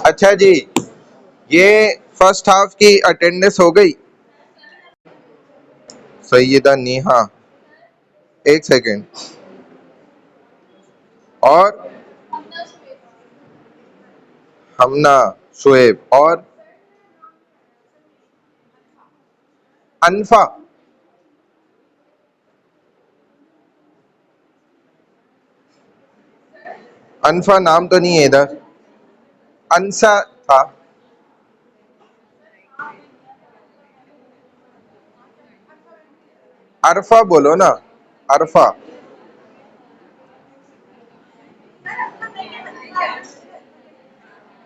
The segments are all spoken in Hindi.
अच्छा जी, ये फर्स्ट हाफ की अटेंडेंस हो गई। सैयदा नेहा, एक सेकेंड। और हमना, शुएब और अनफा। अनफा नाम तो नहीं है इधर, अनसा था। अरफा बोलो ना, अरफा।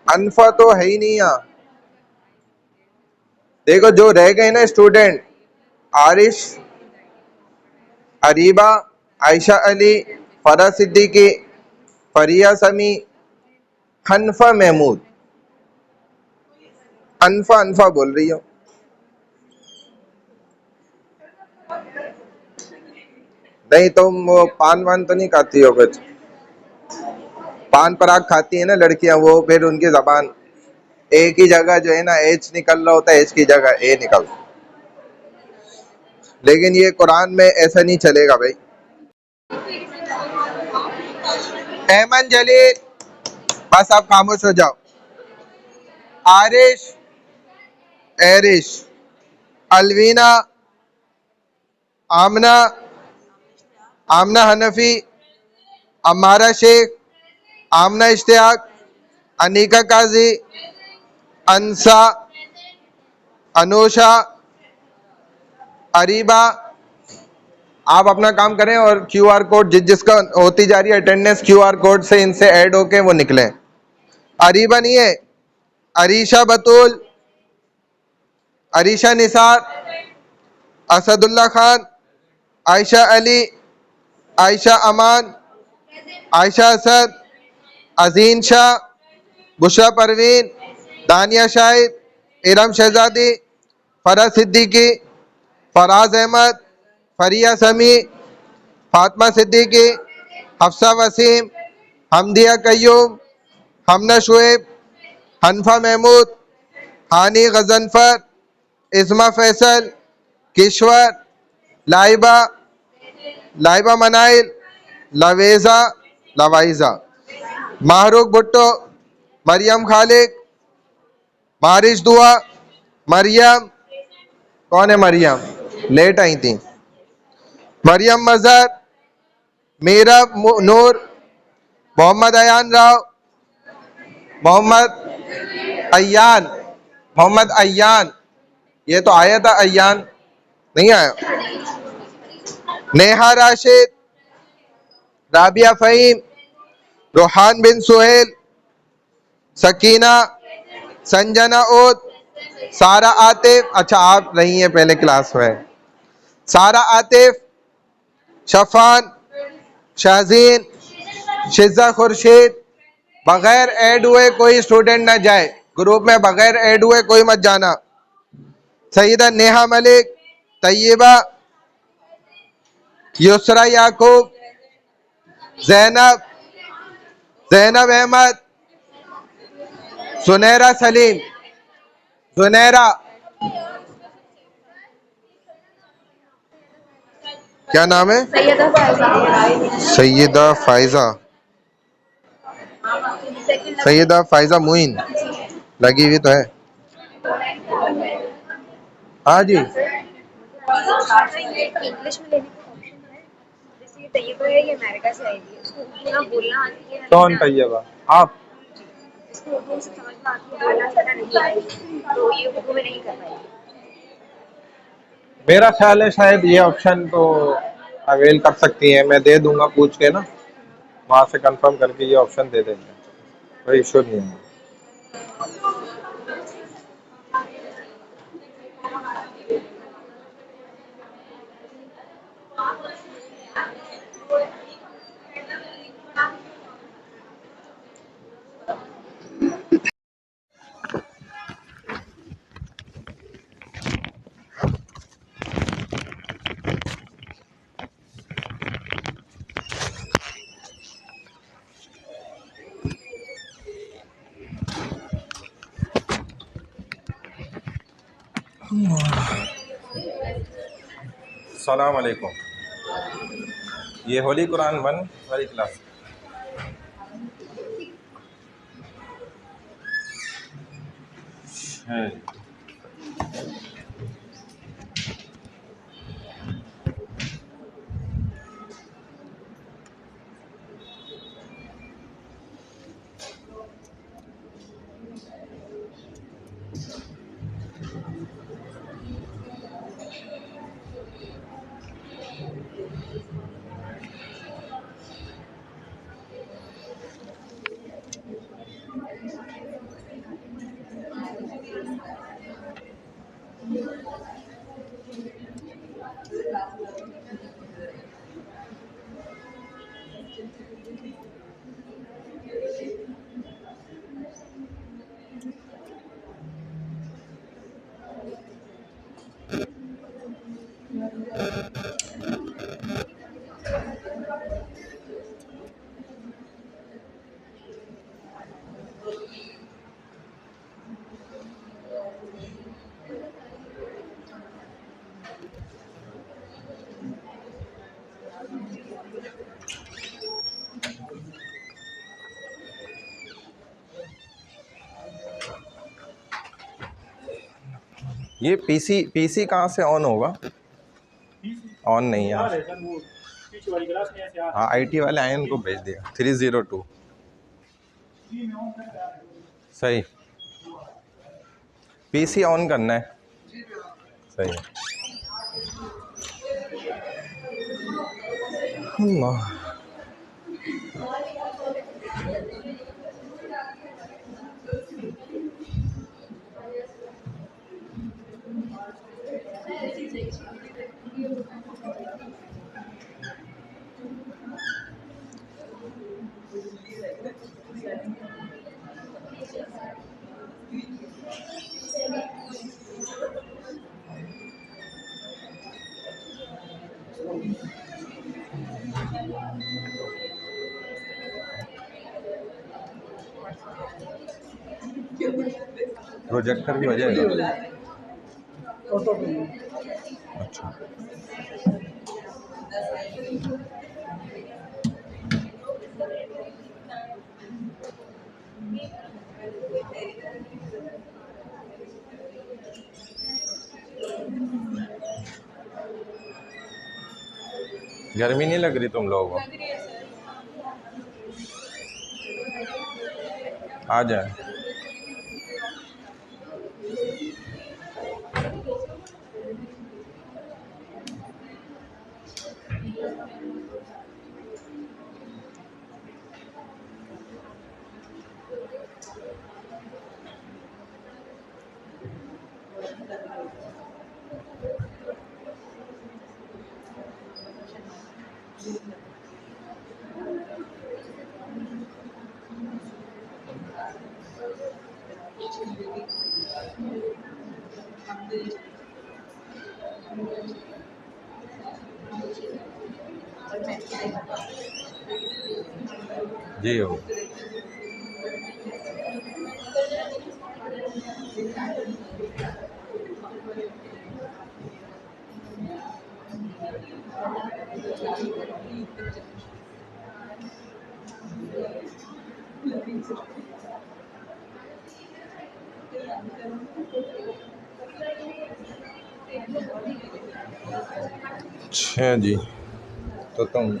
अनफा तो है ही नहीं यहाँ। देखो जो रह गए ना स्टूडेंट, आरिश, अरीबा, आयशा अली, फरा सिद्दीकी, फरिया समी, हनफा महमूद। अनफा अनफा बोल रही हो। नहीं तुम वो पान वान तो नहीं खाती हो कुछ? पान पराग खाती है ना लड़कियां, वो फिर उनकी जबान एक ही जगह जो है ना एच निकल रहा होता है, एच की जगह ए निकल। लेकिन ये कुरान में ऐसा नहीं चलेगा भाई। एमन जलील, बस आप खामोश हो जाओ। आरिश, एरिश, अलवीना, आमना, आमना हनफी, अमारा शेख, आमना इश्तियाक, अनीका काजी, अंसा, अनोशा, अरीबा। आप अपना काम करें और क्यूआर कोड जिसका होती जा रही है अटेंडेंस, क्यूआर कोड से इनसे ऐड होके वो निकले। अरीबा नहीं है, अरीशा बतूल, अरीशा निसार, असदुल्ला खान, आयशा अली, आयशा अमान, आयशा असद, अजीन शाह, बुशरा परवीन, दानिया शाहिद, इरम शहजादी, फरज सिद्दीकी, फराज अहमद, फरिया समी, फातिमा सिद्दीकी, हफ्सा वसीम, हमदिया कयूम, हमना शुएब, हनफा महमूद, हानी गजनफर, इस्मा फैसल, किश्वर, लाइबा, लाइबा मनाइल, लवेजा, लवाइजा, माहरूक भुट्टो, मरियम खालिक, मारिश दुआ, मरियम। कौन है मरियम? लेट आई थी। मरियम मजहर, मीरा नूर, मोहम्मद अयान राव, मोहम्मद अयान, मोहम्मद अयान। ये तो आया था अयान, नहीं आया। नेहा राशिद, राबिया फ़हीम, रोहान बिन सुहेल, सकीना, संजना ओद, सारा आतिफ। अच्छा आप रही हैं पहले क्लास में। सारा आतिफ, शफान, शाहजीन, शिजा खुर्शीद। बगैर ऐड हुए कोई स्टूडेंट ना जाए ग्रुप में, बगैर ऐड हुए कोई मत जाना। सईदा नेहा मलिक, तैयबा, युसरा याकूब, जैनब, जैनब अहमद, सुनहरा सलीम, सुनहरा, क्या नाम है? सैयदा फायजा, सैयदा फायजा मुइन लगी हुई तो है। हाँ जी। इंग्लिश में लेने का ऑप्शन है, जैसे ये तैयबा है, ये अमेरिका से आई है, उसको उर्दू ना बोलना आती है। कौन तैयबा? आप? इसको उर्दू से समझ में आती है, बोलना सीखना नहीं आती, तो ये उर्दू में नहीं कर पाएगी। मेरा ख्याल है शायद ये ऑप्शन तो अवेल कर सकती है, मैं दे दूंगा पूछ के ना, वहां से कंफर्म करके ये ऑप्शन दे देंगे, कोई इशू नहीं है। अस्सलाम वालेकुम। ये होली कुरान 1 वाली क्लास है। ये पीसी कहाँ से ऑन होगा? ऑन नहीं है। हाँ, आईटी वाले आए, उनको भेज दिया। 302 सही। पीसी ऑन करना है। सही है। अल्लाह। प्रोजेक्टर भी हो जाएगा। अच्छा, गर्मी नहीं लग रही तुम लोगों को? आ जाए। जी हो। अच्छा जी, तो तुम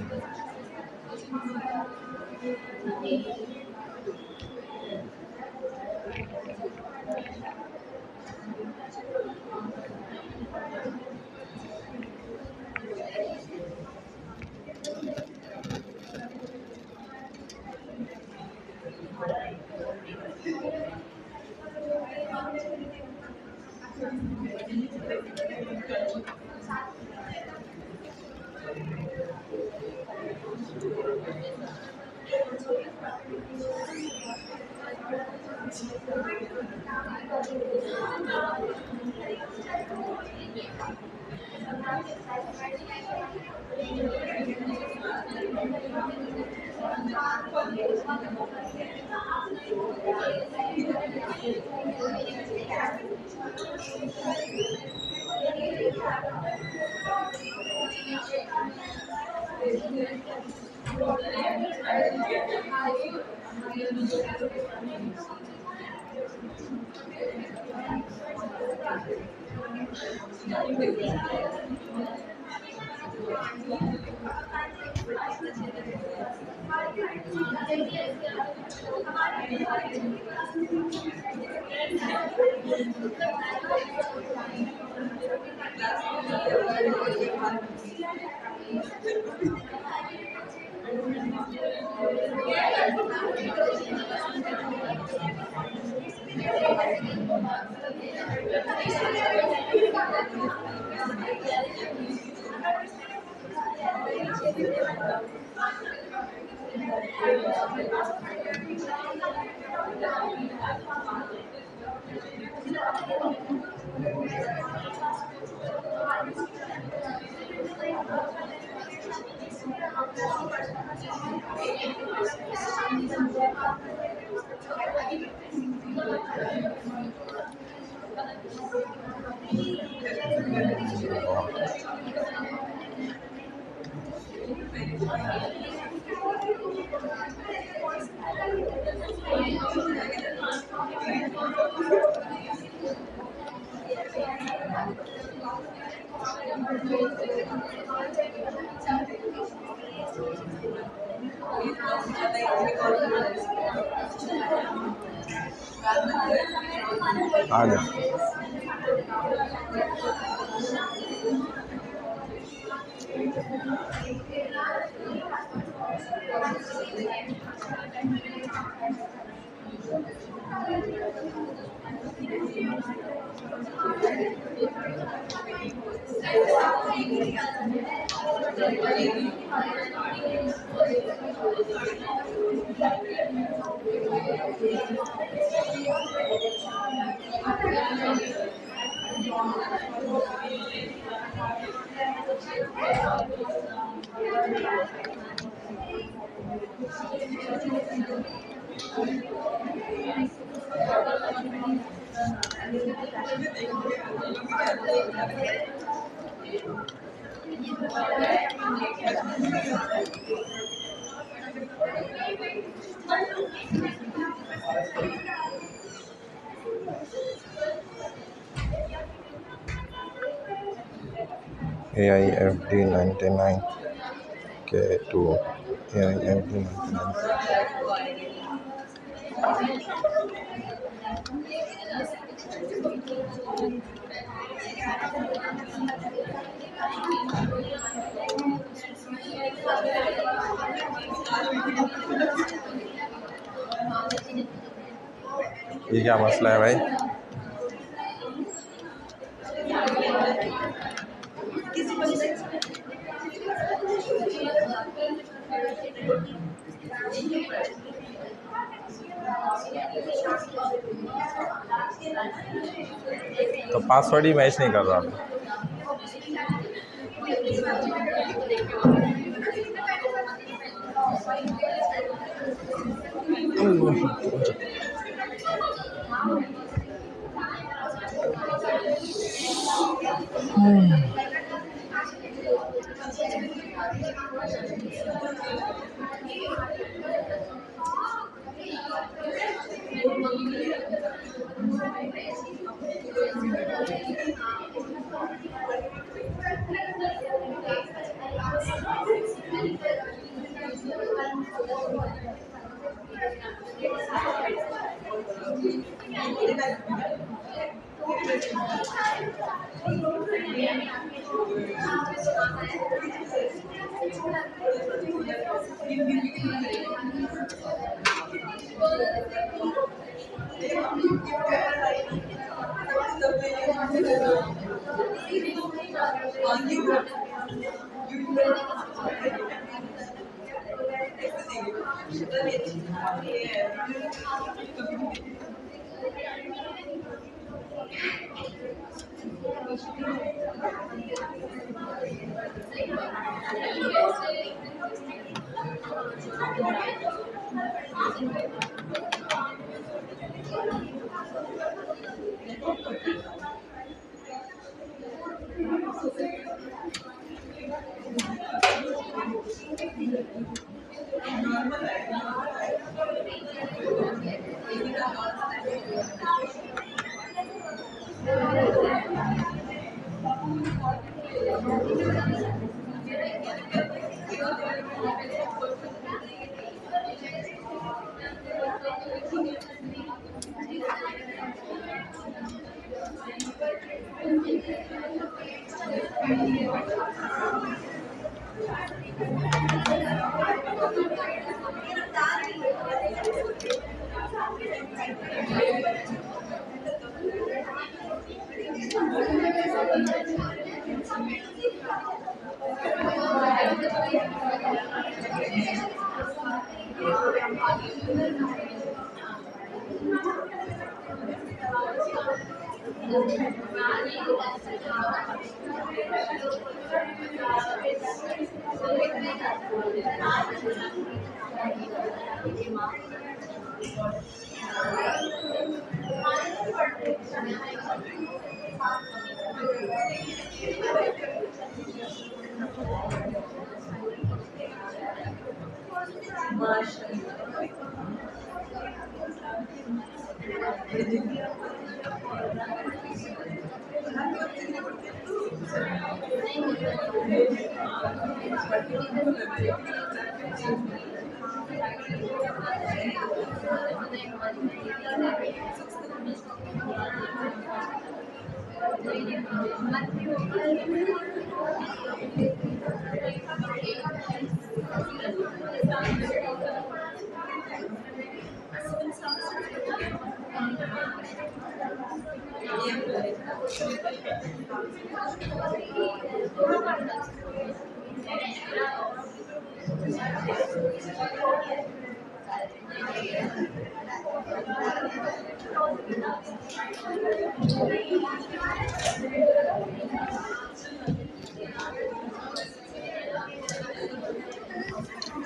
आ जा। AIFD 99 K2 AIFD 99 ये क्या मसला है भाई? तो पासवर्ड ही मैच नहीं कर रहा था।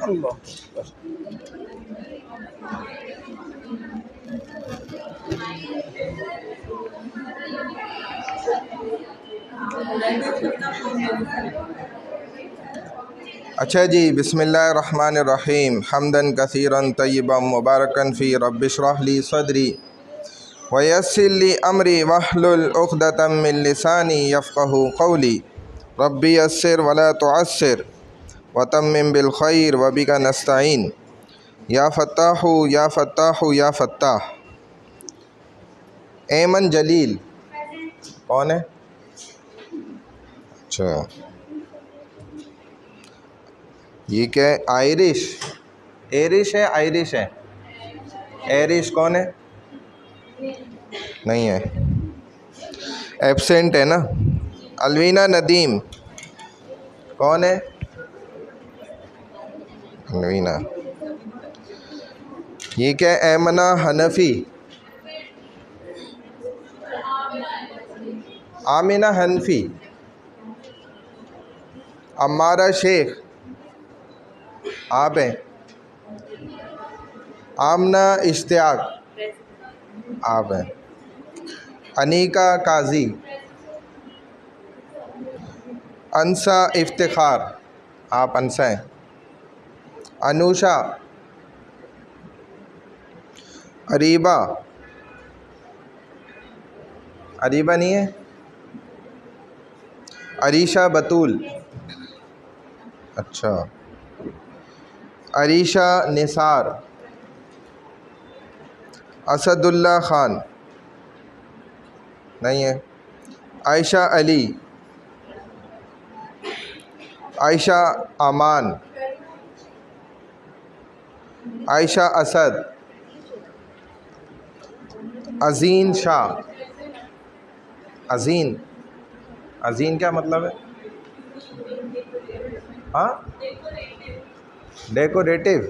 अल्लाह। अच्छा जी, बिस्मिल्लाहिर्रहमानिर्रहीम। हम्दन कसीरन तय्यबन मुबारकन फ़ी रब्बिश्रह ली सदरी वयस्सिर ली अमरी वहलुल उक़दतम मिन लिसानी यफ़क़हू क़ौली। रब्बी यस्सिर वला तुअस्सिर वतम्मिम बिल खैर वबिका नस्तईन। या फ़त्ताहु या फ़त्ताहु या फ़त्ताह। ऐमन जलील कौन है? अच्छा, ये क्या है? आयरिश, एरिश है, आयरिश है? एरिश कौन है? नहीं है, एब्सेंट है ना। अलवीना नदीम कौन है? अलवीना। ये क्या है? ऐमना हनफी, आमिना हनफी। अम्मारा शेख आप हैं। आमना इश्तियाक आप हैं। अनीका काजी, अंसा इफ्तिखार आप अंसा हैं। अनुषा, अरीबा, अरीबा नहीं है। अरीशा बतूल, अच्छा। अरीशा निसार, असदुल्ला ख़ान नहीं है। आयशा अली, आयशा अमान, आयशा असद, अज़ीन शाह। अज़ीन, अज़ीन क्या मतलब है? हाँ, डेकोरेटिव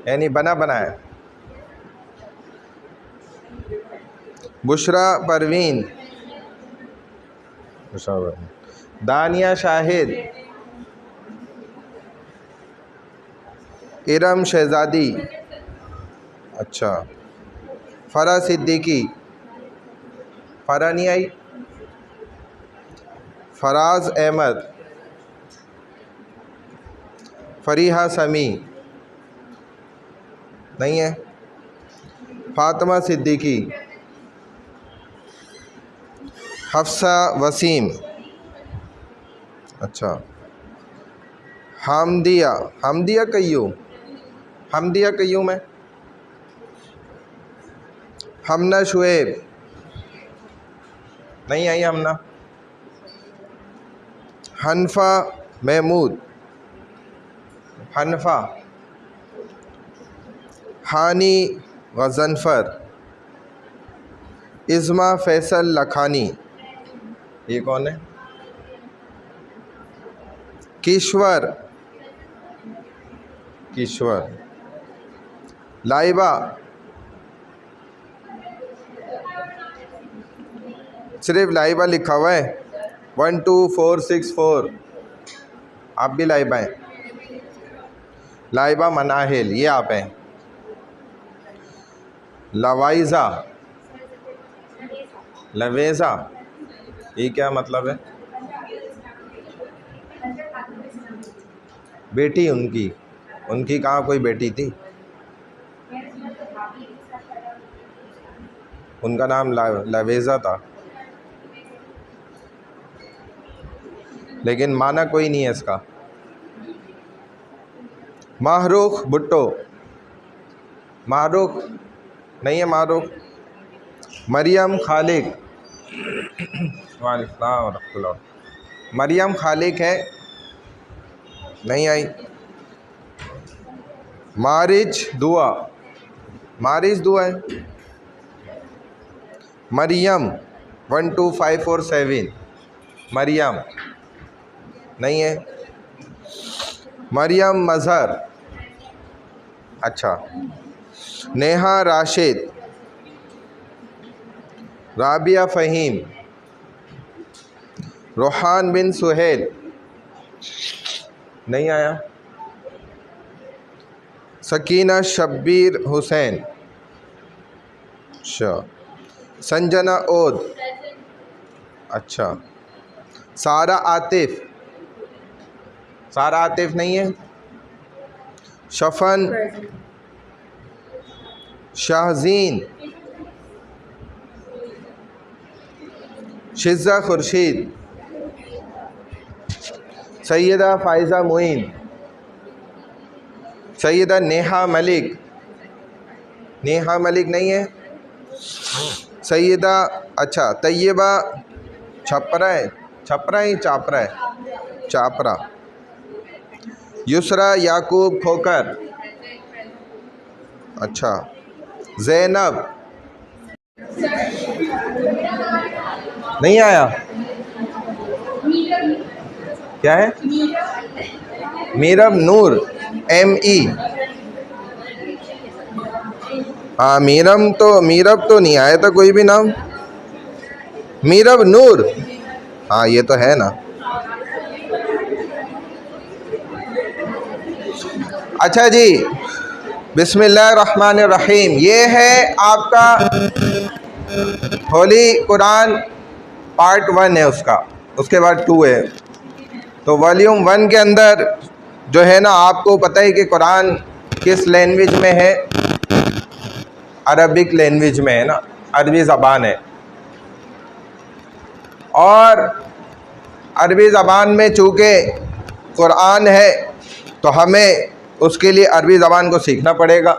यानी बना बनाया। बुशरा परवीन, दानिया शाहिद, इरम शहज़ादी, अच्छा। फ़रा सिद्दीकी, फ़रा नहीं आई। फराज अहमद, फ़रीहा समी नहीं है। फ़ातिमा सिद्दीकी, हफ्सा वसीम अच्छा, हमदिया, हमदिया कय्यूम, हमदिया कय्यूम है। हमना शुएब, नहीं आई हमना। हनफा महमूद, हनफा। हानी गज़नफ़र, इज़्मा फैसल लखानी, ये कौन है? किश्वर, किश्वर। लाइबा, सिर्फ लाइबा लिखा हुआ है। 12464, आप भी लाइबा हैं। लाइबा मनाहिल, ये आप हैं। लवाइज़ा, लवेज़ा, ये क्या मतलब है? बेटी उनकी, उनकी कहाँ कोई बेटी थी? उनका नाम लवेज़ा था, लेकिन माना कोई नहीं है इसका। माहरूख भुट्टो, माहरूख नहीं है, मारूख। मरियम खालिक, वालेकुम रहमतुल्लाह। मरियम खालिक है, नहीं आई। मारिज दुआ, मारिज दुआ है। मरियम 12547, मरियम नहीं है। मरियम मज़हर, अच्छा। नेहा राशिद, राबिया फ़हीम, रोहान बिन सुहेल, नहीं आया। सकीना शब्बीर हुसैन, अच्छा। संजना ओद, अच्छा। सारा आतिफ, सारा आतिफ नहीं है। शफन शाहजीन, शिज़ा खुर्शीद, सैयदा फ़ाइज़ा मुइन, सैयदा नेहा मलिक, नेहा मलिक नहीं है। सैयदा, अच्छा, तैयबा छपरा है, छपरा ही चापरा है, चापरा। युसरा याकूब खोकर, अच्छा। ज़ैनब, नहीं आया। क्या है? मीरब नूर, ME। हाँ, मीरब तो नहीं आया था कोई भी नाम। मीरब नूर, हाँ ये तो है ना। अच्छा जी, बिस्मिल्लाहिर्रहमानिर्रहीम। ये है आपका होली कुरान पार्ट 1 है उसका, उसके बाद 2 है। तो वॉल्यूम 1 के अंदर जो है ना, आपको पता है कि कुरान किस लैंग्वेज में है? अरबिक लैंग्वेज में है ना, अरबी ज़बान है। और अरबी ज़बान में चूँकि कुरान है, तो हमें उसके लिए अरबी ज़बान को सीखना पड़ेगा।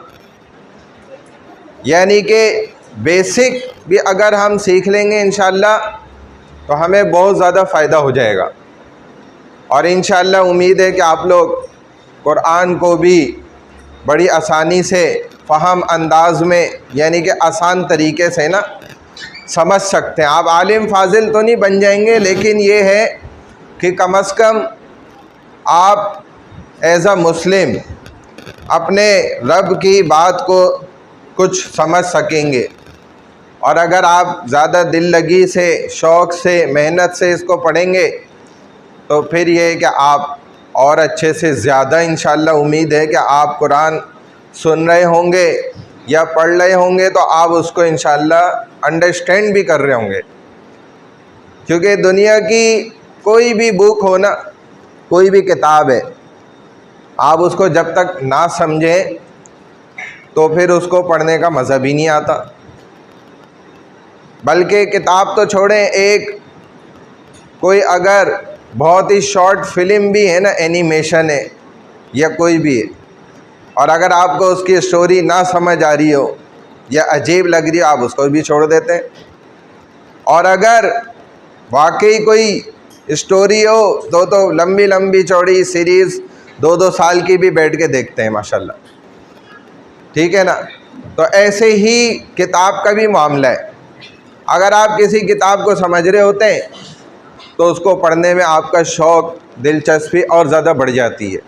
यानी कि बेसिक भी अगर हम सीख लेंगे इंशाअल्लाह, तो हमें बहुत ज़्यादा फ़ायदा हो जाएगा। और इंशाअल्लाह उम्मीद है कि आप लोग कुरान को भी बड़ी आसानी से फ़हम अंदाज में, यानी कि आसान तरीके से ना समझ सकते हैं। आप आलिम फाजिल तो नहीं बन जाएंगे, लेकिन ये है कि कम अज़ कम आप एज़ अ मुस्लिम अपने रब की बात को कुछ समझ सकेंगे। और अगर आप ज़्यादा दिल लगी से, शौक़ से, मेहनत से इसको पढ़ेंगे, तो फिर ये है कि आप और अच्छे से ज़्यादा, इंशाअल्लाह उम्मीद है कि आप कुरान सुन रहे होंगे या पढ़ रहे होंगे, तो आप उसको इंशाअल्लाह अंडरस्टैंड भी कर रहे होंगे। क्योंकि दुनिया की कोई भी बुक हो ना, कोई भी किताब है, आप उसको जब तक ना समझें तो फिर उसको पढ़ने का मज़ा भी नहीं आता। बल्कि किताब तो छोड़ें, एक कोई अगर बहुत ही शॉर्ट फिल्म भी है ना, एनिमेशन है या कोई भी है, और अगर आपको उसकी स्टोरी ना समझ आ रही हो या अजीब लग रही हो, आप उसको भी छोड़ देते हैं। और अगर वाकई कोई स्टोरी हो तो लंबी लंबी चौड़ी सीरीज़ 2-2 साल की भी बैठ के देखते हैं माशाल्लाह, ठीक है ना। तो ऐसे ही किताब का भी मामला है। अगर आप किसी किताब को समझ रहे होते हैं तो उसको पढ़ने में आपका शौक़, दिलचस्पी और ज़्यादा बढ़ जाती है।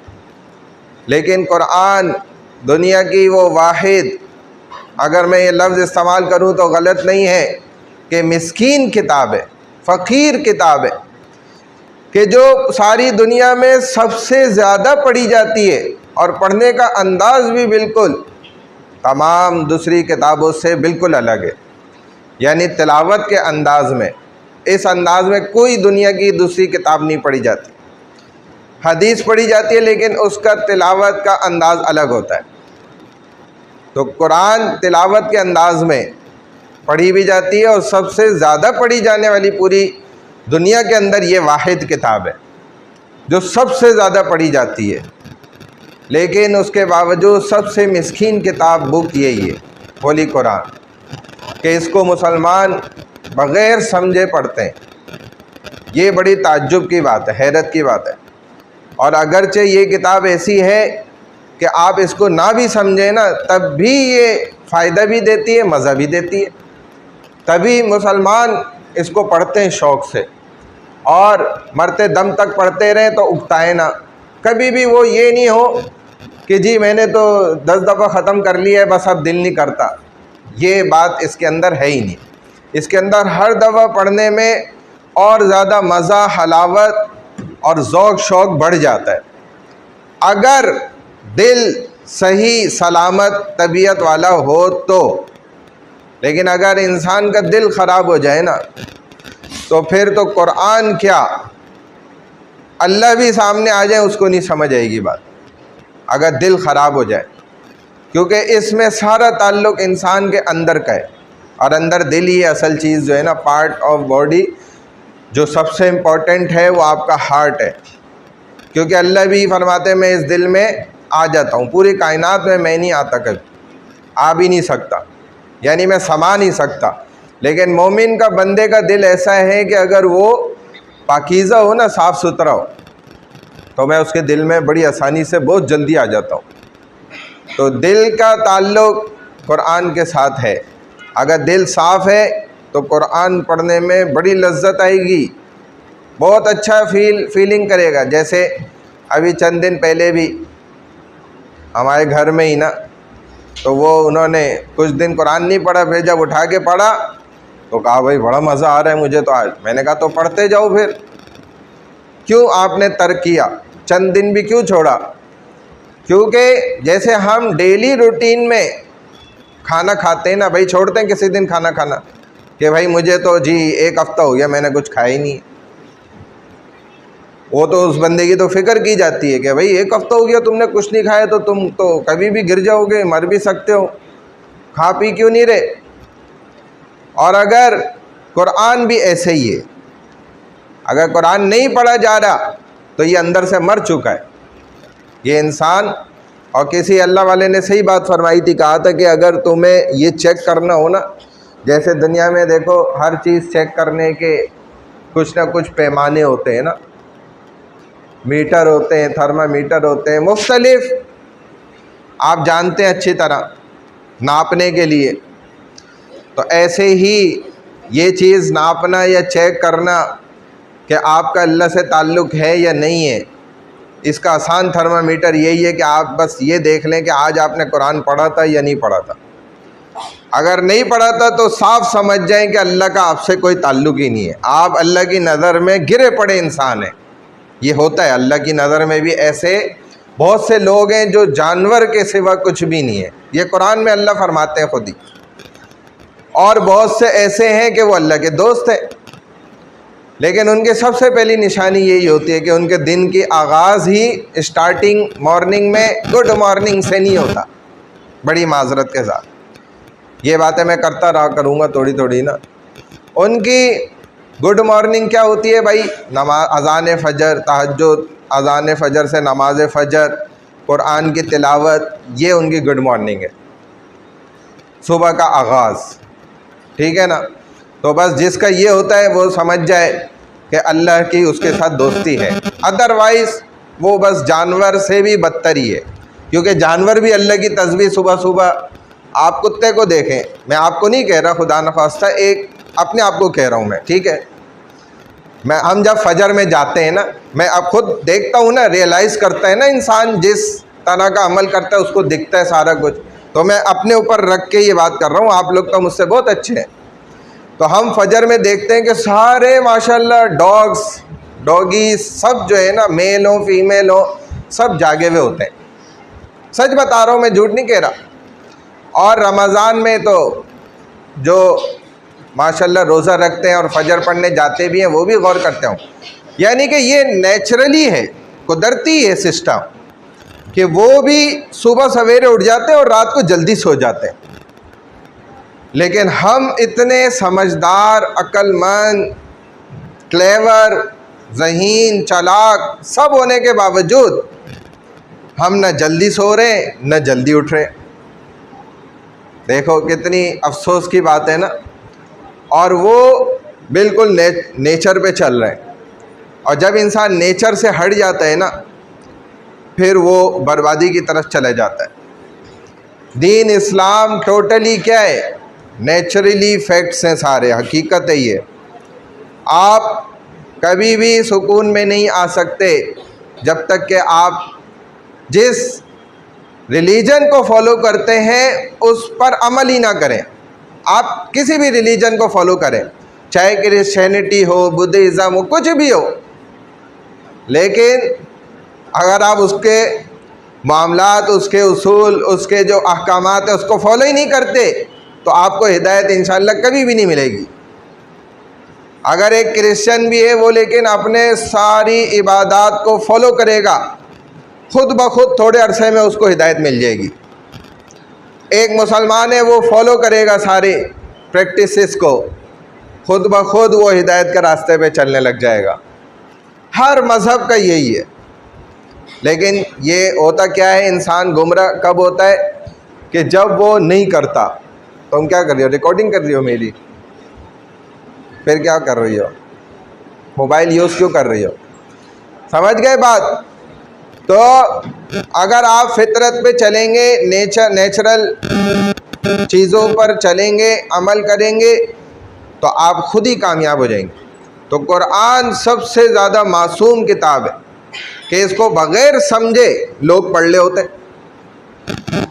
लेकिन कुरान दुनिया की वो वाहिद, अगर मैं ये लफ्ज़ इस्तेमाल करूँ तो गलत नहीं है, कि मिस्कीन किताब है, फ़कीर किताब है, कि जो सारी दुनिया में सबसे ज़्यादा पढ़ी जाती है और पढ़ने का अंदाज़ भी बिल्कुल तमाम दूसरी किताबों से बिल्कुल अलग है। यानी तिलावत के अंदाज़ में, इस अंदाज़ में कोई दुनिया की दूसरी किताब नहीं पढ़ी जाती। हदीस पढ़ी जाती है लेकिन उसका तिलावत का अंदाज़ अलग होता है। तो कुरान तिलावत के अंदाज़ में पढ़ी भी जाती है और सबसे ज़्यादा पढ़ी जाने वाली पूरी दुनिया के अंदर ये वाहिद किताब है जो सबसे ज़्यादा पढ़ी जाती है। लेकिन उसके बावजूद सबसे मिस्कीन किताब बुक यही है, होली कुरान, कि इसको मुसलमान बग़ैर समझे पढ़ते हैं। ये बड़ी ताज्जुब की बात है, हैरत की बात है। और अगरचे ये किताब ऐसी है कि आप इसको ना भी समझें ना, तब भी ये फ़ायदा भी देती है, मज़ा भी देती है। तभी मुसलमान इसको पढ़ते हैं शौक़ से, और मरते दम तक पढ़ते रहें तो उगताए ना। कभी भी वो ये नहीं हो कि जी मैंने तो 10 दफ़ा ख़त्म कर लिया है, बस अब दिल नहीं करता। ये बात इसके अंदर है ही नहीं। इसके अंदर हर दफ़ा पढ़ने में और ज़्यादा मज़ा, हलावत और ज़ौक़ शौक़ बढ़ जाता है अगर दिल सही सलामत तबीयत वाला हो तो। लेकिन अगर इंसान का दिल ख़राब हो जाए ना, तो फिर तो कुरान क्या, अल्लाह भी सामने आ जाए उसको नहीं समझ आएगी बात, अगर दिल ख़राब हो जाए। क्योंकि इसमें सारा ताल्लुक़ इंसान के अंदर का है, और अंदर दिल ही असल चीज़ जो है ना, पार्ट ऑफ बॉडी जो सबसे इम्पोर्टेंट है वो आपका हार्ट है। क्योंकि अल्लाह भी फरमाते हैं मैं इस दिल में आ जाता हूँ, पूरी कायनात में मैं नहीं आता, कभी आ भी नहीं सकता, यानी मैं समा नहीं सकता। लेकिन मोमिन का, बंदे का दिल ऐसा है कि अगर वो पाकीज़ा हो ना, साफ़ सुथरा हो, तो मैं उसके दिल में बड़ी आसानी से बहुत जल्दी आ जाता हूँ। तो दिल का ताल्लुक़ कुरान के साथ है। अगर दिल साफ़ है तो कुरान पढ़ने में बड़ी लज्जत आएगी, बहुत अच्छा फीलिंग करेगा। जैसे अभी चंद दिन पहले भी हमारे घर में ही ना, तो वो उन्होंने कुछ दिन कुरान नहीं पढ़ा, फिर जब उठा के पढ़ा तो कहा भाई बड़ा मज़ा आ रहा है मुझे तो आज। मैंने कहा तो पढ़ते जाओ फिर, क्यों आपने तर्क किया, चंद दिन भी क्यों छोड़ा? क्योंकि जैसे हम डेली रूटीन में खाना खाते हैं ना, भाई छोड़ते हैं किसी दिन खाना खाना कि भाई मुझे तो जी 1 हफ़्ता हो गया मैंने कुछ खाया ही नहीं। वो तो उस बंदे की तो फ़िक्र की जाती है कि भाई 1 हफ़्ता हो गया तुमने कुछ नहीं खाया, तो तुम तो कभी भी गिर जाओगे, मर भी सकते हो, खा पी क्यों नहीं रहे। और अगर कुरान भी ऐसे ही है, अगर कुरान नहीं पढ़ा जा रहा तो ये अंदर से मर चुका है ये इंसान। और किसी अल्लाह वाले ने सही बात फरमाई थी, कहा था कि अगर तुम्हें ये चेक करना हो ना, जैसे दुनिया में देखो हर चीज़ चेक करने के कुछ ना कुछ पैमाने होते हैं ना, मीटर होते हैं, थर्मामीटर होते हैं, मुख्तलिफ आप जानते हैं अच्छी तरह नापने के लिए। तो ऐसे ही ये चीज़ नापना या चेक करना कि आपका अल्लाह से ताल्लुक़ है या नहीं है, इसका आसान थर्मामीटर यही है कि आप बस ये देख लें कि आज आपने कुरान पढ़ा था या नहीं पढ़ा था। अगर नहीं पढ़ा था तो साफ समझ जाएं कि अल्लाह का आपसे कोई ताल्लुक़ ही नहीं है, आप अल्लाह की नज़र में गिरे पड़े इंसान हैं। ये होता है, अल्लाह की नज़र में भी ऐसे बहुत से लोग हैं जो जानवर के सिवा कुछ भी नहीं है, ये कुरान में अल्लाह फरमाते हैं खुद ही। और बहुत से ऐसे हैं कि वो अल्लाह के दोस्त हैं, लेकिन उनके सबसे पहली निशानी यही होती है कि उनके दिन की आगाज़ ही स्टार्टिंग मॉर्निंग में गुड मॉर्निंग से नहीं होता। बड़ी माजरत के साथ ये बातें मैं करता रहा करूँगा थोड़ी थोड़ी ना। उनकी गुड मॉर्निंग क्या होती है भाई? नमाज, अज़ान फ़जर, तहज्जुद, अज़ान फ़जर से नमाज फ़जर, कुरान की तिलावत, ये उनकी गुड मॉर्निंग है, सुबह का आगाज़। ठीक है ना? तो बस जिसका ये होता है वो समझ जाए कि अल्लाह की उसके साथ दोस्ती है। अदरवाइज़ वो बस जानवर से भी बदतर ही है, क्योंकि जानवर भी अल्लाह की तस्बीह सुबह सुबह, आप कुत्ते को देखें, मैं आपको नहीं कह रहा, खुदा न खास्ता, एक अपने आप को कह रहा हूँ मैं, ठीक है? हम जब फजर में जाते हैं ना, मैं अब खुद देखता हूँ ना, रियलाइज़ करता है ना इंसान, जिस तरह का अमल करता है उसको दिखता है सारा कुछ। तो मैं अपने ऊपर रख के ये बात कर रहा हूँ, आप लोग तो मुझसे बहुत अच्छे हैं। तो हम फजर में देखते हैं कि सारे माशाल्लाह डॉग्स, डॉगी सब जो है ना, मेल हो फीमेल हो, सब जागे हुए होते हैं। सच बता रहा हूँ मैं, झूठ नहीं कह रहा। और रमज़ान में तो जो माशाल्लाह रोज़ा रखते हैं और फजर पढ़ने जाते भी हैं, वो भी गौर करते हो, यानी कि ये नेचुरली है, कुदरती है सिस्टम, कि वो भी सुबह सवेरे उठ जाते हैं और रात को जल्दी सो जाते हैं। लेकिन हम इतने समझदार, अक्लमंद, क्लेवर, ज़हीन, चालाक सब होने के बावजूद हम न जल्दी सो रहे न जल्दी उठ रहे। देखो कितनी अफसोस की बात है ना। और वो बिल्कुल नेचर पे चल रहे हैं। और जब इंसान नेचर से हट जाता है ना, फिर वो बर्बादी की तरफ चले जाता है। दीन इस्लाम टोटली क्या है? नेचुरली फैक्ट्स हैं सारे, हकीकत है ये। आप कभी भी सुकून में नहीं आ सकते जब तक कि आप जिस रिलीजन को फॉलो करते हैं उस पर अमल ही ना करें। आप किसी भी रिलीजन को फॉलो करें, चाहे क्रिश्चियनिटी हो, बुद्धिज़्म हो, कुछ भी हो, लेकिन अगर आप उसके मामलात, उसके उसूल, उसके जो अहकामात है उसको फॉलो ही नहीं करते, तो आपको हिदायत इंशाअल्लाह कभी भी नहीं मिलेगी। अगर एक क्रिश्चियन भी है वो, लेकिन अपने सारी इबादत को फॉलो करेगा, खुद ब खुद थोड़े अरसे में उसको हिदायत मिल जाएगी। एक मुसलमान है, वो फॉलो करेगा सारी प्रैक्टिसेस को, खुद ब खुद वो हिदायत के रास्ते पे चलने लग जाएगा। हर मज़हब का यही है। लेकिन ये होता क्या है, इंसान गुमराह कब होता है? कि जब वो नहीं करता। तुम क्या कर रही हो? रिकॉर्डिंग कर रही हो मेरी? फिर क्या कर रही हो? मोबाइल यूज़ क्यों कर रही हो? समझ गए बात? तो अगर आप फितरत पे चलेंगे, नेचुरल चीज़ों पर चलेंगे, अमल करेंगे, तो आप खुद ही कामयाब हो जाएंगे। तो कुरान सबसे ज़्यादा मासूम किताब है कि इसको बग़ैर समझे लोग पढ़ ले होते,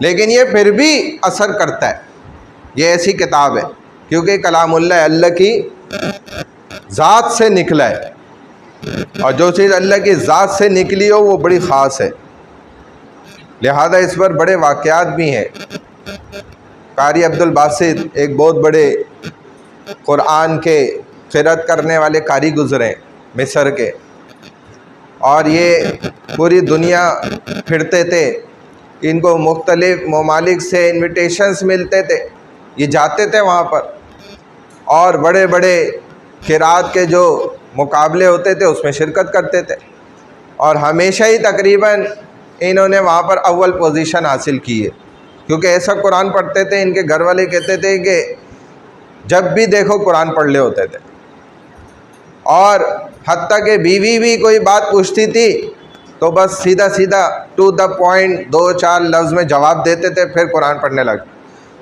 लेकिन ये फिर भी असर करता है। ये ऐसी किताब है क्योंकि कलामुल्लाह अल्लाह की ज़ात से निकला है, और जो चीज़ अल्लाह की ज़ात से निकली हो वो बड़ी ख़ास है। लिहाजा इस पर बड़े वाक़यात भी हैं। कारी अब्दुल बासित एक बहुत बड़े कुरान के क़िरात करने वाले कारी गुज़रे मिस्र के, और ये पूरी दुनिया फिरते थे। इनको मुख्तलिफ़ ममालिक से इन्विटेशंस मिलते थे, ये जाते थे वहाँ पर, और बड़े बड़े क़िरात के जो मुकाबले होते थे उसमें शिरकत करते थे, और हमेशा ही तकरीबन इन्होंने वहाँ पर अव्वल पोजीशन हासिल की है। क्योंकि ऐसा कुरान पढ़ते थे, इनके घर वाले कहते थे कि जब भी देखो कुरान पढ़ ले होते थे। और हत्ता कि बीवी भी कोई बात पूछती थी तो बस सीधा सीधा टू द पॉइंट 2-4 लफ्ज़ में जवाब देते थे, फिर कुरान पढ़ने लगे।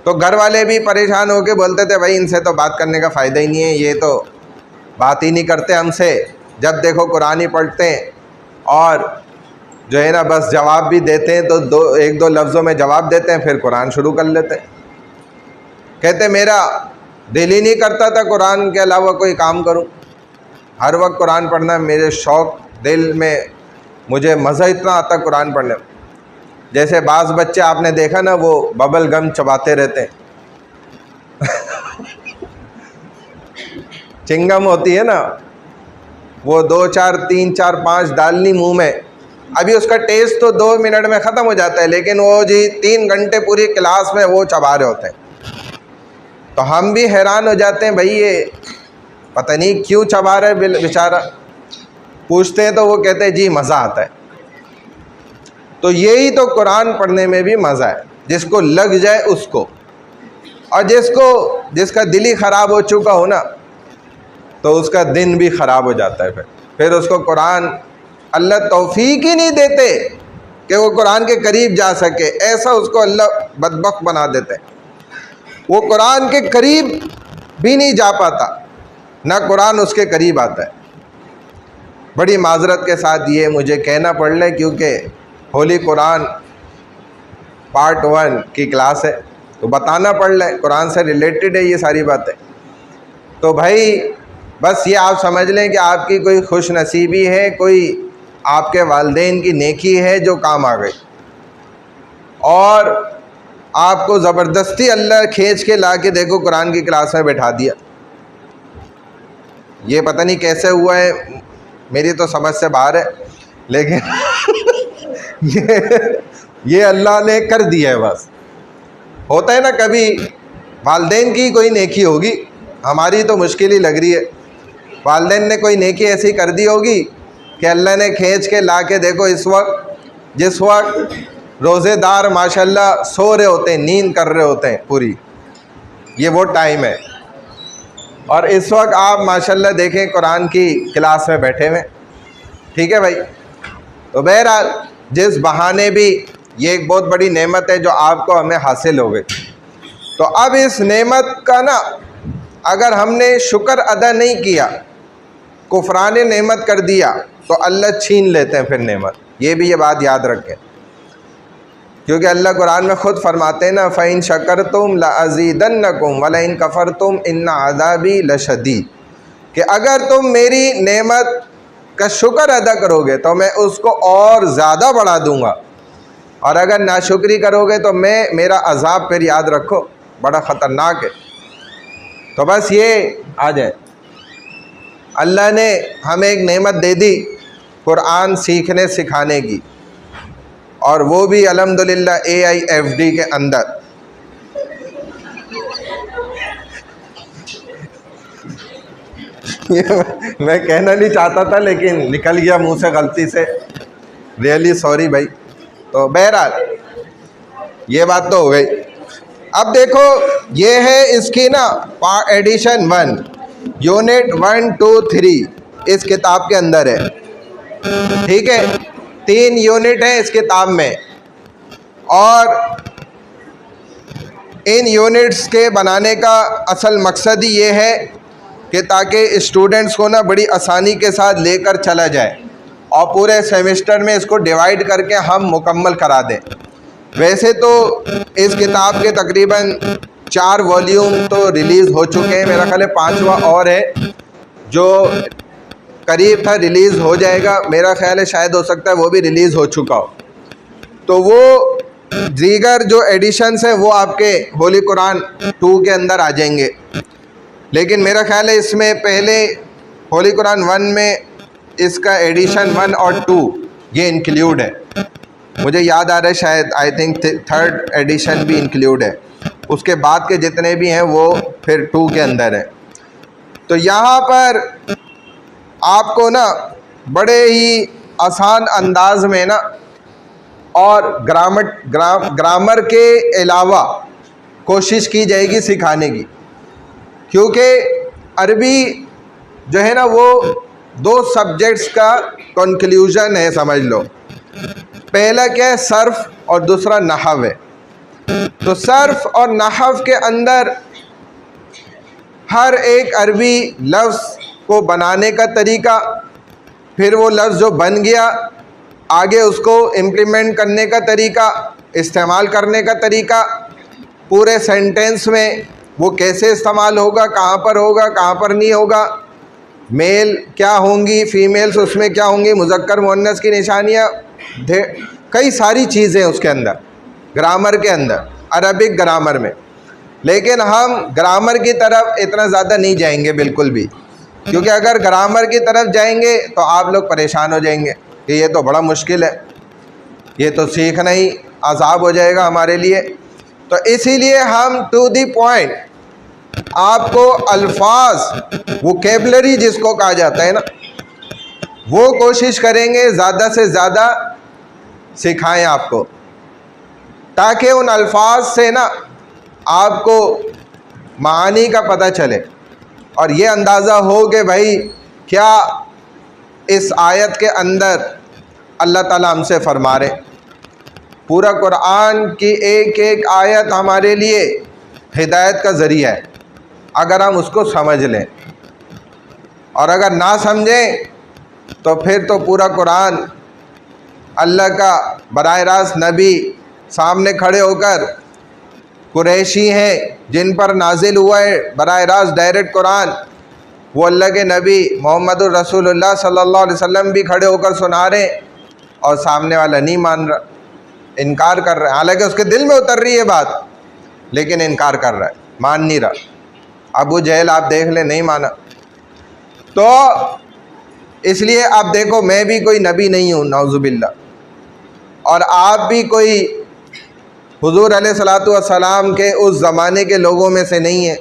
तो घर वाले भी परेशान होकर बोलते थे, भाई इनसे तो बात करने का फ़ायदा ही नहीं है, ये तो बात ही नहीं करते हमसे, जब देखो कुरान ही पढ़ते हैं, और जो है ना बस जवाब भी देते हैं तो एक दो लफ्ज़ों में जवाब देते हैं, फिर कुरान शुरू कर लेते हैं। कहते मेरा दिल ही नहीं करता था कुरान के अलावा कोई काम करूं, हर वक्त कुरान पढ़ना मेरे शौक़, दिल में मुझे मज़ा इतना आता कुरान पढ़ने में। जैसे बाज़ बच्चे आपने देखा ना, वो बबल गम चबाते रहते हैं चिंगम होती है ना, वो 2-4, 3-4, 5 डालनी मुंह में, अभी उसका टेस्ट तो 2 मिनट में ख़त्म हो जाता है, लेकिन वो जी 3 घंटे पूरी क्लास में वो चबा रहे होते हैं। तो हम भी हैरान हो जाते हैं, भाई ये पता नहीं क्यों चबा रहा है बेचारा। पूछते हैं तो वो कहते हैं जी मज़ा आता है। तो यही तो कुरान पढ़ने में भी मज़ा है, जिसको लग जाए उसको। और जिसका दिल ही ख़राब हो चुका हो ना, तो उसका दिन भी ख़राब हो जाता है। फिर उसको कुरान अल्लाह तौफीक ही नहीं देते कि वो कुरान के करीब जा सके। ऐसा उसको अल्लाह बदबख्त बना देते हैं, वो कुरान के करीब भी नहीं जा पाता, ना कुरान उसके करीब आता है। बड़ी माजरत के साथ ये मुझे कहना पड़ रहा है, क्योंकि होली कुरान पार्ट 1 की क्लास है, तो बताना पड़ रहा है, कुरान से रिलेटेड है ये सारी बातें। तो भाई बस ये आप समझ लें कि आपकी कोई खुश नसीबी है, कोई आपके वालिदैन की नेकी है जो काम आ गई, और आपको ज़बरदस्ती अल्लाह खींच के ला के देखो कुरान की क्लास में बैठा दिया। ये पता नहीं कैसे हुआ है, मेरी तो समझ से बाहर है, लेकिन ये अल्लाह ने कर दिया है। बस होता है ना, कभी वालिदैन की कोई नेकी होगी, हमारी तो मुश्किल ही लग रही है। वालिदैन ने कोई नेकी ऐसी कर दी होगी कि अल्लाह ने खींच के ला के देखो, जिस वक्त रोज़ेदार माशाल्लाह सो रहे होते हैं, नींद कर रहे होते हैं पूरी, ये वो टाइम है, और इस वक्त आप माशाल्लाह देखें कुरान की क्लास में बैठे हुए। ठीक है भाई। तो बहरहाल जिस बहाने भी, ये एक बहुत बड़ी नेमत है जो आपको हमें हासिल हो गई। तो अब इस नेमत का ना, अगर हमने शुक्र अदा नहीं किया, कुफरान नेमत कर दिया, तो अल्लाह छीन लेते हैं फिर नेमत। ये भी ये बात याद रखें, क्योंकि अल्लाह कुरान में ख़ुद फरमाते हैं ना, फ़इन शकरतुम लअज़ीदन्नकुम वलइन कफ़रतुम इन्ना अज़ाबी लशदीद, कि अगर तुम मेरी नेमत का शुक्र अदा करोगे तो मैं उसको और ज़्यादा बढ़ा दूँगा, और अगर नाशुक्री करोगे तो मेरा अज़ाब फिर याद रखो बड़ा ख़तरनाक है। तो बस ये आ जाए, अल्लाह ने हमें एक नेमत दे दी कुरान सीखने सिखाने की, और वो भी अल्हम्दुलिल्लाह AIFD के अंदर। मैं कहना नहीं चाहता था, लेकिन निकल गया मुंह से गलती से, रियली सॉरी भाई। तो बहरहाल ये बात तो हो गई। अब देखो, ये है इसकी ना एडिशन 1, यूनिट 1, 2, 3 इस किताब के अंदर है। ठीक है, 3 यूनिट हैं इस किताब में, और इन यूनिट्स के बनाने का असल मकसद ही ये है कि ताकि स्टूडेंट्स को ना बड़ी आसानी के साथ लेकर चला जाए, और पूरे सेमेस्टर में इसको डिवाइड करके हम मुकम्मल करा दें। वैसे तो इस किताब के तकरीबन 4 वॉल्यूम तो रिलीज़ हो चुके हैं, मेरा ख्याल है 5वां और है जो करीब था रिलीज़ हो जाएगा। मेरा ख्याल है शायद हो सकता है वो भी रिलीज़ हो चुका हो। तो वो दीगर जो एडिशन्स हैं वो आपके होली कुरान 2 के अंदर आ जाएंगे, लेकिन मेरा ख्याल है इसमें पहले होली कुरान 1 में इसका एडिशन 1 और 2 ये इंक्लूड है। मुझे याद आ रहा है शायद आई थिंक 3rd एडिशन भी इंक्लूड है, उसके बाद के जितने भी हैं वो फिर 2 के अंदर है। तो यहाँ पर आपको ना बड़े ही आसान अंदाज में ना, और ग्रामर के अलावा कोशिश की जाएगी सिखाने की, क्योंकि अरबी जो है ना वो 2 सब्जेक्ट्स का कंक्लूजन है, समझ लो। पहला क्या है, सर्फ, और दूसरा नहव है। तो सर्फ और नहव के अंदर हर एक अरबी लफ्ज़ को बनाने का तरीका, फिर वो लफ्ज़ जो बन गया आगे उसको इम्प्लीमेंट करने का तरीका, इस्तेमाल करने का तरीका, पूरे सेंटेंस में वो कैसे इस्तेमाल होगा, कहाँ पर होगा, कहाँ पर नहीं होगा, मेल क्या होंगी, फीमेल्स उसमें क्या होंगी, मुज़क्कर मुअन्नस की निशानियाँ, कई सारी चीज़ें उसके अंदर ग्रामर के अंदर, अरबिक ग्रामर में। लेकिन हम ग्रामर की तरफ इतना ज़्यादा नहीं जाएंगे बिल्कुल भी, क्योंकि अगर ग्रामर की तरफ जाएंगे तो आप लोग परेशान हो जाएंगे कि ये तो बड़ा मुश्किल है, ये तो सीखना ही अज़ाब हो जाएगा हमारे लिए। तो इसीलिए हम टू दी पॉइंट आपको अल्फाज, वोकेबलरी जिसको कहा जाता है ना, वो कोशिश करेंगे ज़्यादा से ज़्यादा सिखाएं आपको, ताकि उन अल्फाज से ना आपको मानी का पता चले और ये अंदाज़ा हो कि भाई क्या इस आयत के अंदर अल्लाह ताला हमसे फरमा रहे। पूरा कुरान की एक एक आयत हमारे लिए हिदायत का ज़रिया है, अगर हम उसको समझ लें, और अगर ना समझें तो फिर तो पूरा कुरान अल्लाह का बराह रास्त नबी सामने खड़े होकर, कुरैशी हैं जिन पर नाजिल हुआ है बराह रास्त डायरेक्ट कुरान, वो अल्लाह के नबी मोहम्मद रसूलुल्लाह सल्लल्लाहु अलैहि वसल्लम भी खड़े होकर सुना रहे हैं और सामने वाला नहीं मान रहा, इनकार कर रहा है। हालांकि उसके दिल में उतर रही है बात, लेकिन इनकार कर रहा है, मान नहीं रहा। अबू जहल आप देख ले, नहीं माना। तो इसलिए आप देखो, मैं भी कोई नबी नहीं हूँ नाउज़ुबिल्लाह, और आप भी कोई हुज़ूर अलैहिस्सलातु वस्सलाम के उस ज़माने के लोगों में से नहीं है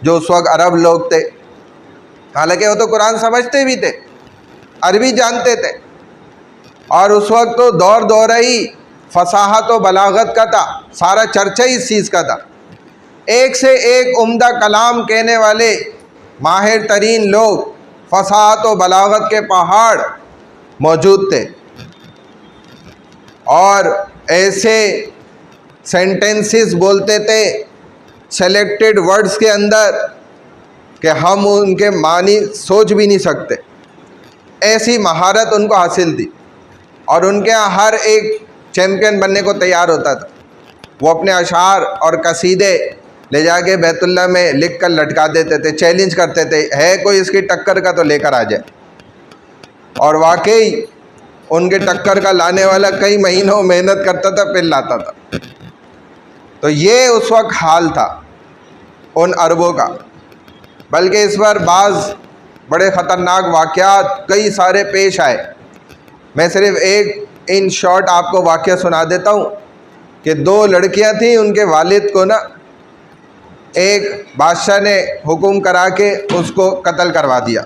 जो उस वक्त अरब लोग थे। हालांकि वो तो कुरान समझते भी थे, अरबी जानते थे, और उस वक्त तो दौर दौरा ही फसाहत व बलागत का था, सारा चर्चा ही इस चीज़ का था। एक से एक उम्दा कलाम कहने वाले माहिर तरीन लोग, फसाहत व बलागत के पहाड़ मौजूद थे, और ऐसे सेंटेंसेस बोलते थे सेलेक्टेड वर्ड्स के अंदर कि हम उनके मानी सोच भी नहीं सकते। ऐसी महारत उनको हासिल थी, और उनके यहाँ हर एक चैम्पियन बनने को तैयार होता था। वो अपने अशार और कसीदे ले जाके बैतुल्ला में लिख कर लटका देते थे, चैलेंज करते थे, है कोई इसकी टक्कर का तो लेकर आ जाए। और वाकई उनके टक्कर का लाने वाला कई महीनों मेहनत करता था, फिर लाता था। तो ये उस वक्त हाल था उन अरबों का। बल्कि इस बार बाज़ बड़े ख़तरनाक वाक़यात कई सारे पेश आए। मैं सिर्फ़ एक इन शॉर्ट आपको वाक़या सुना देता हूँ कि दो लड़कियाँ थीं, उनके वालिद को ना एक बादशाह ने हुक्म करा के उसको कत्ल करवा दिया।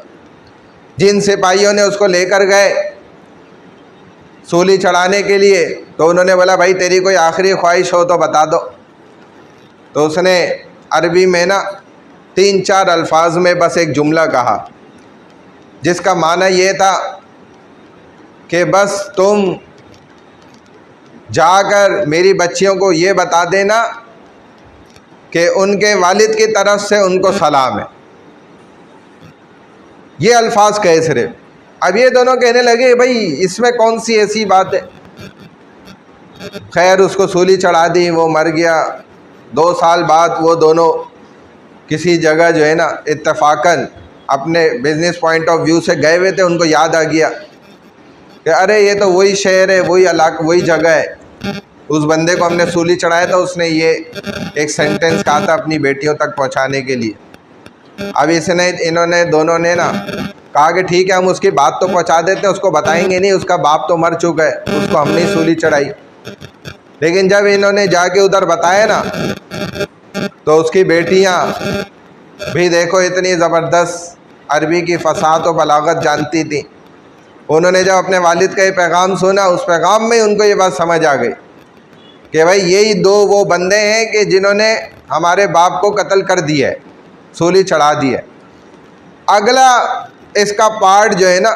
जिन सिपाहियों ने उसको लेकर गए सूली चढ़ाने के लिए, तो उन्होंने बोला भाई तेरी कोई आखिरी ख्वाहिश हो तो बता दो। तो उसने अरबी में ना 3-4 अल्फाज में बस एक जुमला कहा, जिसका माना ये था कि बस तुम जाकर मेरी बच्चियों को ये बता देना कि उनके वालिद की तरफ से उनको सलाम है। ये अल्फाज कहे सिर्फ। अब ये दोनों कहने लगे भाई इसमें कौन सी ऐसी बात है। खैर उसको सूली चढ़ा दी, वो मर गया। 2 साल बाद वो दोनों किसी जगह जो है ना इत्तफाकन अपने बिजनेस पॉइंट ऑफ व्यू से गए हुए थे, उनको याद आ गया कि अरे ये तो वही शहर है, वही इलाका, वही जगह है। उस बंदे को हमने सूली चढ़ाया था, उसने ये एक सेंटेंस कहा था अपनी बेटियों तक पहुंचाने के लिए। अब इन्होंने दोनों ने ना कहा कि ठीक है हम उसकी बात तो पहुंचा देते हैं, उसको बताएंगे नहीं, उसका बाप तो मर चुका है, उसको हमने सूली चढ़ाई। लेकिन जब इन्होंने जाके उधर बताया ना, तो उसकी बेटियां भी देखो इतनी ज़बरदस्त अरबी की फसाहत व बलागत जानती थी। उन्होंने जब अपने वालिद का ये पैगाम सुना, उस पैगाम में उनको ये बात समझ आ गई कि भाई यही 2 वो बंदे हैं कि जिन्होंने हमारे बाप को कत्ल कर दिया है, सूली चढ़ा दी है। अगला इसका पार्ट जो है ना,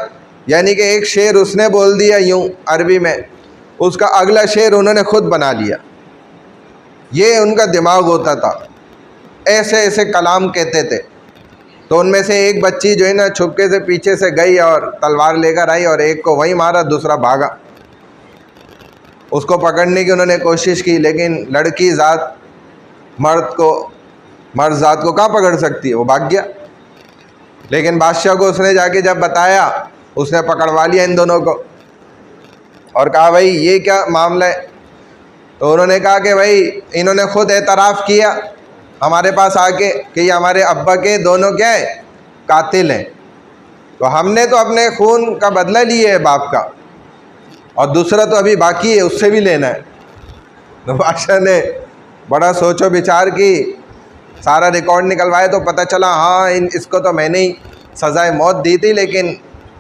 यानी कि एक शेर उसने बोल दिया यूँ अरबी में, उसका अगला शेर उन्होंने खुद बना लिया। ये उनका दिमाग होता था, ऐसे ऐसे कलाम कहते थे। तो उनमें से एक बच्ची जो है ना छुपके से पीछे से गई और तलवार लेकर आई और एक को वहीं मारा, दूसरा भागा। उसको पकड़ने की उन्होंने कोशिश की, लेकिन लड़की ज़ात मर्द ज़ात को कहाँ पकड़ सकती है, वो भाग गया। लेकिन बादशाह को उसने जाके जब बताया, उसने पकड़वा लिया इन दोनों को और कहा भाई ये क्या मामला है। तो उन्होंने कहा कि भाई इन्होंने खुद एतराफ़ किया हमारे पास आके कि ये हमारे अब्बा के दोनों क्या है, कातिल हैं। तो हमने तो अपने खून का बदला लिया है बाप का, और दूसरा तो अभी बाकी है, उससे भी लेना है। तो बादशाह ने बड़ा सोचो विचार की सारा रिकॉर्ड निकलवाए तो पता चला हाँ इसको तो मैंने ही सज़ाए मौत दी थी, लेकिन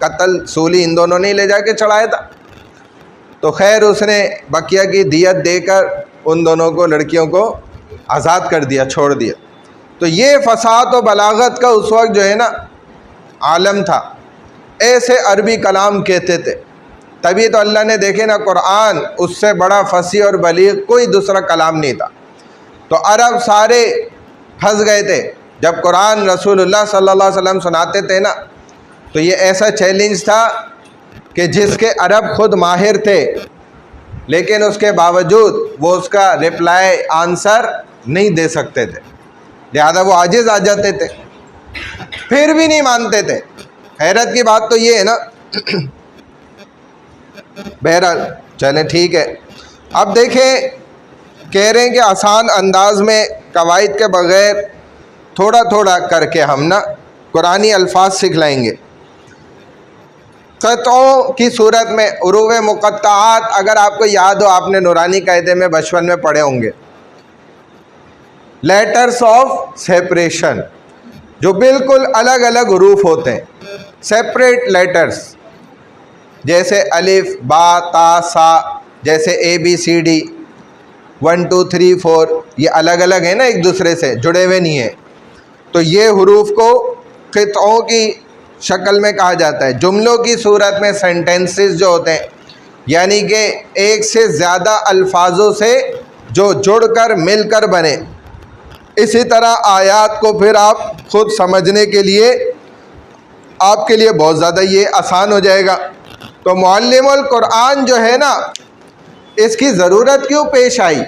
कत्ल सूली इन दोनों ने ही ले जाके चढ़ाया था। तो खैर उसने बकिया की दियत देकर उन दोनों को, लड़कियों को आज़ाद कर दिया, छोड़ दिया। तो ये फसाद और बलागत का उस वक्त जो है ना आलम था, ऐसे अरबी कलाम कहते थे। तभी तो अल्लाह ने देखे ना कुरान, उससे बड़ा फसी और बलीग कोई दूसरा कलाम नहीं था। तो अरब सारे फंस गए थे जब कुरान रसूलुल्लाह सल्लल्लाहु अलैहि वसल्लम सुनाते थे ना, तो ये ऐसा चैलेंज था कि जिसके अरब खुद माहिर थे, लेकिन उसके बावजूद वो उसका रिप्लाई आंसर नहीं दे सकते थे, लिहाजा वो आजिज़ आ जाते थे, फिर भी नहीं मानते थे। हैरत की बात तो ये है ना। बहरहाल चलें ठीक है। अब देखें, कह रहे हैं कि आसान अंदाज में कवायद के बग़ैर थोड़ा थोड़ा करके हम ना कुरानी अल्फाज सिखलाएंगे। क़तओं की सूरत में उरूव मुक़त्तआत, अगर आपको याद हो, आपने नूरानी कायदे में बचपन में पढ़े होंगे, लेटर्स ऑफ सेपरेशन, जो बिल्कुल अलग अलग हरूफ होते हैं, सेपरेट लेटर्स, जैसे अलिफ बा ता सा, जैसे ABCD 1 2 3 4, ये अलग अलग है ना, एक दूसरे से जुड़े हुए नहीं है। तो ये हरूफ को क़तओं की शक्ल में कहा जाता है। जुमलों की सूरत में सेंटेंसेस जो होते हैं, यानी कि एक से ज़्यादा अल्फाजों से जो जुड़कर मिलकर बने। इसी तरह आयात को फिर आप खुद समझने के लिए आपके लिए बहुत ज़्यादा ये आसान हो जाएगा। तो मुअल्लिमुल कुरान जो है ना, इसकी ज़रूरत क्यों पेश आई?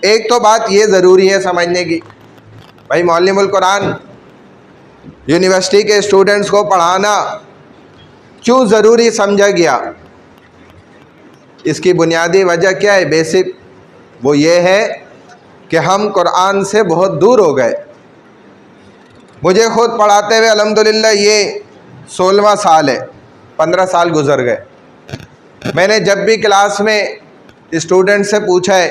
एक तो बात ये ज़रूरी है समझने की, भाई मुअल्लिमुल कुरान यूनिवर्सिटी के स्टूडेंट्स को पढ़ाना क्यों ज़रूरी समझा गया? इसकी बुनियादी वजह क्या है? बेसिक वो ये है कि हम कुरान से बहुत दूर हो गए। मुझे ख़ुद पढ़ाते हुए अल्हम्दुलिल्लाह ये 16वां साल है, 15 साल गुज़र गए। मैंने जब भी क्लास में स्टूडेंट से पूछा है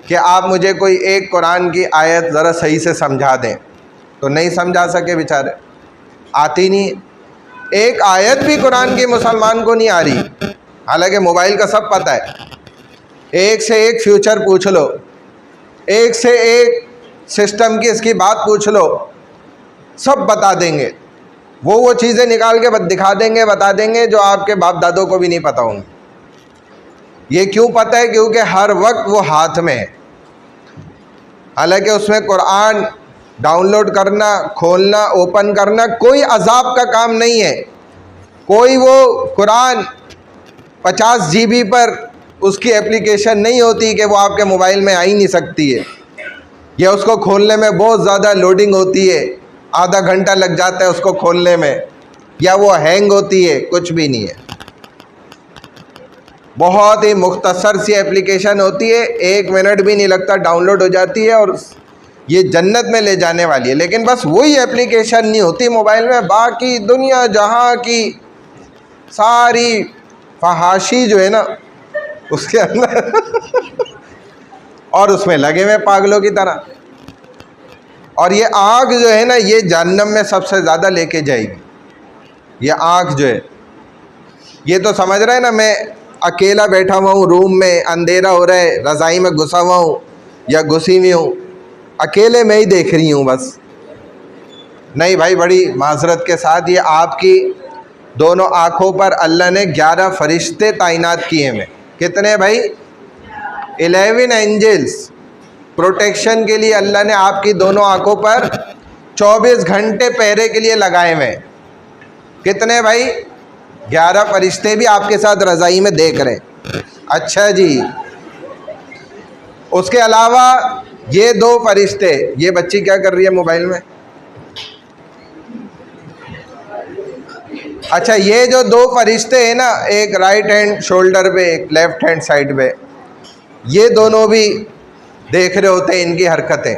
कि आप मुझे कोई एक कुरान की आयत ज़रा सही से समझा दें, तो नहीं समझा सके बेचारे, आती नहीं। एक आयत भी कुरान की मुसलमान को नहीं आ रही, हालांकि मोबाइल का सब पता है। एक से एक फ्यूचर पूछ लो, एक से एक सिस्टम की इसकी बात पूछ लो, सब बता देंगे। वो चीज़ें निकाल के दिखा देंगे, बता देंगे जो आपके बाप दादों को भी नहीं पता होंगी। ये क्यों पता है? क्योंकि हर वक्त वो हाथ में है। हालांकि उसमें कुरान डाउनलोड करना, खोलना, ओपन करना कोई अजाब का काम नहीं है। कोई वो कुरान 50 GB पर उसकी एप्लीकेशन नहीं होती कि वो आपके मोबाइल में आ ही नहीं सकती है, या उसको खोलने में बहुत ज़्यादा लोडिंग होती है, आधा घंटा लग जाता है उसको खोलने में, या वो हैंग होती है, कुछ भी नहीं है। बहुत ही मुख्तसर सी एप्लीकेशन होती है, 1 मिनट भी नहीं लगता, डाउनलोड हो जाती है और ये जन्नत में ले जाने वाली है। लेकिन बस वही एप्लीकेशन नहीं होती मोबाइल में, बाकी दुनिया जहाँ की सारी फहाशी जो है ना उसके अंदर और उसमें लगे हुए पागलों की तरह। और ये आग जो है ना, ये जहन्नम में सबसे ज़्यादा लेके जाएगी। ये आग जो है, ये तो समझ रहे हैं ना, मैं अकेला बैठा हुआ हूँ रूम में, अंधेरा हो रहा है, रज़ाई में घुसा हुआ हूँ या घुसी हुई हूँ, अकेले में ही देख रही हूँ बस। नहीं भाई, बड़ी माजरत के साथ, ये आपकी दोनों आँखों पर अल्लाह ने 11 फरिश्ते तैनात किए हैं। कितने भाई? 11 एंजल्स प्रोटेक्शन के लिए अल्लाह ने आपकी दोनों आँखों पर 24 घंटे पहरे के लिए लगाए हुए हैं। कितने भाई? 11 फरिश्ते भी आपके साथ रज़ाई में देख रहे हैं। अच्छा जी, उसके अलावा ये 2 फरिश्ते, ये बच्ची क्या कर रही है मोबाइल में? अच्छा, ये जो 2 फरिश्ते हैं ना, एक राइट हैंड शोल्डर पे, एक लेफ्ट हैंड साइड पे, ये दोनों भी देख रहे होते हैं इनकी हरकतें।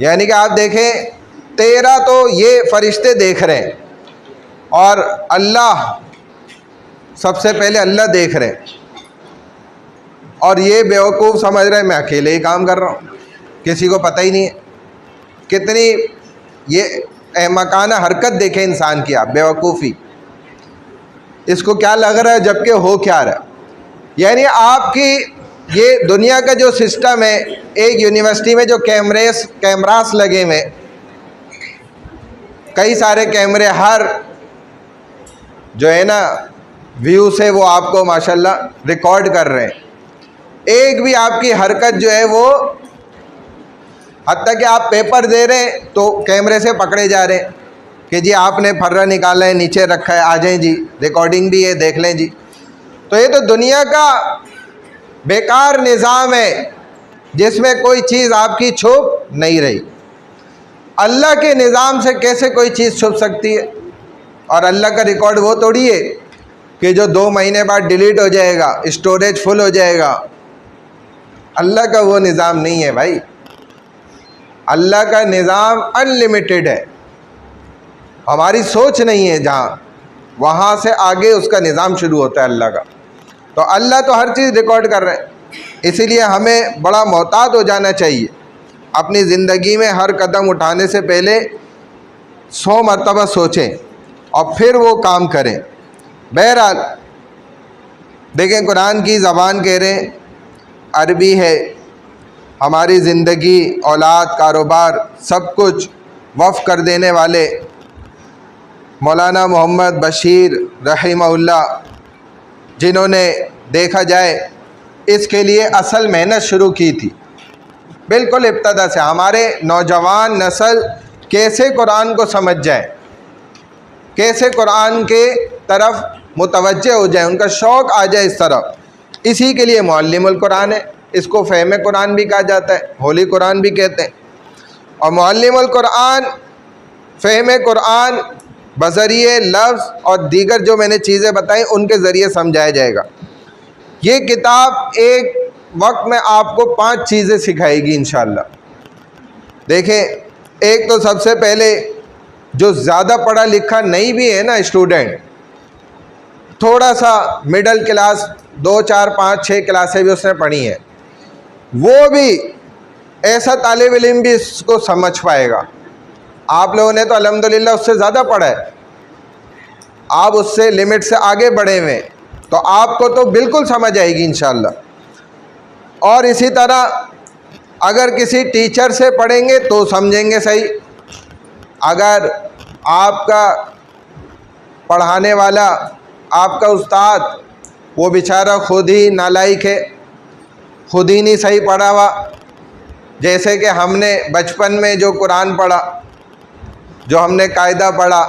यानी कि आप देखें, 13 तो ये फरिश्ते देख रहे हैं और अल्लाह, सबसे पहले अल्लाह देख रहे हैं, और ये बेवकूफ़ समझ रहे हैं मैं अकेले ही काम कर रहा हूँ। किसी को पता ही नहीं है। कितनी ये अहमकाना हरकत देखे इंसान की, आप बेवकूफ़ी। इसको क्या लग रहा है जबकि हो क्या रहा है। यानी आपकी ये दुनिया का जो सिस्टम है, एक यूनिवर्सिटी में जो कैमरास लगे हुए, कई सारे कैमरे, हर जो है ना व्यू से वो आपको माशाल्लाह रिकॉर्ड कर रहे हैं। एक भी आपकी हरकत जो है वो, हत्ता कि आप पेपर दे रहे हैं तो कैमरे से पकड़े जा रहे हैं कि जी आपने फर्रा निकाला है, नीचे रखा है, आ जाएं जी, रिकॉर्डिंग भी है, देख लें जी। तो ये तो दुनिया का बेकार निज़ाम है जिसमें कोई चीज़ आपकी छुप नहीं रही। अल्लाह के निज़ाम से कैसे कोई चीज़ छुप सकती है? और अल्लाह का रिकॉर्ड वो तोड़ी है कि जो 2 महीने बाद डिलीट हो जाएगा, स्टोरेज फुल हो जाएगा। अल्लाह का वो निज़ाम नहीं है भाई। अल्लाह का निज़ाम अनलिमिटेड है। हमारी सोच नहीं है जहाँ, वहाँ से आगे उसका निज़ाम शुरू होता है अल्लाह का। तो अल्लाह तो हर चीज़ रिकॉर्ड कर रहे हैं। इसीलिए हमें बड़ा मोहतात हो जाना चाहिए। अपनी ज़िंदगी में हर कदम उठाने से पहले 100 मरतबा सोचें और फिर वो काम करें। बहरहाल देखें, कुरान की ज़बान कह रहे हैं अरबी है। हमारी ज़िंदगी, औलाद, कारोबार सब कुछ वफ़ कर देने वाले मौलाना मोहम्मद बशीर रहमहुल्लाह, जिन्होंने देखा जाए इसके लिए असल मेहनत शुरू की थी बिल्कुल इब्तदा से। हमारे नौजवान नस्ल कैसे कुरान को समझ जाए, कैसे कुरान के तरफ मुतवज्जे हो जाए, उनका शौक़ आ जाए इस तरफ, इसी के लिए मुअल्लिमुल कुरान है। इसको फ़हम कुरान भी कहा जाता है, होली कुरान भी कहते हैं। और मुअल्लिमुल कुरान, फ़हम कुरान बज़रिए लफ्ज़ और दीगर जो मैंने चीज़ें बताई उनके ज़रिए समझाया जाएगा। ये किताब एक वक्त में आपको 5 चीज़ें सिखाएगी इंशाअल्लाह। देखें, एक तो सबसे पहले जो ज़्यादा पढ़ा लिखा नहीं भी है ना स्टूडेंट, थोड़ा सा मिडल क्लास, 2, 4, 5, 6 क्लासें भी उसने पढ़ी हैं, वो भी ऐसा तालिब इल्म भी इसको समझ पाएगा। आप लोगों ने तो अल्हम्दुलिल्लाह उससे ज़्यादा पढ़ा है, आप उससे लिमिट से आगे बढ़े हुए, तो आपको तो बिल्कुल समझ आएगी इंशाअल्लाह। और इसी तरह अगर किसी टीचर से पढ़ेंगे तो समझेंगे सही। अगर आपका पढ़ाने वाला, आपका उस्ताद, वो बेचारा खुद ही नालायक है, खुद ही नहीं सही पढ़ा हुआ, जैसे कि हमने बचपन में जो कुरान पढ़ा, जो हमने कायदा पढ़ा,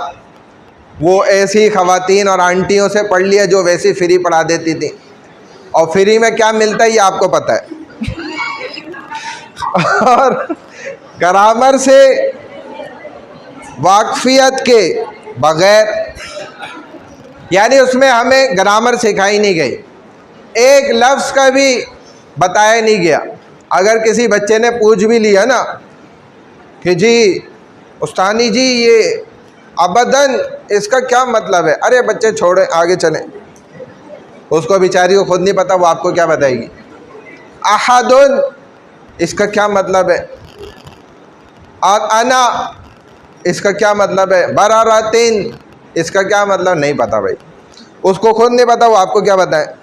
वो ऐसी ख़वातीन और आंटियों से पढ़ लिया जो वैसी फ्री पढ़ा देती थी। और फ्री में क्या मिलता है ये आपको पता है। और ग्रामर से वाकफियत के बग़ैर, यानी उसमें हमें ग्रामर सिखाई नहीं गई, एक लफ्ज़ का भी बताया नहीं गया। अगर किसी बच्चे ने पूछ भी लिया ना कि जी उस्तानी जी ये अबदन इसका क्या मतलब है, अरे बच्चे छोड़े, आगे चलें। उसको बेचारी को खुद नहीं पता, वो आपको क्या बताएगी। अहदुन इसका क्या मतलब है, और अना इसका क्या मतलब है, बरारतिन इसका क्या मतलब, नहीं पता भाई, उसको खुद नहीं पता, वो आपको क्या बताए।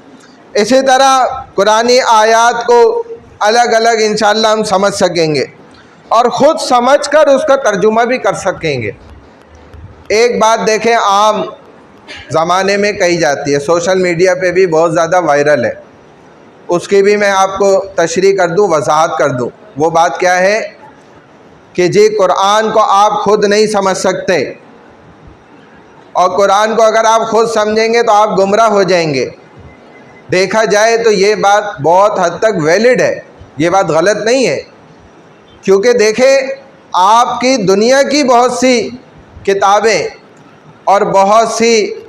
इसी तरह कुरानी आयात को अलग अलग इंशाअल्लाह हम समझ सकेंगे और ख़ुद समझकर उसका तर्जुमा भी कर सकेंगे। एक बात देखें, आम ज़माने में कही जाती है, सोशल मीडिया पे भी बहुत ज़्यादा वायरल है, उसकी भी मैं आपको तशरीह कर दूँ, वजाहत कर दूँ। वो बात क्या है कि जी कुरान को आप खुद नहीं समझ सकते, और कुरान को अगर आप खुद समझेंगे तो आप गुमराह हो जाएंगे। देखा जाए तो ये बात बहुत हद तक वैलिड है, ये बात गलत नहीं है। क्योंकि देखें, आपकी दुनिया की बहुत सी किताबें और बहुत सी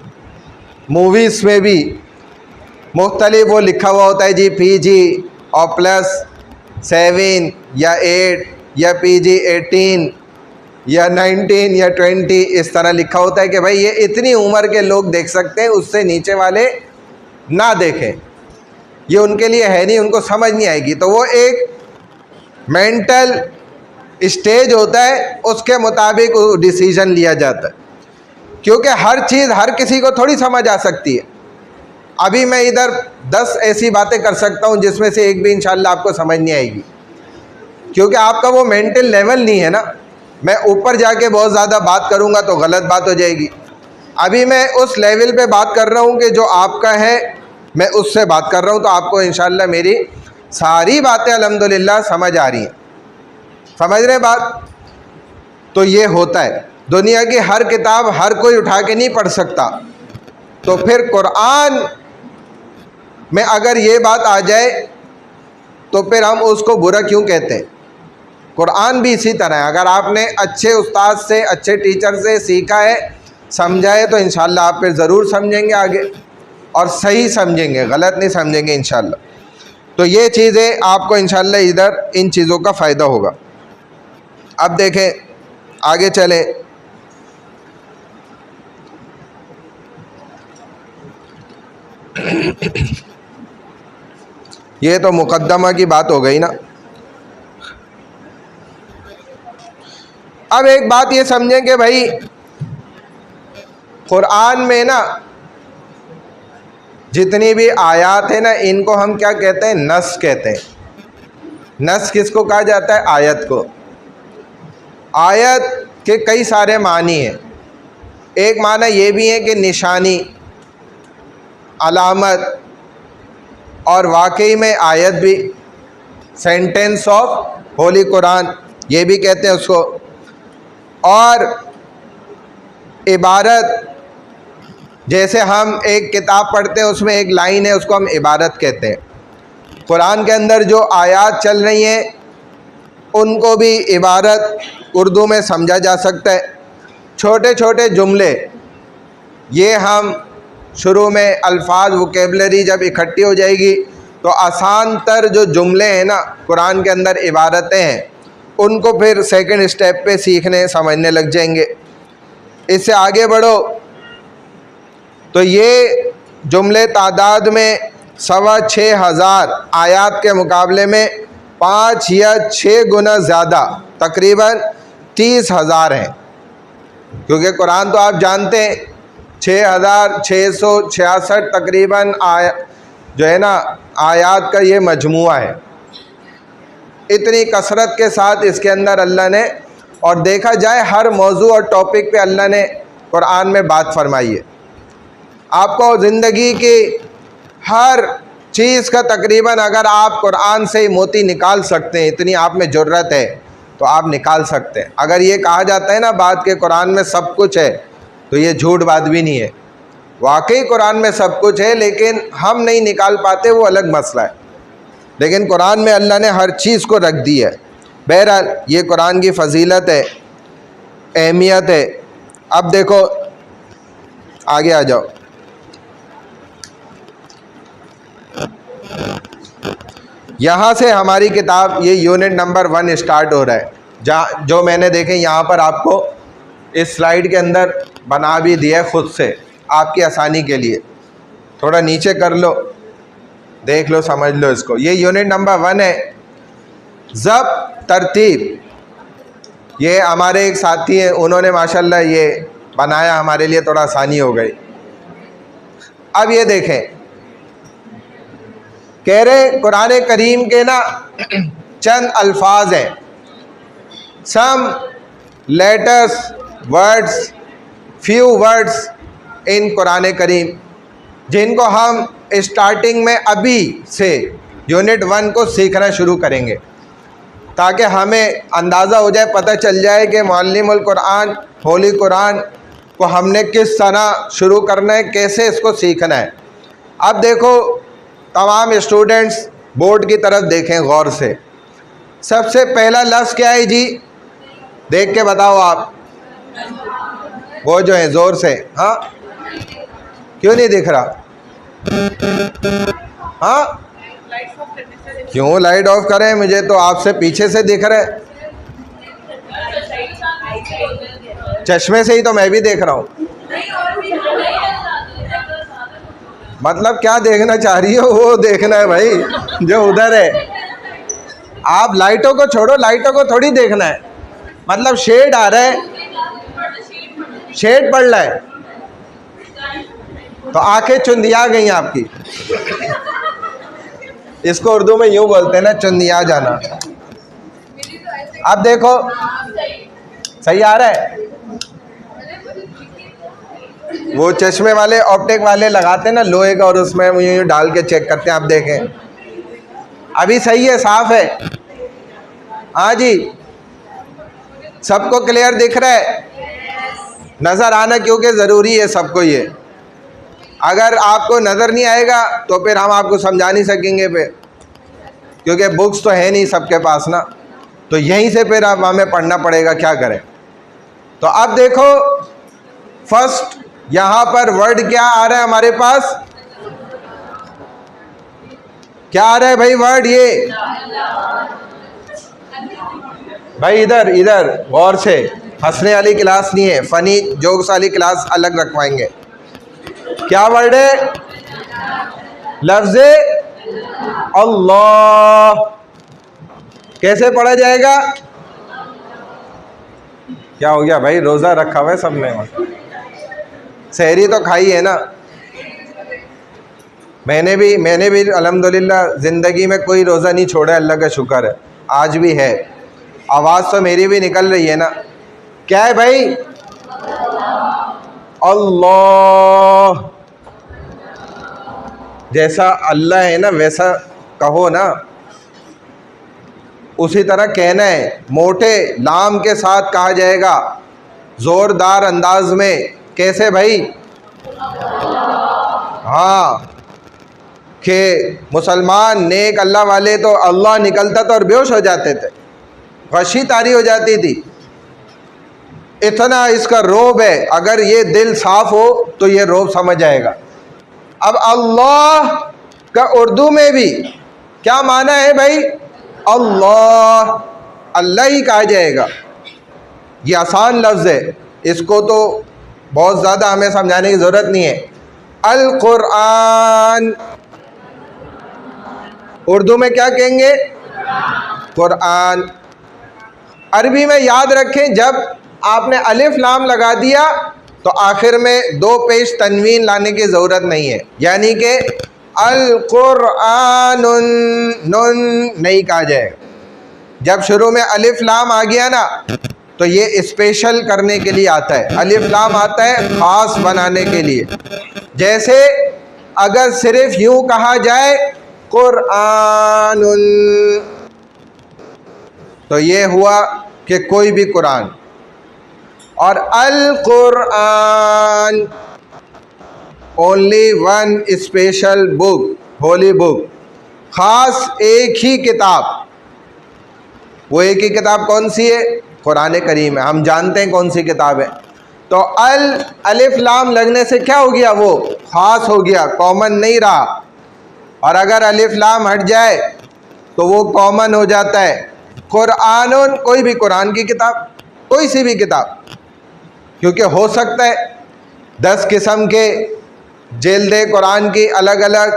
मूवीज़ में भी मुख्तलिफ वो लिखा हुआ होता है जी PG और +7 या 8 या PG 18 या 19 या 20, इस तरह लिखा होता है कि भाई ये इतनी उम्र के लोग देख सकते हैं, उससे नीचे वाले ना देखें, ये उनके लिए है नहीं, उनको समझ नहीं आएगी। तो वो एक मेंटल स्टेज होता है, उसके मुताबिक डिसीजन लिया जाता है, क्योंकि हर चीज़ हर किसी को थोड़ी समझ आ सकती है। अभी मैं इधर 10 ऐसी बातें कर सकता हूँ जिसमें से एक भी इंशाल्लाह आपको समझ नहीं आएगी, क्योंकि आपका वो मेंटल लेवल नहीं है ना। मैं ऊपर जाके बहुत ज़्यादा बात करूँगा तो गलत बात हो जाएगी। अभी मैं उस लेवल पे बात कर रहा हूँ कि जो आपका है, मैं उससे बात कर रहा हूँ, तो आपको इंशाल्लाह मेरी सारी बातें अल्हम्दुलिल्लाह समझ आ रही हैं। समझ रहे बात? तो ये होता है, दुनिया की हर किताब हर कोई उठा के नहीं पढ़ सकता। तो फिर कुरान में अगर ये बात आ जाए तो फिर हम उसको बुरा क्यों कहते हैं? कुरान भी इसी तरह है। अगर आपने अच्छे उस्ताद से, अच्छे टीचर से सीखा है, समझा है, तो इंशाल्लाह आप फिर ज़रूर समझेंगे आगे, और सही समझेंगे, गलत नहीं समझेंगे इंशाल्लाह। तो ये चीज़ें आपको इंशाल्लाह इधर इन चीज़ों का फ़ायदा होगा। अब देखें, आगे चले। ये तो मुकद्दमा की बात हो गई ना। अब एक बात ये समझें कि भाई कुरान में ना जितनी भी आयत है ना, इनको हम क्या कहते हैं? नस कहते हैं। नस किसको कहा जाता है? आयत को। आयत के कई सारे मानी हैं। एक माना ये भी है कि निशानी, अलामत, और वाकई में आयत भी, सेंटेंस ऑफ होली कुरान ये भी कहते हैं उसको। और इबारत, जैसे हम एक किताब पढ़ते हैं उसमें एक लाइन है, उसको हम इबारत कहते हैं। कुरान के अंदर जो आयत चल रही हैं उनको भी इबारत उर्दू में समझा जा सकता है। छोटे छोटे जुमले, ये हम शुरू में अल्फाज वोकेबलरी जब इकट्ठी हो जाएगी तो आसान तर जो जुमले हैं ना कुरान के अंदर, इबारतें हैं, उनको फिर सेकंड स्टेप पे सीखने समझने लग जाएंगे। इससे आगे बढ़ो तो ये जुमले तादाद में 6,500 आयात के मुकाबले में 5 या 6 गुना ज़्यादा, तकरीबन 30,000 हैं। क्योंकि कुरान तो आप जानते हैं 6,666 तकरीबन जो है ना आयात का ये मजमुआ है। इतनी कसरत के साथ इसके अंदर अल्लाह ने, और देखा जाए हर मौजू और टॉपिक पे अल्लाह ने कुरान में बात फरमाई है। आपको ज़िंदगी की हर चीज़ का तकरीबन, अगर आप कुरान से ही मोती निकाल सकते हैं, इतनी आप में ज़रूरत है, तो आप निकाल सकते हैं। अगर ये कहा जाता है ना बात के कुरान में सब कुछ है, तो ये झूठ बात भी नहीं है। वाकई कुरान में सब कुछ है, लेकिन हम नहीं निकाल पाते, वो अलग मसला है। लेकिन कुरान में अल्लाह ने हर चीज़ को रख दी है। बहरहाल ये कुरान की फ़जीलत है, अहमियत है। अब देखो आगे आ जाओ। यहाँ से हमारी किताब ये यूनिट नंबर 1 स्टार्ट हो रहा है। जहाँ जो मैंने देखे यहाँ पर आपको इस स्लाइड के अंदर बना भी दिया है खुद से, आपकी आसानी के लिए। थोड़ा नीचे कर लो, देख लो, समझ लो इसको। ये यूनिट नंबर 1 है, ज़ब्त तरतीब। ये हमारे एक साथी हैं, उन्होंने माशाल्लाह ये बनाया हमारे लिए, थोड़ा आसानी हो गई। अब ये देखें, कह रहे कुरान करीम के ना चंद अल्फाज हैं, some letters, words, few words in Quran Karim, जिनको हम स्टार्टिंग में अभी से यूनिट 1 को सीखना शुरू करेंगे, ताकि हमें अंदाज़ा हो जाए, पता चल जाए कि मुअल्लिमुल कुरान, होली कुरान को हमने किस तरह शुरू करना है, कैसे इसको सीखना है। अब देखो तमाम स्टूडेंट्स बोर्ड की तरफ देखें गौर से। सबसे पहला लफ्ज़ क्या है जी? देख के बताओ आप, वो जो है ज़ोर से। हाँ, क्यों नहीं दिख रहा? हाँ, क्यों लाइट ऑफ करें? मुझे तो आपसे पीछे से दिख रहा है, चश्मे से ही तो मैं भी देख रहा हूँ। मतलब क्या देखना चाह रही हो वो देखना है भाई, जो उधर है। आप लाइटों को छोड़ो, लाइटों को थोड़ी देखना है, मतलब शेड आ रहा है, शेड पड़ रहा है तो आंखें चुंदिया गई आपकी। इसको उर्दू में यूं बोलते हैं ना, चुंदिया जाना। अब देखो सही आ रहा है। वो चश्मे वाले ऑप्टिक वाले लगाते हैं ना लोहे का, और उसमें यूं डाल के चेक करते हैं। आप देखें अभी सही है, साफ है। हाँ जी, सबको क्लियर दिख रहा है? नज़र आना क्योंकि ज़रूरी है सबको। ये अगर आपको नज़र नहीं आएगा तो फिर हम आपको समझा नहीं सकेंगे फिर, क्योंकि बुक्स तो है नहीं सबके पास ना, तो यहीं से फिर अब हमें पढ़ना पड़ेगा, क्या करें। तो अब देखो फर्स्ट यहाँ पर वर्ड क्या आ रहा है हमारे पास, क्या आ रहा है भाई वर्ड? ये भाई इधर इधर गौर से, हंसने वाली क्लास नहीं है, फनी जोक्स वाली क्लास अलग रखवाएंगे। क्या वर्ड है? लफ्ज़े अल्लाह। कैसे पढ़ा जाएगा? क्या हो गया भाई, रोज़ा रखा हुआ है सबने? सहरी तो खाई है ना। मैंने भी अल्हम्दुलिल्लाह ज़िंदगी में कोई रोज़ा नहीं छोड़ा, अल्लाह का शुक्र है, आज भी है। आवाज़ तो मेरी भी निकल रही है ना। क्या है भाई? अल्लाह। जैसा अल्लाह है ना वैसा कहो ना, उसी तरह कहना है। मोटे लाम के साथ कहा जाएगा, ज़ोरदार अंदाज में। कैसे भाई? हाँ, कि मुसलमान नेक अल्लाह वाले तो अल्लाह निकलता था और बेहोश हो जाते थे, गशी तारी हो जाती थी। इतना इसका रोब है, अगर ये दिल साफ हो तो ये रोब समझ आएगा। अब अल्लाह का उर्दू में भी क्या माना है भाई? अल्लाह, अल्लाह ही कहा जाएगा। ये आसान लफ्ज़ है, इसको तो बहुत ज़्यादा हमें समझाने की ज़रूरत नहीं है। अल कुरान, उर्दू में क्या कहेंगे? कुरान। अरबी में याद रखें, जब आपने अलिफ लाम लगा दिया तो आखिर में दो पेश तनवीन लाने की ज़रूरत नहीं है, यानी कि अल कुरानुन नुन नहीं कहा जाएगा। जब शुरू में अलिफ लाम आ गया ना तो ये स्पेशल करने के लिए आता है। अलिफ लाम आता है ख़ास बनाने के लिए। जैसे अगर सिर्फ यूँ कहा जाए कुरानुन, तो ये हुआ कि कोई भी कुरान। और Al Quran only one special book, holy book, ख़ास एक ही किताब। वो एक ही किताब कौन सी है? कुरान करीम है। हम जानते हैं कौन सी किताब है। तो अलिफ लाम लगने से क्या हो गया? वो ख़ास हो गया, कॉमन नहीं रहा। और अगर अलिफ लाम हट जाए तो वो कॉमन हो जाता है। कुरानुन, कोई भी कुरान की किताब, कोई सी भी किताब, क्योंकि हो सकता है 10 किस्म के जिल्दे कुरान की अलग अलग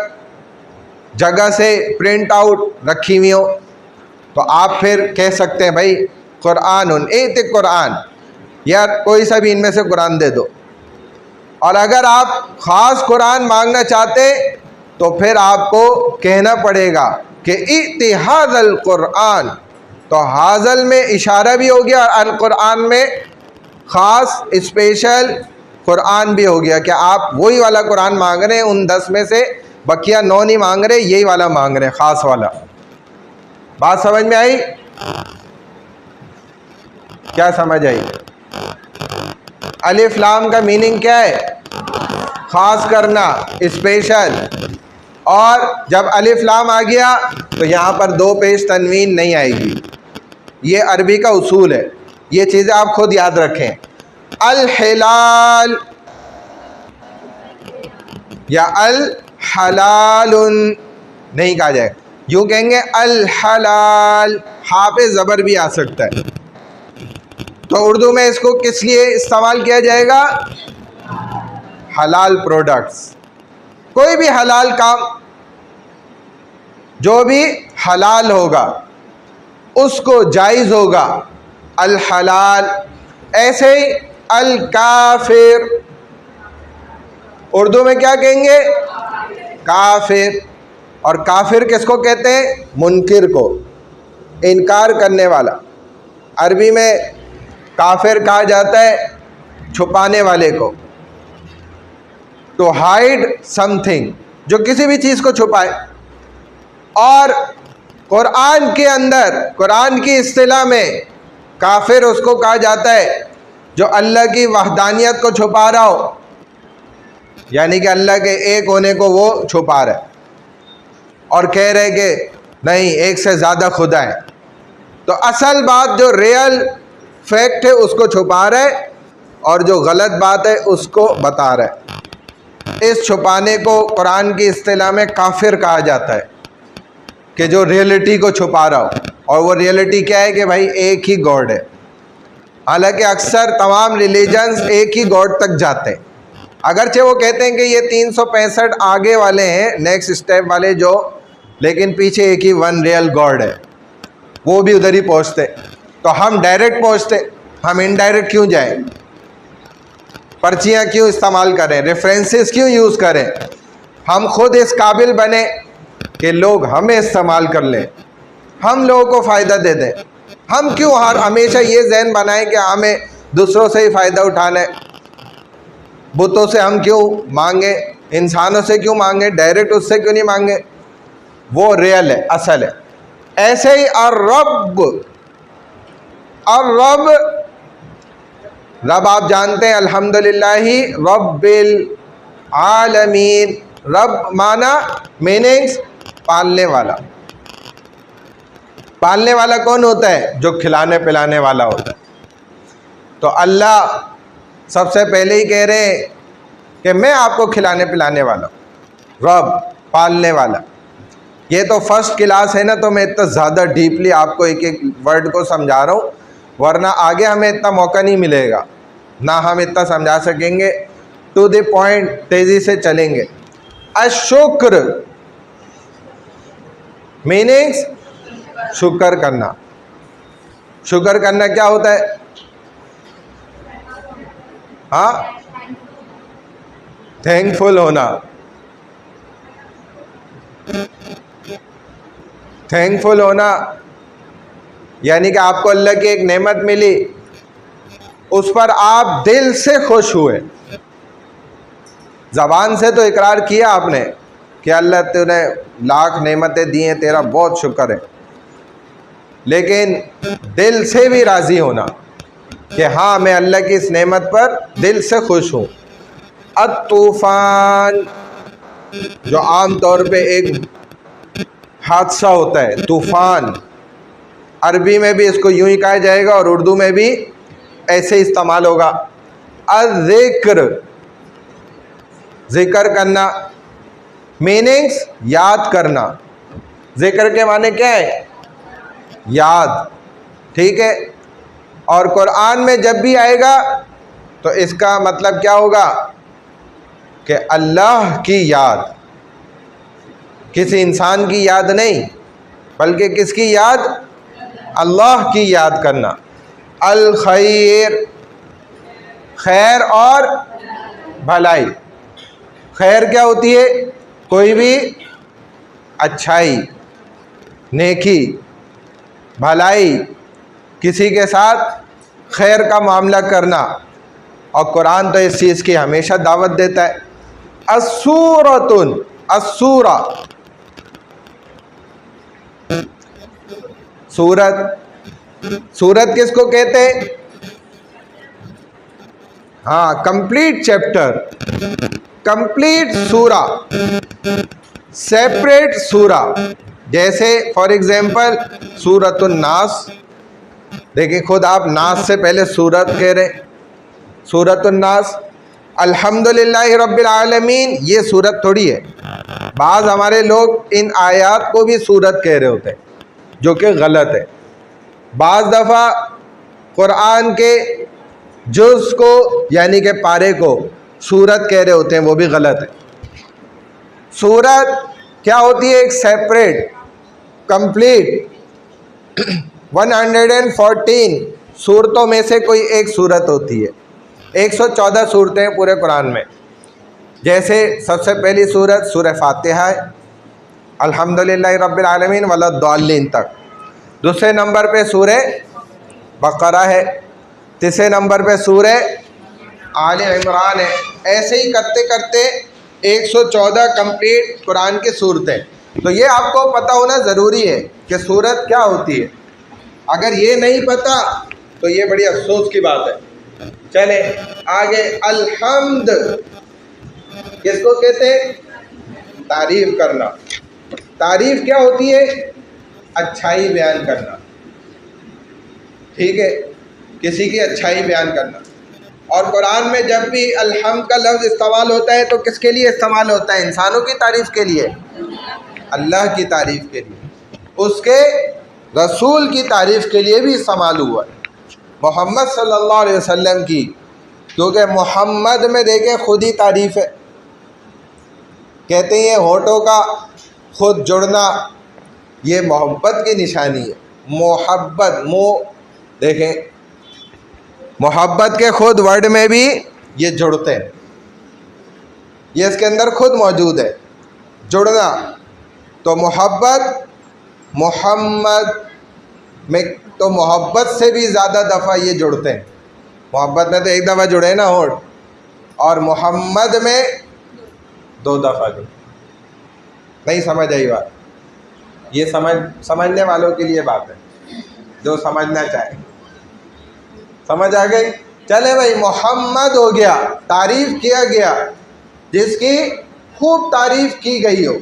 जगह से प्रिंट आउट रखी हुई हो, तो आप फिर कह सकते हैं भाई कुरानुन, एक कुरान, या कोई सा भी इनमें से कुरान दे दो। और अगर आप ख़ास कुरान मांगना चाहते तो फिर आपको कहना पड़ेगा कि इत्तिहादल कुरान, तो हाजल में इशारा भी हो गया और अल कुरान में ख़ास स्पेशल कुरान भी हो गया कि आप वही वाला कुरान मांग रहे हैं, उन 10 में से बकिया 9 नहीं मांग रहे, यही वाला मांग रहे हैं, ख़ास वाला। बात समझ में आई? क्या समझ आई? अलिफ लाम का मीनिंग क्या है? ख़ास करना, स्पेशल। और जब अलिफ लाम आ गया तो यहाँ पर दो पेश तनवीन नहीं आएगी। ये अरबी का उसूल है, ये चीज़ें आप खुद याद रखें। अल हिलाल या अल हलालुन नहीं कहा जाए, यूँ कहेंगे अल हलाल, हा पे ज़बर भी आ सकता है। तो उर्दू में इसको किस लिए इस्तेमाल किया जाएगा? हलाल प्रोडक्ट्स, कोई भी हलाल काम, जो भी हलाल होगा, उसको जायज़ होगा। अल हलाल, ऐसे ही अल काफिर, उर्दू में क्या कहेंगे? काफिर। और काफिर किसको कहते हैं? मुनकिर को, इनकार करने वाला। अरबी में काफिर कहा जाता है छुपाने वाले को, टू हाइड समथिंग, जो किसी भी चीज़ को छुपाए। और कुरान के अंदर, कुरान की इस्तिलाह में काफिर उसको कहा जाता है जो अल्लाह की वहदानियत को छुपा रहा हो, यानी कि अल्लाह के एक होने को वो छुपा रहा है और कह रहे कि नहीं, एक से ज़्यादा खुदा है। तो असल बात जो रियल फैक्ट है उसको छुपा रहा है, और जो गलत बात है उसको बता रहा है। इस छुपाने को कुरान की इस्तिलाह में काफिर कहा जाता है, कि जो रियलिटी को छुपा रहा हो। और वो रियलिटी क्या है? कि भाई एक ही गॉड है। हालांकि अक्सर तमाम रिलीजन्स एक ही गॉड तक जाते हैं, अगरचे वो कहते हैं कि ये 365 आगे वाले हैं, नेक्स्ट स्टेप वाले जो, लेकिन पीछे एक ही वन रियल गॉड है, वो भी उधर ही पहुँचते। तो हम डायरेक्ट पहुँचते, हम इनडायरेक्ट क्यों जाएं? पर्चियाँ क्यों इस्तेमाल करें? रेफरेंसेस क्यों यूज़ करें? हम खुद इस काबिल बने कि लोग हमें इस्तेमाल कर लें, हम लोगों को फ़ायदा दे दें। हम क्यों हमेशा ये जहन बनाएं कि हमें दूसरों से ही फ़ायदा उठाना है? बुतों से हम क्यों मांगे? इंसानों से क्यों मांगे? डायरेक्ट उससे क्यों नहीं मांगे? वो रियल है, असल है। ऐसे ही रब रब आप जानते हैं, अल्हम्दुलिल्लाहि रब्बिल आलमीन। रब माना, मीनिंग्स पालने वाला। पालने वाला कौन होता है? जो खिलाने पिलाने वाला होता है। तो अल्लाह सबसे पहले ही कह रहे हैं कि मैं आपको खिलाने पिलाने वाला हूँ। रब, पालने वाला। ये तो फर्स्ट क्लास है ना, तो मैं इतना ज़्यादा डीपली आपको एक एक वर्ड को समझा रहा हूँ, वरना आगे हमें इतना मौका नहीं मिलेगा, ना हम इतना समझा सकेंगे। टू द पॉइंट तेज़ी से चलेंगे। अशुक्र मीनिंग्स शुक्र करना। शुक्र करना क्या होता है? हाँ, थैंकफुल होना। थैंकफुल होना यानी कि आपको अल्लाह की एक नेमत मिली, उस पर आप दिल से खुश हुए। ज़बान से तो इकरार किया आपने कि अल्लाह तूने लाख नेमतें दी हैं, तेरा बहुत शुक्र है, लेकिन दिल से भी राज़ी होना कि हाँ, मैं अल्लाह की इस नेमत पर दिल से खुश हूँ। तूफ़ान, जो आम तौर पे एक हादसा होता है, तूफ़ान, अरबी में भी इसको यूं ही कहा जाएगा और उर्दू में भी ऐसे इस्तेमाल होगा। अज़िक्र, जिक्र करना, मीनिंग्स याद करना। जिक्र के माने क्या है? याद, ठीक है। और कुरान में जब भी आएगा तो इसका मतलब क्या होगा? कि अल्लाह की याद, किसी इंसान की याद नहीं, बल्कि किसकी याद? अल्लाह की याद करना। अल खैर, खैर और भलाई। खैर क्या होती है? कोई भी अच्छाई, नेकी, भलाई, किसी के साथ खैर का मामला करना। और कुरान तो इस चीज़ की हमेशा दावत देता है। अस्सूरतुन, अस्सूरा सूरत, सूरत किसको कहते हैं? हाँ, कंप्लीट चैप्टर, कंप्लीट सूरा, सेपरेट सूरा। जैसे फॉर एग्जांपल सूरतुन नास, देखिए खुद आप नास से पहले सूरत कह रहे, सूरतुन नास। अल्हम्दुलिल्लाहि रब्बिल आलमीन, ये सूरत थोड़ी है। बाज़ हमारे लोग इन आयात को भी सूरत कह रहे होते हैं, जो कि गलत है। बाज़ दफ़ा कुरान के जुज़ को यानी कि पारे को सूरत कह रहे होते हैं, वो भी गलत है। सूरत क्या होती है? एक सेपरेट, कंप्लीट 114 सूरतों में से कोई एक सूरत होती है। 114 सूरतें हैं पूरे कुरान में। जैसे सबसे पहली सूरत सूरह फातिहा है, अल्हम्दुलिल्लाह रब्बिल आलमीन वलद्दाल्लीन तक। दूसरे नंबर पे सूरह बकरा है, तीसरे नंबर पे सूरह आले इमरान है। ऐसे ही करते करते 114 कंप्लीट कुरान की सूरतें। तो ये आपको पता होना ज़रूरी है कि सूरत क्या होती है। अगर ये नहीं पता तो ये बड़ी अफसोस की बात है। चले आगे। अल्हम्द किसको कहते हैं? तारीफ़ करना। तारीफ़ क्या होती है? अच्छाई बयान करना, ठीक है, किसी की अच्छाई बयान करना। और कुरान में जब भी अल्हम्द का लफ्ज़ इस्तेमाल होता है तो किसके लिए इस्तेमाल होता है? इंसानों की तारीफ़ के लिए, अल्लाह की तारीफ़ के लिए, उसके रसूल की तारीफ़ के लिए भी इस्तेमाल हुआ है, मोहम्मद सल्लल्लाहु अलैहि वसल्लम की। क्योंकि मोहम्मद में देखें खुद ही तारीफ़ है। कहते हैं होठों का खुद जुड़ना ये मोहब्बत की निशानी है। मोहब्बत देखें, मोहब्बत के खुद वर्ड में भी ये जुड़ते हैं, ये इसके अंदर खुद मौजूद है, जुड़ना। तो मोहब्बत मोहम्मद में तो मोहब्बत से भी ज़्यादा दफ़ा ये जुड़ते हैं। मोहब्बत में तो एक दफ़ा जुड़े ना होठ, और मोहम्मद में 2 दफ़ा जुड़े। नहीं समझ आई बात? ये समझने वालों के लिए बात है, जो समझना चाहे। समझ आ गई? चले भाई, मोहम्मद हो गया, तारीफ़ किया गया जिसकी खूब तारीफ़ की गई हो,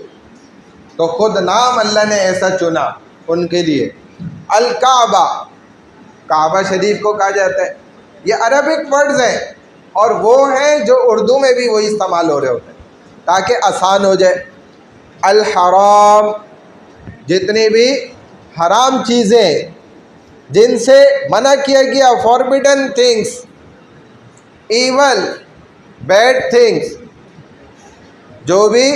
तो खुद नाम अल्लाह ने ऐसा चुना उनके लिए। अल काबा, काबा शरीफ को कहा जाता है। ये अरबिक वर्ड्स हैं और वो हैं जो उर्दू में भी वही इस्तेमाल हो रहे होते हैं ताकि आसान हो जाए। अल हराम, जितनी भी हराम चीज़ें जिनसे मना किया गया, forbidden things, evil, bad things, जो भी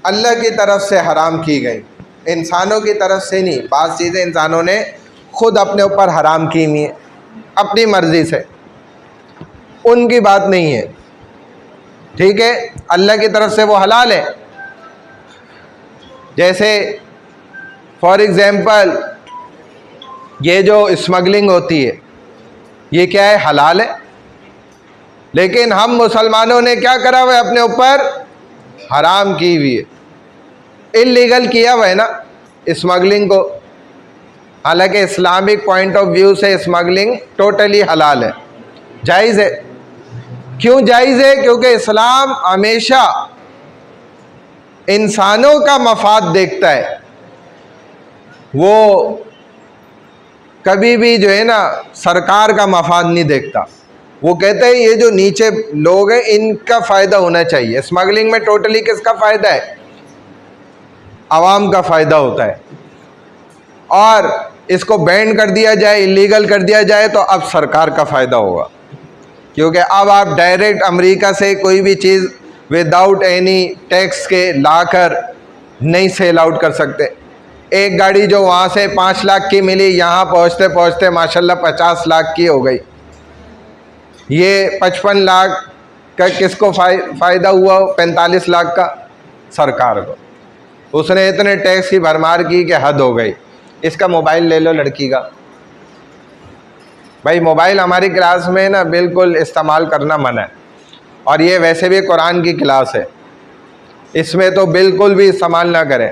अल्लाह की तरफ से हराम की गई, इंसानों की तरफ से नहीं। बात चीज़ें इंसानों ने खुद अपने ऊपर हराम की हुई हैं अपनी मर्ज़ी से, उनकी बात नहीं है, ठीक है, अल्लाह की तरफ से वो हलाल है। जैसे फॉर एग्ज़ाम्पल ये जो स्मगलिंग होती है, ये क्या है? हलाल है। लेकिन हम मुसलमानों ने क्या करा हुआ है? अपने ऊपर हराम की हुई है, इल्लीगल किया हुआ है ना स्मगलिंग को। हालांकि इस्लामिक पॉइंट ऑफ व्यू से स्मगलिंग टोटली हलाल है, जायज़ है। क्यों जायज़ है? क्योंकि इस्लाम हमेशा इंसानों का मफाद देखता है। वो कभी भी जो है ना सरकार का मफाद नहीं देखता। वो कहते हैं ये जो नीचे लोग हैं इनका फ़ायदा होना चाहिए। स्मगलिंग में टोटली किसका फ़ायदा है? आवाम का फ़ायदा होता है। और इसको बैन कर दिया जाए, इलीगल कर दिया जाए, तो अब सरकार का फ़ायदा होगा। क्योंकि अब आप डायरेक्ट अमेरिका से कोई भी चीज़ विदाउट एनी टैक्स के लाकर नहीं सेल आउट कर सकते। एक गाड़ी जो वहाँ से 5 लाख की मिली, यहाँ पहुँचते पहुँचते माशाल्लाह 50 लाख की हो गई। ये 55 लाख का किसको फ़ायदा हुआ? 45 लाख का सरकार को। उसने इतने टैक्स की भरमार की कि हद हो गई। इसका मोबाइल ले लो लड़की का। भाई मोबाइल हमारी क्लास में ना बिल्कुल इस्तेमाल करना मना है, और ये वैसे भी कुरान की क्लास है, इसमें तो बिल्कुल भी इस्तेमाल ना करें।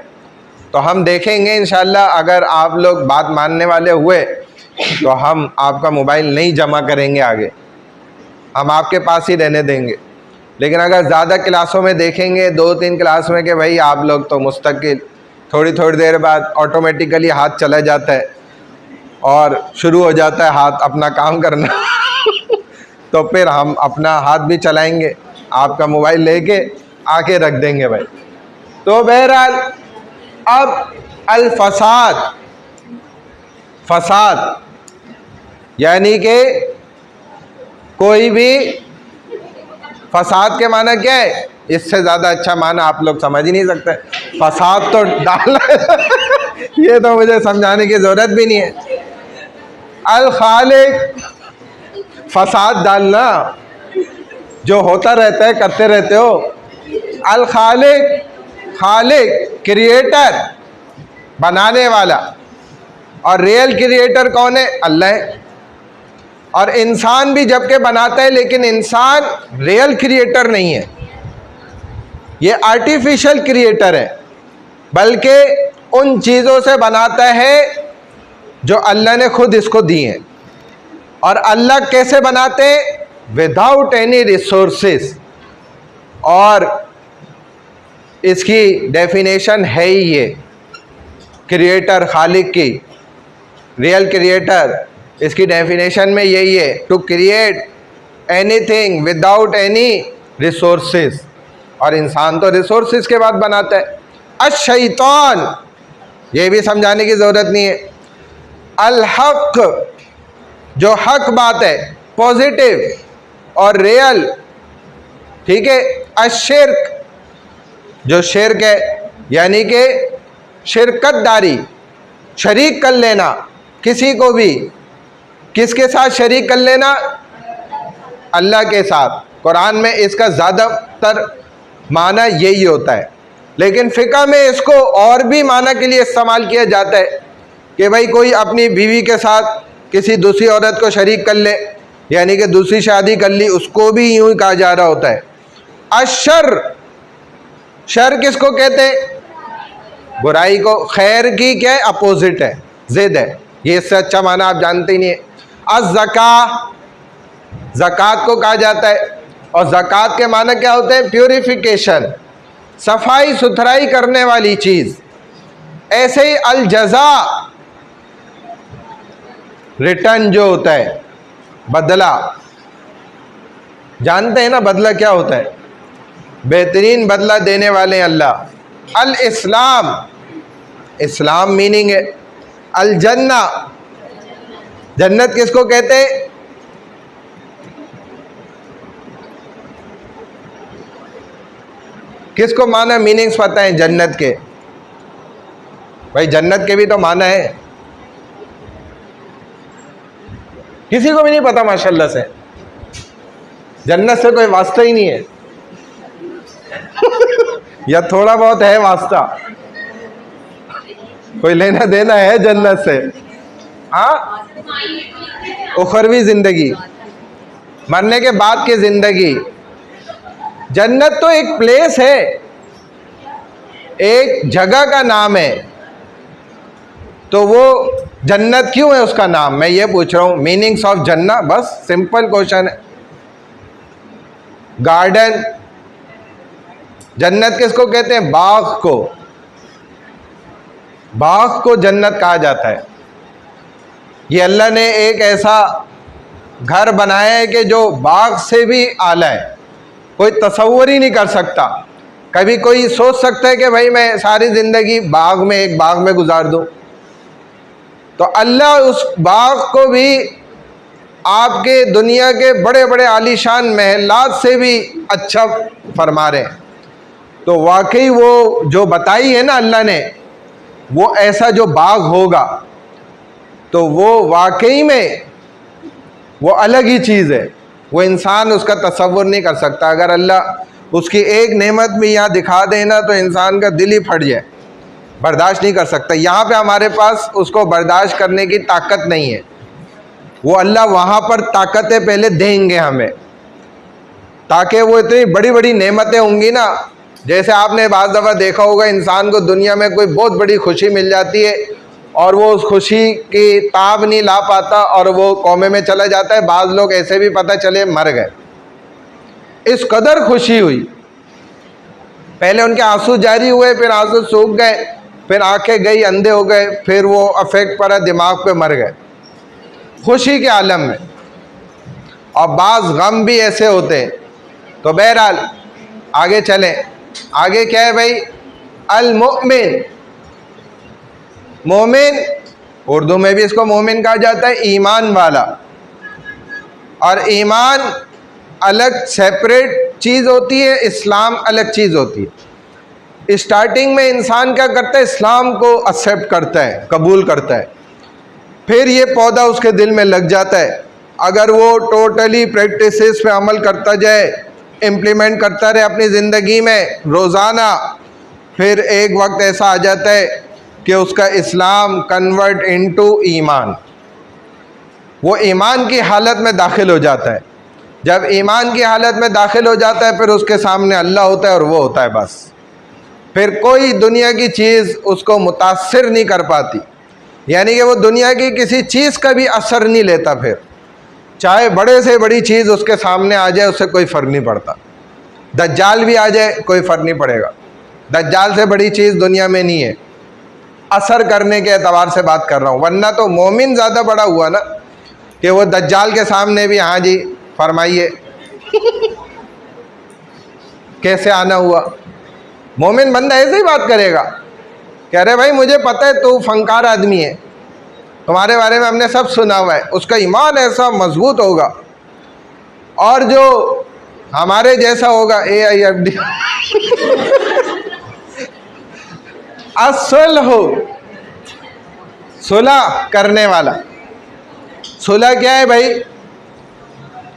तो हम देखेंगे इंशाल्लाह, अगर आप लोग बात मानने वाले हुए तो हम आपका मोबाइल नहीं जमा करेंगे आगे, हम आपके पास ही रहने देंगे। लेकिन अगर ज़्यादा क्लासों में देखेंगे, 2-3 क्लास में, कि भाई आप लोग तो मुस्तकिल थोड़ी थोड़ी देर बाद ऑटोमेटिकली हाथ चला जाता है और शुरू हो जाता है हाथ अपना काम करना तो फिर हम अपना हाथ भी चलाएंगे, आपका मोबाइल लेके आके रख देंगे भाई। तो बहरहाल अब अल फसाद यानी कि कोई भी फसाद के माना क्या है? इससे ज़्यादा अच्छा माना आप लोग समझ ही नहीं सकते। फसाद तो डालना ये तो मुझे समझाने की ज़रूरत भी नहीं है। अल खालिक, फसाद डालना जो होता रहता है, करते रहते हो। अल खालिक, खालिक क्रिएटर, बनाने वाला। और रियल क्रिएटर कौन है? अल्लाह है। और इंसान भी जबकि बनाता है, लेकिन इंसान रियल क्रिएटर नहीं है, ये आर्टिफिशियल क्रिएटर है। बल्कि उन चीज़ों से बनाता है जो अल्लाह ने खुद इसको दी हैं। और अल्लाह कैसे बनाते हैं? Without any resources. और इसकी डेफिनेशन है ही ये क्रिएटर, खालिक की, रियल क्रिएटर, इसकी डेफिनेशन में यही है, to create anything without any resources. और इंसान तो रिसोर्सेस के बाद बनाता है। अश-शैतान, ये भी समझाने की ज़रूरत नहीं है। अल हक, जो हक बात है, पॉजिटिव और रियल, ठीक है। अशिर्क, जो शिर्क है, यानी कि शिरकतदारी, शरीक कर लेना किसी को भी। किसके साथ शरीक कर लेना? अल्लाह के साथ। कुरान में इसका ज़्यादातर माना यही होता है, लेकिन फ़िक़ह में इसको और भी माना के लिए इस्तेमाल किया जाता है कि भाई कोई अपनी बीवी के साथ किसी दूसरी औरत को शरीक कर ले, यानी कि दूसरी शादी कर ली, उसको भी यूँ ही कहा जा रहा होता है। अशर, शर किसको कहते हैं? बुराई को। खैर की क्या है? अपोजिट है, ज़िद है। ये इससे अच्छा माना आप जानते ही नहीं है। अज़्ज़का, ज़कात को कहा जाता है। और ज़कात के माना क्या होते हैं? प्यूरिफिकेशन, सफाई सुथराई करने वाली चीज़। ऐसे ही अल जज़ा, रिटर्न जो होता है, बदला। जानते हैं ना बदला क्या होता है? बेहतरीन बदला देने वाले अल्लाह। अल इस्लाम, इस्लाम मीनिंग है। अल जन्ना, जन्नत किसको कहते हैं? किसको माना मीनिंग्स पता है जन्नत के? भाई जन्नत के भी तो माना है, किसी को भी नहीं पता माशाल्लाह से। जन्नत से कोई वास्ता ही नहीं है या थोड़ा बहुत है वास्ता, कोई लेना देना है जन्नत से। हाँ, उखरवी जिंदगी, मरने के बाद की जिंदगी। जन्नत तो एक प्लेस है, एक जगह का नाम है। तो वो जन्नत क्यों है उसका नाम? मैं ये पूछ रहा हूँ, मीनिंग्स ऑफ जन्ना, बस सिंपल क्वेश्चन है। गार्डन, जन्नत किसको कहते हैं? बाग को। बाग को जन्नत कहा जाता है। ये अल्लाह ने एक ऐसा घर बनाया है कि जो बाग से भी आला है, कोई तसव्वुर ही नहीं कर सकता। कभी कोई सोच सकता है कि भाई मैं सारी ज़िंदगी बाग में, एक बाग में गुजार दूँ? तो अल्लाह उस बाग को भी आपके दुनिया के बड़े बड़े आलीशान महलात से भी अच्छा फरमा रहे हैं। तो वाकई वो जो बताई है ना अल्लाह ने, वो ऐसा जो बाग होगा, तो वो वाकई में वो अलग ही चीज़ है। वो इंसान उसका तसव्वुर नहीं कर सकता। अगर अल्लाह उसकी एक नेमत भी यहाँ दिखा देना तो इंसान का दिल ही फट जाए, बर्दाश्त नहीं कर सकता। यहाँ पे हमारे पास उसको बर्दाश्त करने की ताकत नहीं है। वो अल्लाह वहाँ पर ताकतें पहले देंगे हमें, ताकि वो इतनी बड़ी बड़ी नेमतें होंगी ना। जैसे आपने बाज़ दफ़ा देखा होगा, इंसान को दुनिया में कोई बहुत बड़ी खुशी मिल जाती है और वो उस खुशी की ताब नहीं ला पाता और वो कौमे में चला जाता है। बाज़ लोग ऐसे भी पता चले मर गए, इस कदर खुशी हुई। पहले उनके आंसू जारी हुए, फिर आंसू सूख गए, फिर आंखें गई, अंधे हो गए, फिर वो अफेक्ट पड़ा दिमाग पे, मर गए खुशी के आलम में। और बाज़ गम भी ऐसे होते हैं। तो बहरहाल आगे चलें। आगे क्या है भाई? अल मोमिन, मोमिन उर्दू में भी इसको मोमिन कहा जाता है, ईमान वाला। और ईमान अलग सेपरेट चीज़ होती है, इस्लाम अलग चीज़ होती है। स्टार्टिंग में इंसान क्या करता है, इस्लाम को एक्सेप्ट करता है, कबूल करता है, फिर ये पौधा उसके दिल में लग जाता है। अगर वो टोटली प्रैक्टिसेस पे अमल करता जाए, इम्प्लीमेंट करता रहे अपनी ज़िंदगी में रोज़ाना, फिर एक वक्त ऐसा आ जाता है कि उसका इस्लाम कन्वर्ट इनटू ईमान, वो ईमान की हालत में दाखिल हो जाता है। जब ईमान की हालत में दाखिल हो जाता है, फिर उसके सामने अल्लाह होता है और वो होता है बस। फिर कोई दुनिया की चीज़ उसको मुतासिर नहीं कर पाती, यानी कि वो दुनिया की किसी चीज़ का भी असर नहीं लेता। फिर चाहे बड़े से बड़ी चीज़ उसके सामने आ जाए, उससे कोई फ़र्क नहीं पड़ता। दज्जाल भी आ जाए, कोई फ़र्क नहीं पड़ेगा। दज्जाल से बड़ी चीज़ दुनिया में नहीं है, असर करने के एतबार से बात कर रहा हूँ। वरना तो मोमिन ज़्यादा बड़ा हुआ ना, कि वो दज्जाल के सामने भी हाँ जी फरमाइए कैसे आना हुआ। मोमिन बंदा ऐसे ही बात करेगा, कह रहे भाई मुझे पता है तू फंकार आदमी है, तुम्हारे बारे में हमने सब सुना हुआ है। उसका ईमान ऐसा मजबूत होगा, और जो हमारे जैसा होगा AIFD असल हो, सुलह करने वाला। सुलह क्या है भाई,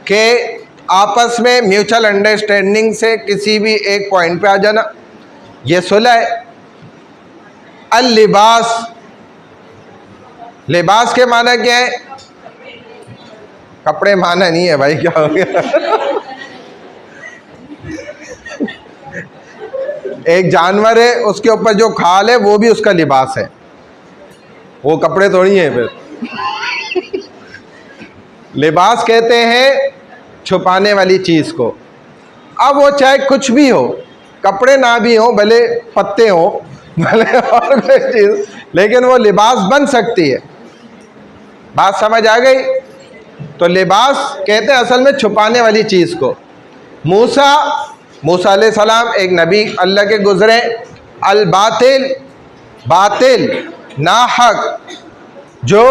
कि आपस में म्यूचुअल अंडरस्टैंडिंग से किसी भी एक पॉइंट पे आ जाना, ये सुलह है। अल लिबास, लिबास के माना क्या है, कपड़े माना नहीं है भाई, क्या हो गया एक जानवर है, उसके ऊपर जो खाल है वो भी उसका लिबास है, वो कपड़े थोड़ी हैं। फिर लिबास कहते हैं छुपाने वाली चीज़ को। अब वो चाहे कुछ भी हो, कपड़े ना भी हो, भले पत्ते हो, भले और कोई चीज़, लेकिन वो लिबास बन सकती है। बात समझ आ गई? तो लिबास कहते हैं असल में छुपाने वाली चीज़ को। मूसा अलैहिस्सलाम एक नबी अल्लाह के गुजरे। अल बातिल, बातिल नाहक, जो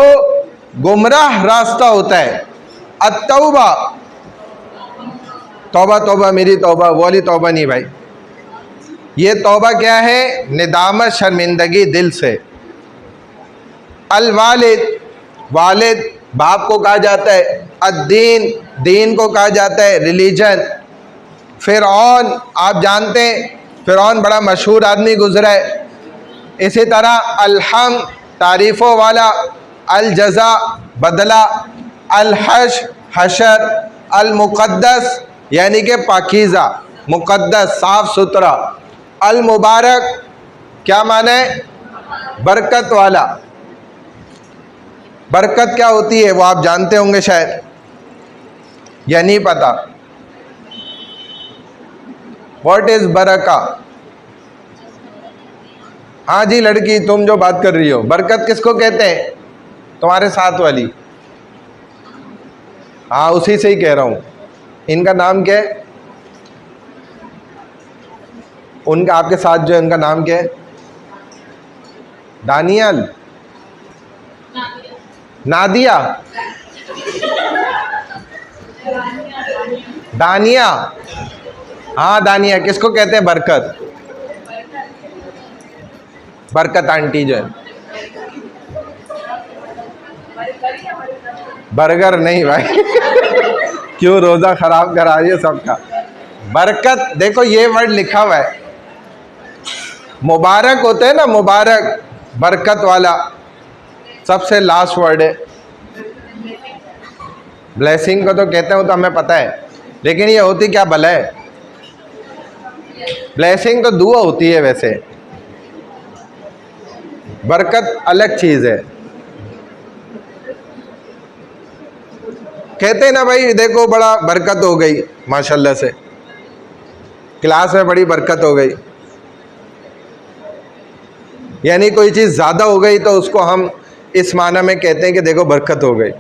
गुमराह रास्ता होता है। अत्तौबा, तौबा तौबा मेरी तौबा, वो वाली तौबा नहीं भाई, ये तौबा क्या है, निदामत शर्मिंदगी दिल से। अल वालिद, वालिद बाप को कहा जाता है। अद्दीन, दीन को कहा जाता है, रिलीजन। फ़िरऔन, आप जानते हैं फ़िरऔन बड़ा मशहूर आदमी गुजरा है। इसी तरह अलहम, तारीफ़ों वाला। अल जज़ा, बदला। अल हश, हशर। अल मुक़द्दस, यानी कि पाकीज़ा, मुक़द्दस, साफ़ सुथरा। अल मुबारक, क्या माना है, बरकत वाला। बरकत क्या होती है वो आप जानते होंगे शायद, या नहीं पता। व्हाट इज़ बरका? हाँ जी लड़की, तुम जो बात कर रही हो, बरकत किसको कहते हैं, तुम्हारे साथ वाली। हाँ उसी से ही कह रहा हूँ। इनका नाम क्या है, उनका आपके साथ जो है उनका नाम क्या है? दानियल, नादिया, दानिया। हाँ दानिया, किसको कहते हैं, बरकत। बरकत आंटी जो है, बर्गर नहीं भाई क्यों रोज़ा ख़राब करा रही है सबका। बरकत, देखो ये वर्ड लिखा हुआ है, मुबारक होते हैं ना, मुबारक, बरकत वाला सबसे लास्ट वर्ड है। ब्लेसिंग को तो कहते हो तो हमें पता है, लेकिन ये होती क्या भला है, ब्लेसिंग तो दुआ होती है वैसे, बरकत अलग चीज़ है। कहते हैं ना भाई, देखो बड़ा बरकत हो गई माशाल्लाह से, क्लास में बड़ी बरकत हो गई, यानी कोई चीज़ ज़्यादा हो गई तो उसको हम इस माना में कहते हैं कि देखो बरकत हो गई।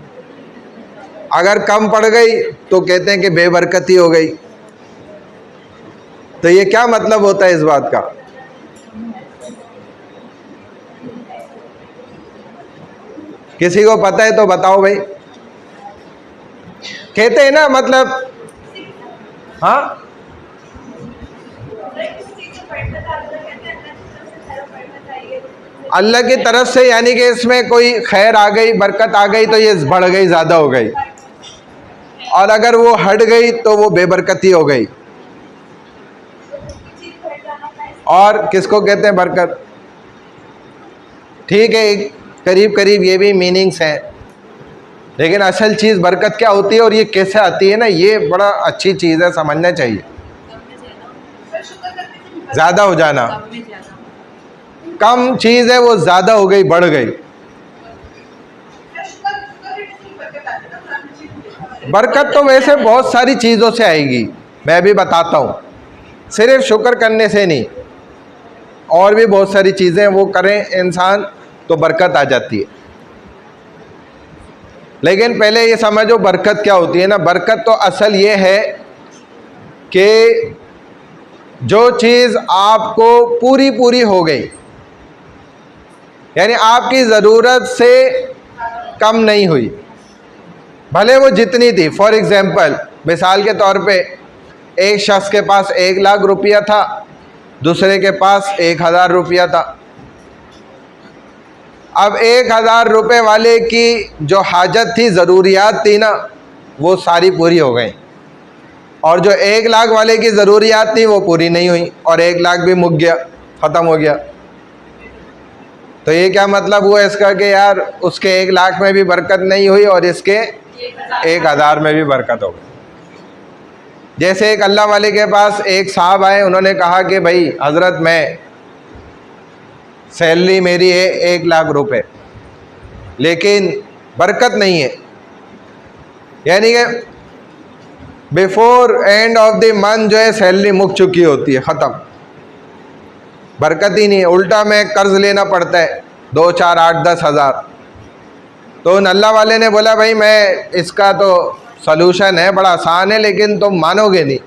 अगर कम पड़ गई तो कहते हैं कि बेबरकती हो गई। तो ये क्या मतलब होता है इस बात का? किसी को पता है तो बताओ भाई। कहते हैं ना मतलब, हाँ अल्लाह की तरफ से, यानी कि इसमें कोई खैर आ गई, बरकत आ गई तो ये बढ़ गई, ज़्यादा हो गई, और अगर वो हट गई तो वो बेबरकती हो गई। और किसको कहते हैं बरकत? ठीक है, करीब करीब ये भी मीनिंग्स हैं, लेकिन असल चीज़ बरकत क्या होती है और ये कैसे आती है ना, ये बड़ा अच्छी चीज़ है, समझना चाहिए। ज़्यादा हो जाना, कम चीज़ है वो ज़्यादा हो गई, बढ़ गई। बरकत तो वैसे बहुत सारी चीज़ों से आएगी, मैं भी बताता हूँ, सिर्फ शुक्र करने से नहीं, और भी बहुत सारी चीज़ें वो करें इंसान तो बरकत आ जाती है। लेकिन पहले ये समझो बरकत क्या होती है ना। बरकत तो असल ये है कि जो चीज़ आपको पूरी पूरी हो गई, यानी आपकी ज़रूरत से कम नहीं हुई, भले वो जितनी थी। फॉर एग्ज़ाम्पल, मिसाल के तौर पे, एक शख्स के पास 1,00,000 रुपया था, दूसरे के पास 1,000 रुपया था। अब 1,000 रुपये वाले की जो हाजत थी, ज़रूरियात थी ना, वो सारी पूरी हो गई, और जो 1,00,000 वाले की ज़रूरियात थी वो पूरी नहीं हुई, और 1,00,000 भी मुक गया, ख़त्म हो गया। तो ये क्या मतलब हुआ इसका कि यार उसके 1,00,000 में भी बरकत नहीं हुई और इसके 1,000 में भी बरकत हो गई। जैसे एक अल्लाह वाले के पास एक साहब आए, उन्होंने कहा कि भाई हज़रत, मैं सैलरी मेरी है 1,00,000 रुपये, लेकिन बरकत नहीं है, यानी कि before end of the month जो है सैलरी मुक चुकी होती है, ख़त्म, बरकत ही नहीं है। उल्टा में कर्ज़ लेना पड़ता है 2, 4, 8, 10 हज़ार। तो उन अल्लाह वाले ने बोला भाई मैं इसका तो सलूशन है, बड़ा आसान है, लेकिन तुम मानोगे नहीं,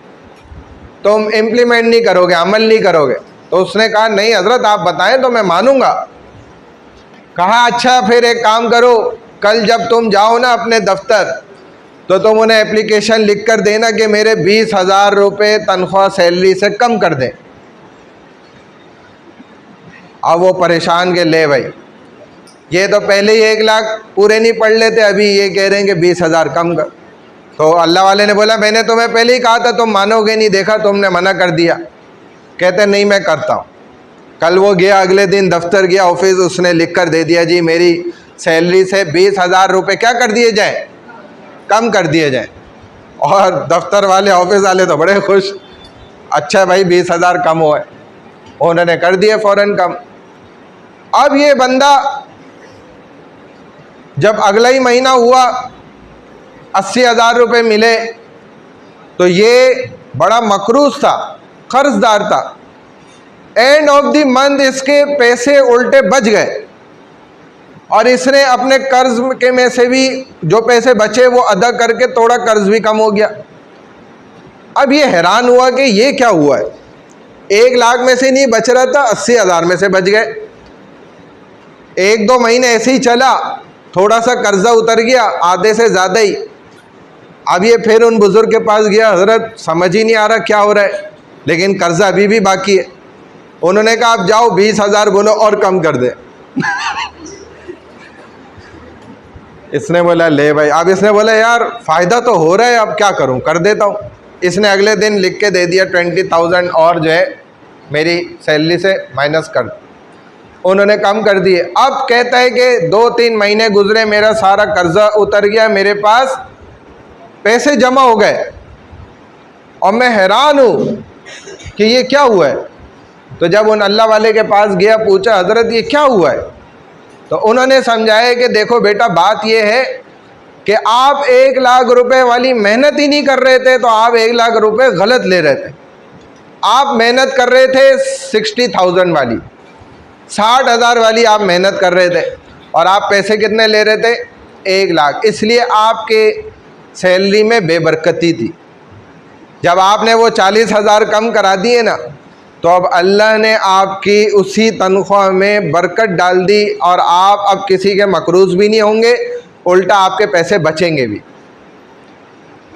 तुम इम्प्लीमेंट नहीं करोगे, अमल नहीं करोगे। तो उसने कहा नहीं हज़रत आप बताएं तो मैं मानूंगा। कहा अच्छा फिर एक काम करो, कल जब तुम जाओ ना अपने दफ्तर, तो तुम उन्हें एप्लीकेशन लिख कर देना कि मेरे 20,000 रुपये तनख्वाह सैलरी से कम कर दें। अब वो परेशान के ले भाई, ये तो पहले ही 1,00,000 पूरे नहीं पढ़ लेते, अभी ये कह रहे हैं कि 20,000 कम कर। तो अल्लाह वाले ने बोला मैंने तुम्हें पहले ही कहा था, तुम मानोगे नहीं, देखा तुमने मना कर दिया। कहते नहीं मैं करता हूँ। कल वो गया, अगले दिन दफ्तर गया, ऑफिस, उसने लिख कर दे दिया जी मेरी सैलरी से 20,000 रुपये क्या कर दिए जाए, कम कर दिए जाए। और दफ्तर वाले, ऑफिस वाले तो बड़े खुश, अच्छा भाई 20,000 कम हुए, उन्होंने कर दिए फ़ौरन कम। अब ये बंदा जब अगला ही महीना हुआ 80,000 रुपये मिले, तो ये बड़ा मकरूज़ था, कर्जदार था। एंड ऑफ द मंथ इसके पैसे उल्टे बच गए, और इसने अपने कर्ज के में से भी जो पैसे बचे वो अदा करके थोड़ा कर्ज भी कम हो गया। अब ये हैरान हुआ कि ये क्या हुआ है, 1,00,000 में से नहीं बच रहा था, 80,000 में से बच गए। 1-2 महीने ऐसे ही चला, थोड़ा सा कर्जा उतर गया, आधे से ज़्यादा ही। अब ये फिर उन बुज़ुर्ग के पास गया, हज़रत समझ ही नहीं आ रहा क्या हो रहा है, लेकिन कर्जा अभी भी बाकी है। उन्होंने कहा आप जाओ 20,000 बोलो और कम कर दे। इसने बोला ले भाई। अब इसने बोला यार फ़ायदा तो हो रहा है, अब क्या करूं, कर देता हूं। इसने अगले दिन लिख के दे दिया 20,000 और जो है मेरी सैलरी से माइनस कर। उन्होंने कम कर दिए। अब कहता है कि 2-3 महीने गुजरे, मेरा सारा कर्जा उतर गया, मेरे पास पैसे जमा हो गए, और मैं हैरान हूँ कि ये क्या हुआ है। तो जब उन अल्लाह वाले के पास गया, पूछा हज़रत ये क्या हुआ है, तो उन्होंने समझाया कि देखो बेटा बात ये है कि आप 1,00,000 रुपए वाली मेहनत ही नहीं कर रहे थे, तो आप 1,00,000 रुपए गलत ले रहे थे। आप मेहनत कर रहे थे 60,000 वाली, 60,000 वाली आप मेहनत कर रहे थे, और आप पैसे कितने ले रहे थे, 1,00,000। इसलिए आपके सैलरी में बेबरकती थी। जब आपने वो 40,000 कम करा दिए ना, तो अब अल्लाह ने आपकी उसी तनख्वाह में बरकत डाल दी, और आप अब किसी के मकरूज़ भी नहीं होंगे, उल्टा आपके पैसे बचेंगे भी।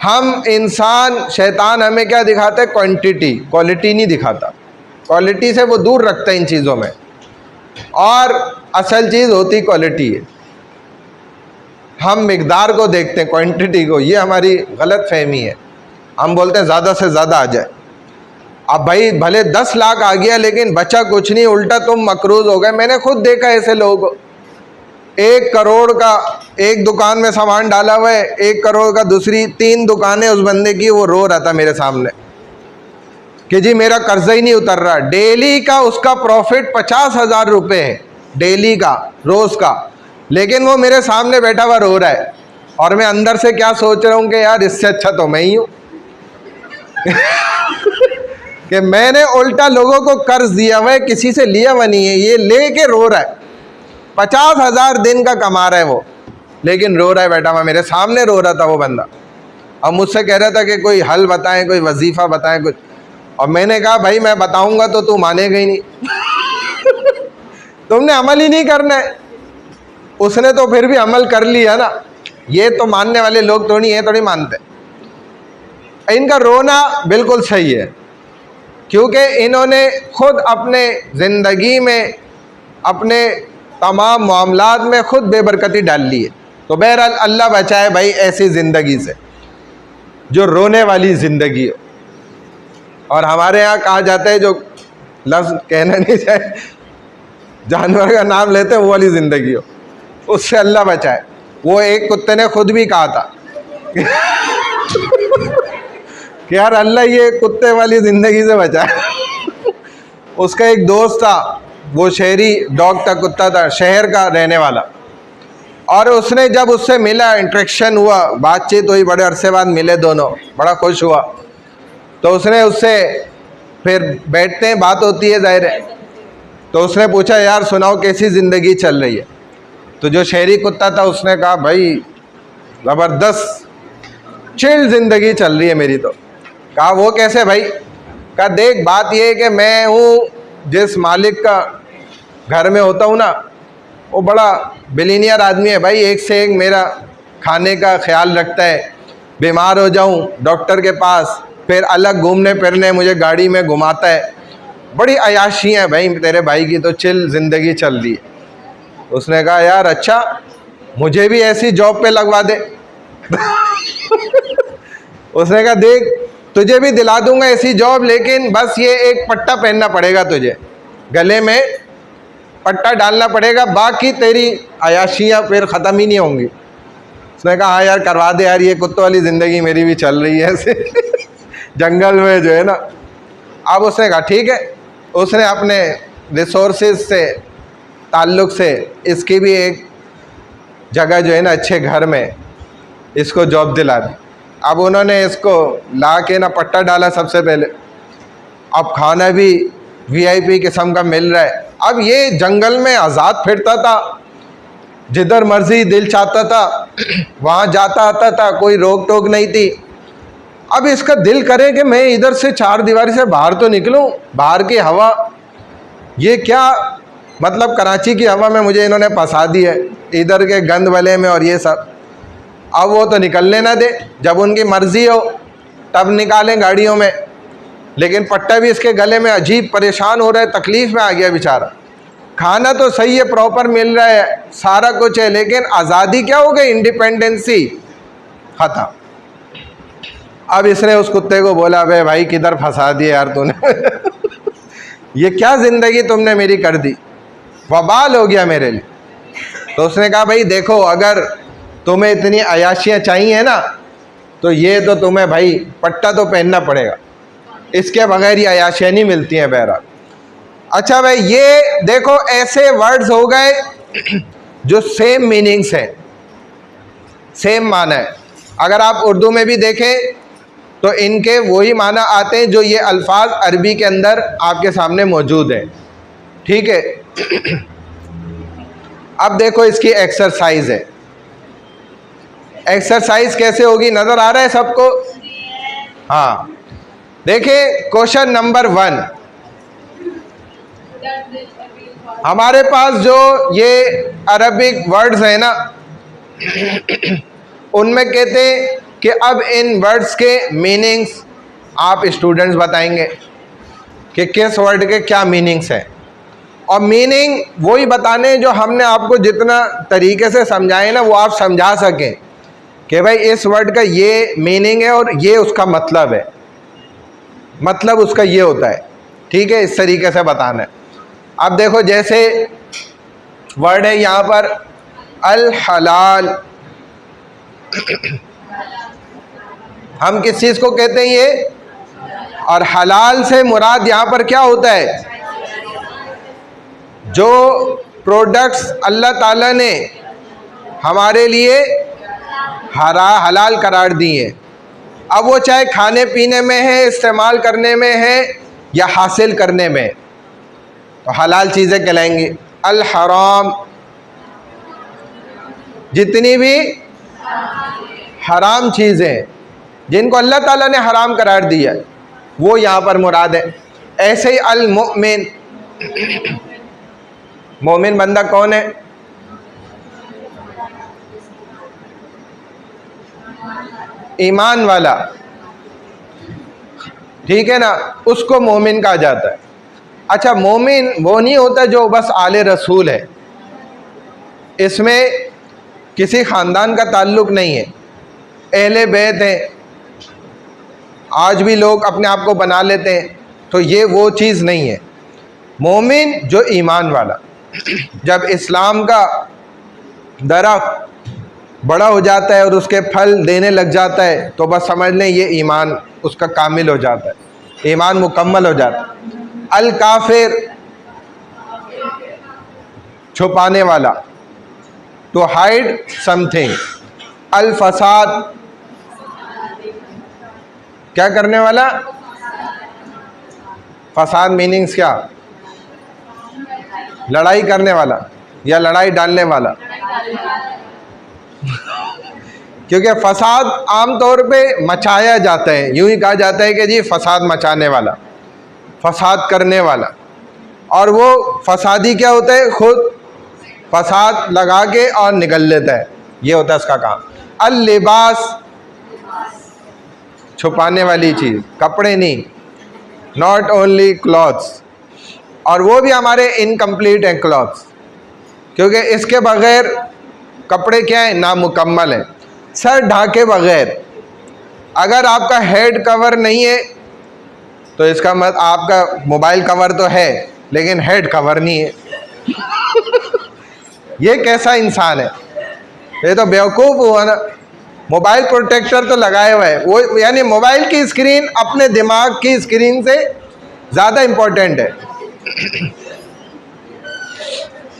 हम इंसान, शैतान हमें क्या दिखाता है, क्वांटिटी, क्वालिटी नहीं दिखाता। क्वालिटी से वो दूर रखता है इन चीज़ों में, और असल चीज़ होती क्वालिटी है। हम मिकदार को देखते हैं, क्वांटिटी को, ये हमारी गलत फहमी है। हम बोलते हैं ज़्यादा से ज़्यादा आ जाए। अब भाई भले 10 लाख आ गया लेकिन बचा कुछ नहीं, उल्टा तुम मकरूज हो गए। मैंने खुद देखा ऐसे लोगों को, 1 करोड़ का एक दुकान में सामान डाला हुआ है, 1 करोड़ का दूसरी 3 दुकानें उस बंदे की, वो रो रहा था मेरे सामने कि जी मेरा कर्जा ही नहीं उतर रहा। डेली का उसका प्रॉफिट 50,000 रुपये है, डेली का, रोज़ का, लेकिन वो मेरे सामने बैठा हुआ रो रहा है। और मैं अंदर से क्या सोच रहा हूँ कि यार इससे अच्छा तो मैं ही हूँ कि मैंने उल्टा लोगों को कर्ज दिया हुआ है, किसी से लिया हुआ नहीं है, ये लेके रो रहा है। 50,000 दिन का कमा रहा है वो, लेकिन रो रहा है बैठा हुआ, मेरे सामने रो रहा था वो बंदा। अब मुझसे कह रहा था कि कोई हल बताएं, कोई वजीफ़ा बताएं कुछ। और मैंने कहा भाई मैं बताऊंगा तो तू मानेगा ही नहीं तुमने अमल ही नहीं करना है। उसने तो फिर भी अमल कर लिया ना, ये तो मानने वाले लोग तो नहीं है, थोड़ी मानते। इनका रोना बिल्कुल सही है, क्योंकि इन्होंने खुद अपने ज़िंदगी में, अपने तमाम मामलात में खुद बेबरकती डाल ली है। तो बहरहाल अल्लाह बचाए भाई ऐसी ज़िंदगी से जो रोने वाली ज़िंदगी हो। और हमारे यहाँ कहा जाता है, जो लफ्ज़ कहना नहीं चाहिए, जानवर का नाम लेते हैं वो वाली ज़िंदगी हो, उससे अल्लाह बचाए। वो एक कुत्ते ने खुद भी कहा था कि यार अल्लाह ये कुत्ते वाली ज़िंदगी से बचाए उसका एक दोस्त था, वो शहरी डॉग था, कुत्ता था, शहर का रहने वाला। और उसने जब उससे मिला, इंटरेक्शन हुआ, बातचीत हुई, बड़े अरसे बाद मिले दोनों, बड़ा खुश हुआ। तो उसने उससे फिर बैठते हैं, बात होती है ज़ाहिर है। तो उसने पूछा यार सुनाओ कैसी ज़िंदगी चल रही है। तो जो शहरी कुत्ता था उसने कहा भाई ज़बरदस्त चिल ज़िंदगी चल रही है मेरी। तो कहा वो कैसे भाई? कहा देख बात ये है कि मैं हूँ, जिस मालिक का घर में होता हूँ ना, वो बड़ा बिलियनियर आदमी है भाई, एक से एक मेरा खाने का ख्याल रखता है। बीमार हो जाऊँ डॉक्टर के पास, फिर अलग घूमने फिरने मुझे गाड़ी में घुमाता है। बड़ी अयाशी है भाई तेरे भाई की, तो चिल ज़िंदगी चल रही है। उसने कहा यार अच्छा, मुझे भी ऐसी जॉब पे लगवा दे उसने कहा देख तुझे भी दिला दूंगा ऐसी जॉब, लेकिन बस ये एक पट्टा पहनना पड़ेगा तुझे, गले में पट्टा डालना पड़ेगा, बाकी तेरी अयाशियाँ फिर ख़त्म ही नहीं होंगी। उसने कहा हाँ यार करवा दे यार, ये कुत्तों वाली ज़िंदगी मेरी भी चल रही है ऐसे जंगल में जो है ना। अब उसने कहा ठीक है, उसने अपने रिसोर्सेज से, ताल्लुक़ से इसकी भी एक जगह जो है ना अच्छे घर में इसको जॉब दिला दी। अब उन्होंने इसको ला के ना पट्टा डाला सबसे पहले, अब खाना भी वीआईपी किस्म का मिल रहा है। अब ये जंगल में आज़ाद फिरता था, जिधर मर्जी दिल चाहता था वहाँ जाता आता था, कोई रोक टोक नहीं थी। अब इसका दिल करे कि मैं इधर से चार दीवारी से बाहर तो निकलूं, बाहर की हवा, ये क्या मतलब कराची की हवा में मुझे इन्होंने फंसा दी है, इधर के गंद वाले में और ये सब। अब वो तो निकलने ना दे, जब उनकी मर्ज़ी हो तब निकालें गाड़ियों में। लेकिन पट्टा भी इसके गले में, अजीब परेशान हो रहा है, तकलीफ़ में आ गया बेचारा। खाना तो सही है, प्रॉपर मिल रहा है, सारा कुछ है, लेकिन आज़ादी क्या हो गई, इंडिपेंडेंसी ख़त्म। अब इसने उस कुत्ते को बोला अबे भाई किधर फंसा दिया यार तूने ये क्या ज़िंदगी तुमने मेरी कर दी, वबाल हो गया मेरे लिए। तो उसने कहा भाई देखो, अगर तुम्हें इतनी अयाशियाँ चाहिए ना, तो ये तो तुम्हें भाई पट्टा तो पहनना पड़ेगा, इसके बगैर ये अयाशियाँ नहीं मिलती हैं। बहरहाल अच्छा भाई, ये देखो ऐसे वर्ड्स हो गए जो सेम मीनिंग्स हैं, सेम माना है। अगर आप उर्दू में भी देखें तो इनके वही माना आते हैं जो ये अल्फाज अरबी के अंदर आपके सामने मौजूद हैं। ठीक है अब देखो इसकी एक्सरसाइज है। एक्सरसाइज कैसे होगी नज़र आ रहा है सबको? हाँ देखिए, क्वेश्चन नंबर 1, हमारे पास जो ये अरबिक वर्ड्स हैं ना उनमें कहते हैं कि अब इन वर्ड्स के मीनिंग्स आप स्टूडेंट्स बताएंगे। कि किस वर्ड के क्या मीनिंग्स हैं, और मीनिंग वही बताने जो हमने आपको जितना तरीके से समझाए ना, वो आप समझा सकें कि भाई इस वर्ड का ये मीनिंग है और ये उसका मतलब है, मतलब उसका ये होता है। ठीक है, इस तरीके से बताना है। अब देखो, जैसे वर्ड है यहाँ पर अल हलाल, हम किस चीज़ को कहते हैं ये, और हलाल से मुराद यहाँ पर क्या होता है, जो प्रोडक्ट्स अल्लाह ताला ने हमारे लिए हलाल करार दिए, अब वो चाहे खाने पीने में है, इस्तेमाल करने में है या हासिल करने में, तो हलाल चीज़ें कहलाएंगी। अल हराम, जितनी भी हराम चीज़ें जिनको अल्लाह ताला ने हराम करार दिया, वो यहाँ पर मुराद है। ऐसे ही अल मुमिन, मोमिन बंदा कौन है, ईमान वाला, ठीक है ना, उसको मोमिन कहा जाता है। अच्छा, मोमिन वो नहीं होता जो बस आले रसूल है, इसमें किसी ख़ानदान का ताल्लुक़ नहीं है, अहले बैत है, आज भी लोग अपने आप को बना लेते हैं, तो ये वो चीज़ नहीं है। मोमिन जो ईमान वाला, जब इस्लाम का दरख्त बड़ा हो जाता है और उसके फल देने लग जाता है, तो बस समझ लें ये ईमान उसका कामिल हो जाता है, ईमान मुकम्मल हो जाता है। अल काफिर, छुपाने वाला, टू हाइड समथिंग। अल फसाद, क्या करने वाला, फसाद मीनिंग्स क्या, लड़ाई करने वाला या लड़ाई डालने वाला, क्योंकि फसाद आमतौर पे मचाया जाता है, यूं ही कहा जाता है कि जी फसाद मचाने वाला, फसाद करने वाला, और वो फसादी क्या होता है, खुद फसाद लगा के और निकल लेता है, ये होता है उसका काम। अल लिबास, छुपाने वाली चीज़, कपड़े नहीं, नॉट ओनली क्लॉथ्स, और वो भी हमारे इनकम्प्लीट हैं क्लॉथ्स, क्योंकि इसके बगैर कपड़े क्या है, नामुकम्मल है। सर ढाके बगैर, अगर आपका हेड कवर नहीं है तो इसका मतलब आपका मोबाइल कवर तो है लेकिन हेड कवर नहीं है। ये कैसा इंसान है, ये तो बेवकूफ़ हुआ ना। मोबाइल प्रोटेक्टर तो लगाए हुआ है वो, यानी मोबाइल की स्क्रीन अपने दिमाग की स्क्रीन से ज़्यादा इम्पोर्टेंट है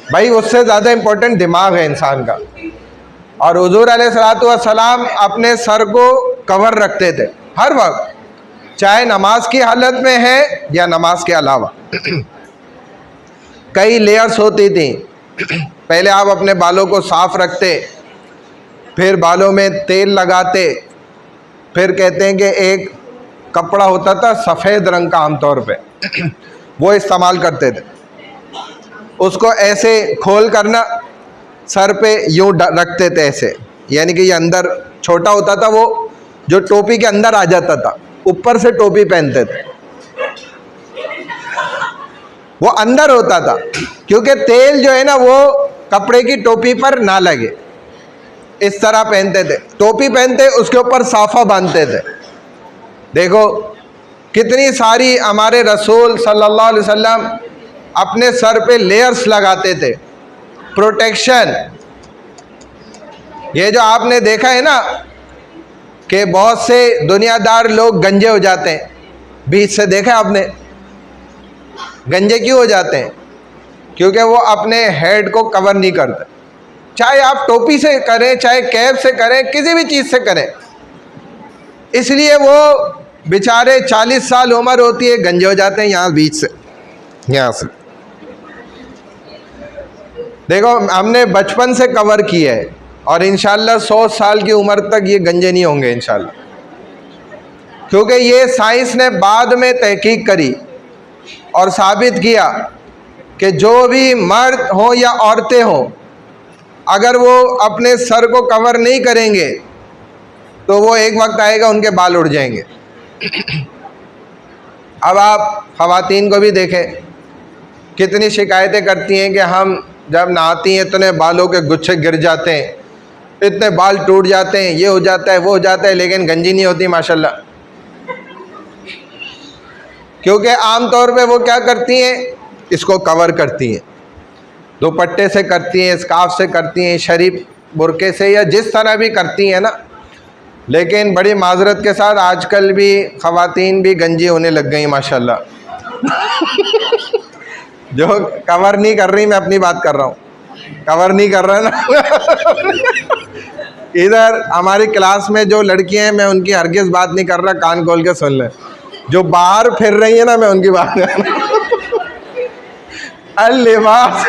भाई, उससे ज़्यादा इम्पोर्टेंट दिमाग है इंसान का। और हुजूर अलैहिस्सलातु वस्सलाम अपने सर को कवर रखते थे हर वक्त, चाहे नमाज की हालत में है या नमाज के अलावा। कई लेयर्स होती थी, पहले आप अपने बालों को साफ़ रखते, फिर बालों में तेल लगाते, फिर कहते हैं कि एक कपड़ा होता था सफ़ेद रंग का आमतौर पे वो इस्तेमाल करते थे, उसको ऐसे खोल करना सर पे यूँ रखते थे ऐसे, यानी कि ये अंदर छोटा होता था, वो जो टोपी के अंदर आ जाता था, ऊपर से टोपी पहनते थे, वो अंदर होता था, क्योंकि तेल जो है ना वो कपड़े की टोपी पर ना लगे, इस तरह पहनते थे। टोपी पहनते उसके ऊपर साफा बांधते थे। देखो कितनी सारी हमारे रसूल सल्लल्लाहु अलैहि वसल्लम अपने सर पे लेयर्स लगाते थे, प्रोटेक्शन। ये जो आपने देखा है ना कि बहुत से दुनियादार लोग गंजे हो जाते हैं, बीच से देखा आपने, गंजे क्यों हो जाते हैं, क्योंकि वो अपने हेड को कवर नहीं करते, चाहे आप टोपी से करें, चाहे कैप से करें, किसी भी चीज़ से करें, इसलिए वो बेचारे 40 साल उम्र होती है गंजे हो जाते हैं यहाँ बीच से, यहाँ से। देखो हमने बचपन से कवर किया है और इंशाल्लाह 100 साल की उम्र तक ये गंजे नहीं होंगे इंशाल्लाह, क्योंकि ये साइंस ने बाद में तहकीक करी और साबित किया कि जो भी मर्द हो या औरतें हों, अगर वो अपने सर को कवर नहीं करेंगे तो वो एक वक्त आएगा उनके बाल उड़ जाएंगे। अब आप ख़वातीन को भी देखें, कितनी शिकायतें करती हैं कि हम जब नहाती हैं इतने बालों के गुच्छे गिर जाते हैं, इतने बाल टूट जाते हैं, ये हो जाता है वो हो जाता है, लेकिन गंजी नहीं होती माशाल्लाह। क्योंकि आम तौर पे वो क्या करती हैं, इसको कवर करती हैं, दुपट्टे से करती हैं, स्कार्फ से करती हैं, शरीफ बुरके से, या जिस तरह भी करती हैं ना। लेकिन बड़ी माजरत के साथ आजकल भी ख़वातीन भी गंजी होने लग गई माशाल्लाह। जो कवर नहीं कर रही, मैं अपनी बात कर रहा हूँ, कवर नहीं कर रहा ना। इधर हमारी क्लास में जो लड़कियां हैं, मैं उनकी हरगिज़ बात नहीं कर रहा, कान खोल के सुन ले। जो बाहर फिर रही है ना, मैं उनकी बात कर रहा हूँ। अल-लिबास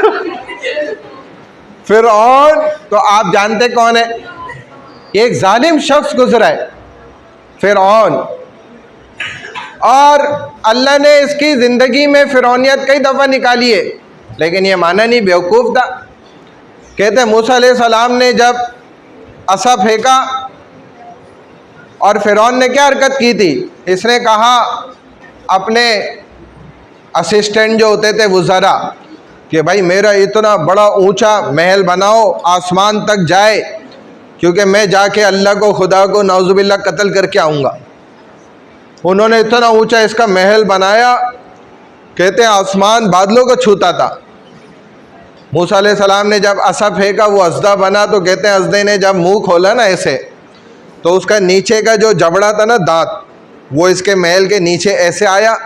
फिरऔन, तो आप जानते कौन है? एक जालिम शख्स गुजरा है, फिरऔन, और अल्लाह ने इसकी ज़िंदगी में फिरौनियत कई दफ़ा निकाली है, लेकिन ये माना नहीं, बेवकूफ़ था। कहते हैं मूसा अलैहिस्सलाम ने जब असा फेंका, और फिरौन ने क्या हरकत की थी, इसने कहा अपने असिस्टेंट जो होते थे वुज़रा कि भाई मेरा इतना बड़ा ऊंचा महल बनाओ, आसमान तक जाए, क्योंकि मैं जाके अल्लाह को, खुदा को नाउज़ुबिल्लाह कत्ल करके आऊँगा। उन्होंने इतना ऊंचा इसका महल बनाया, कहते हैं आसमान बादलों को छूता था। मूसा अलैहिस्सलाम ने जब असा फेंका, वो अज़दा बना, तो कहते हैं अज़दे ने जब मुंह खोला ना ऐसे, तो उसका नीचे का जो जबड़ा था ना, दांत, वो इसके महल के नीचे ऐसे आया,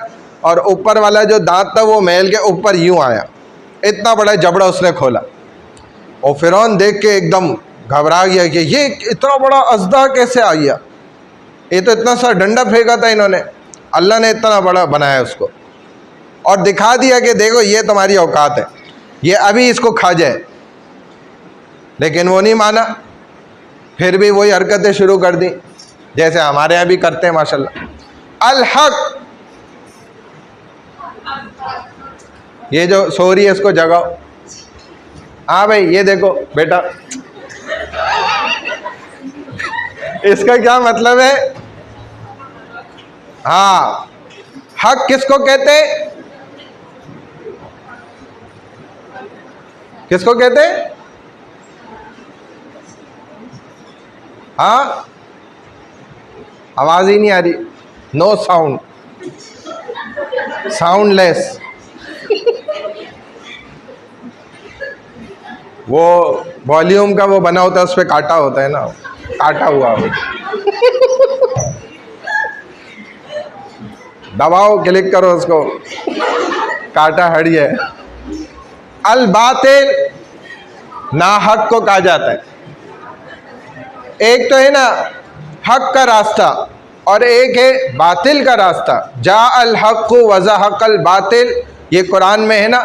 और ऊपर वाला जो दांत था वो महल के ऊपर यूँ आया। इतना बड़ा जबड़ा उसने खोला, और फिरौन देख के एकदम घबरा गया कि ये इतना बड़ा अज़दा कैसे आ गया, ये तो इतना सा डंडा फेंका था इन्होंने, अल्लाह ने इतना बड़ा बनाया उसको, और दिखा दिया कि देखो ये तुम्हारी औकात है, ये अभी इसको खा जाए। लेकिन वो नहीं माना, फिर भी वही हरकतें शुरू कर दी जैसे हमारे यहाँ भी करते हैं माशाल्लाह। अल हक, ये जो सो रही है इसको जगाओ। हाँ भाई, ये देखो बेटा, इसका क्या मतलब है? हाँ, हक किसको कहते हैं? किसको कहते हैं? हाँ, आवाज ही नहीं आ रही, नो साउंड, साउंडलेस। वो वॉल्यूम का वो बना होता है, उस पर काटा होता है ना, काटा हुआ हो। दबाओ, क्लिक करो उसको, काटा हट जाए। अल बातिल, ना हक को कहा जाता है। एक तो है ना हक का रास्ता, और एक है बातिल का रास्ता। जा अल हक वज़हक़ल बातिल, ये कुरान में है ना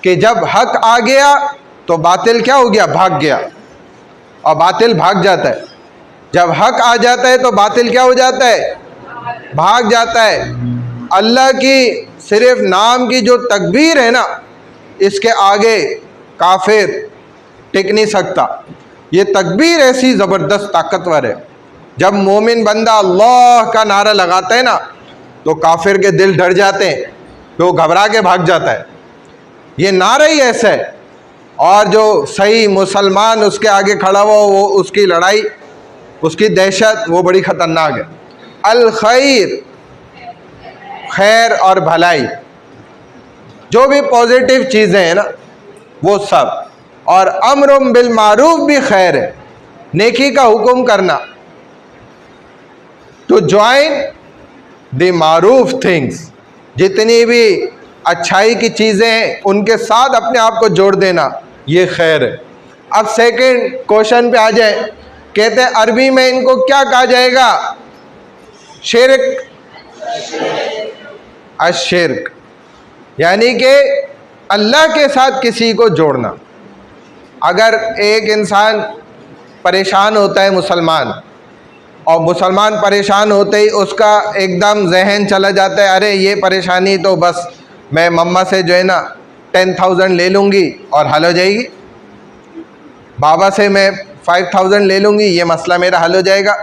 कि जब हक आ गया तो बातिल क्या हो गया? भाग गया, और बातिल भाग जाता है। जब हक आ जाता है तो बातिल क्या हो जाता है? भाग जाता है। अल्लाह की सिर्फ नाम की जो तकबीर है ना, इसके आगे काफिर टिक नहीं सकता। ये तकबीर ऐसी ज़बरदस्त ताकतवर है, जब मोमिन बंदा अल्लाह का नारा लगाता है ना, तो काफिर के दिल डर जाते हैं, तो वो घबरा के भाग जाता है। ये नारा ही ऐसा है। और जो सही मुसलमान उसके आगे खड़ा हुआ, वो उसकी लड़ाई, उसकी दहशत, वो बड़ी ख़तरनाक है। अल खैर, खैर और भलाई, जो भी पॉजिटिव चीज़ें हैं ना वो सब, और अम्रुम बिल मारूफ भी खैर है, नेकी का हुक्म करना। टू ज्वाइन द मारूफ थिंग्स, जितनी भी अच्छाई की चीज़ें हैं उनके साथ अपने आप को जोड़ देना, ये खैर है। अब सेकंड क्वेश्चन पे आ जाए, कहते हैं अरबी में इनको क्या कहा जाएगा? शिर्क, अशिर्क, यानी कि अल्लाह के साथ किसी को जोड़ना। अगर एक इंसान परेशान होता है, मुसलमान, और मुसलमान परेशान होते ही उसका एकदम जहन चला जाता है, अरे ये परेशानी तो बस मैं मम्मा से जो है ना 10,000 ले लूँगी और हल हो जाएगी, बाबा से मैं 5,000 ले लूँगी, ये मसला मेरा हल हो जाएगा।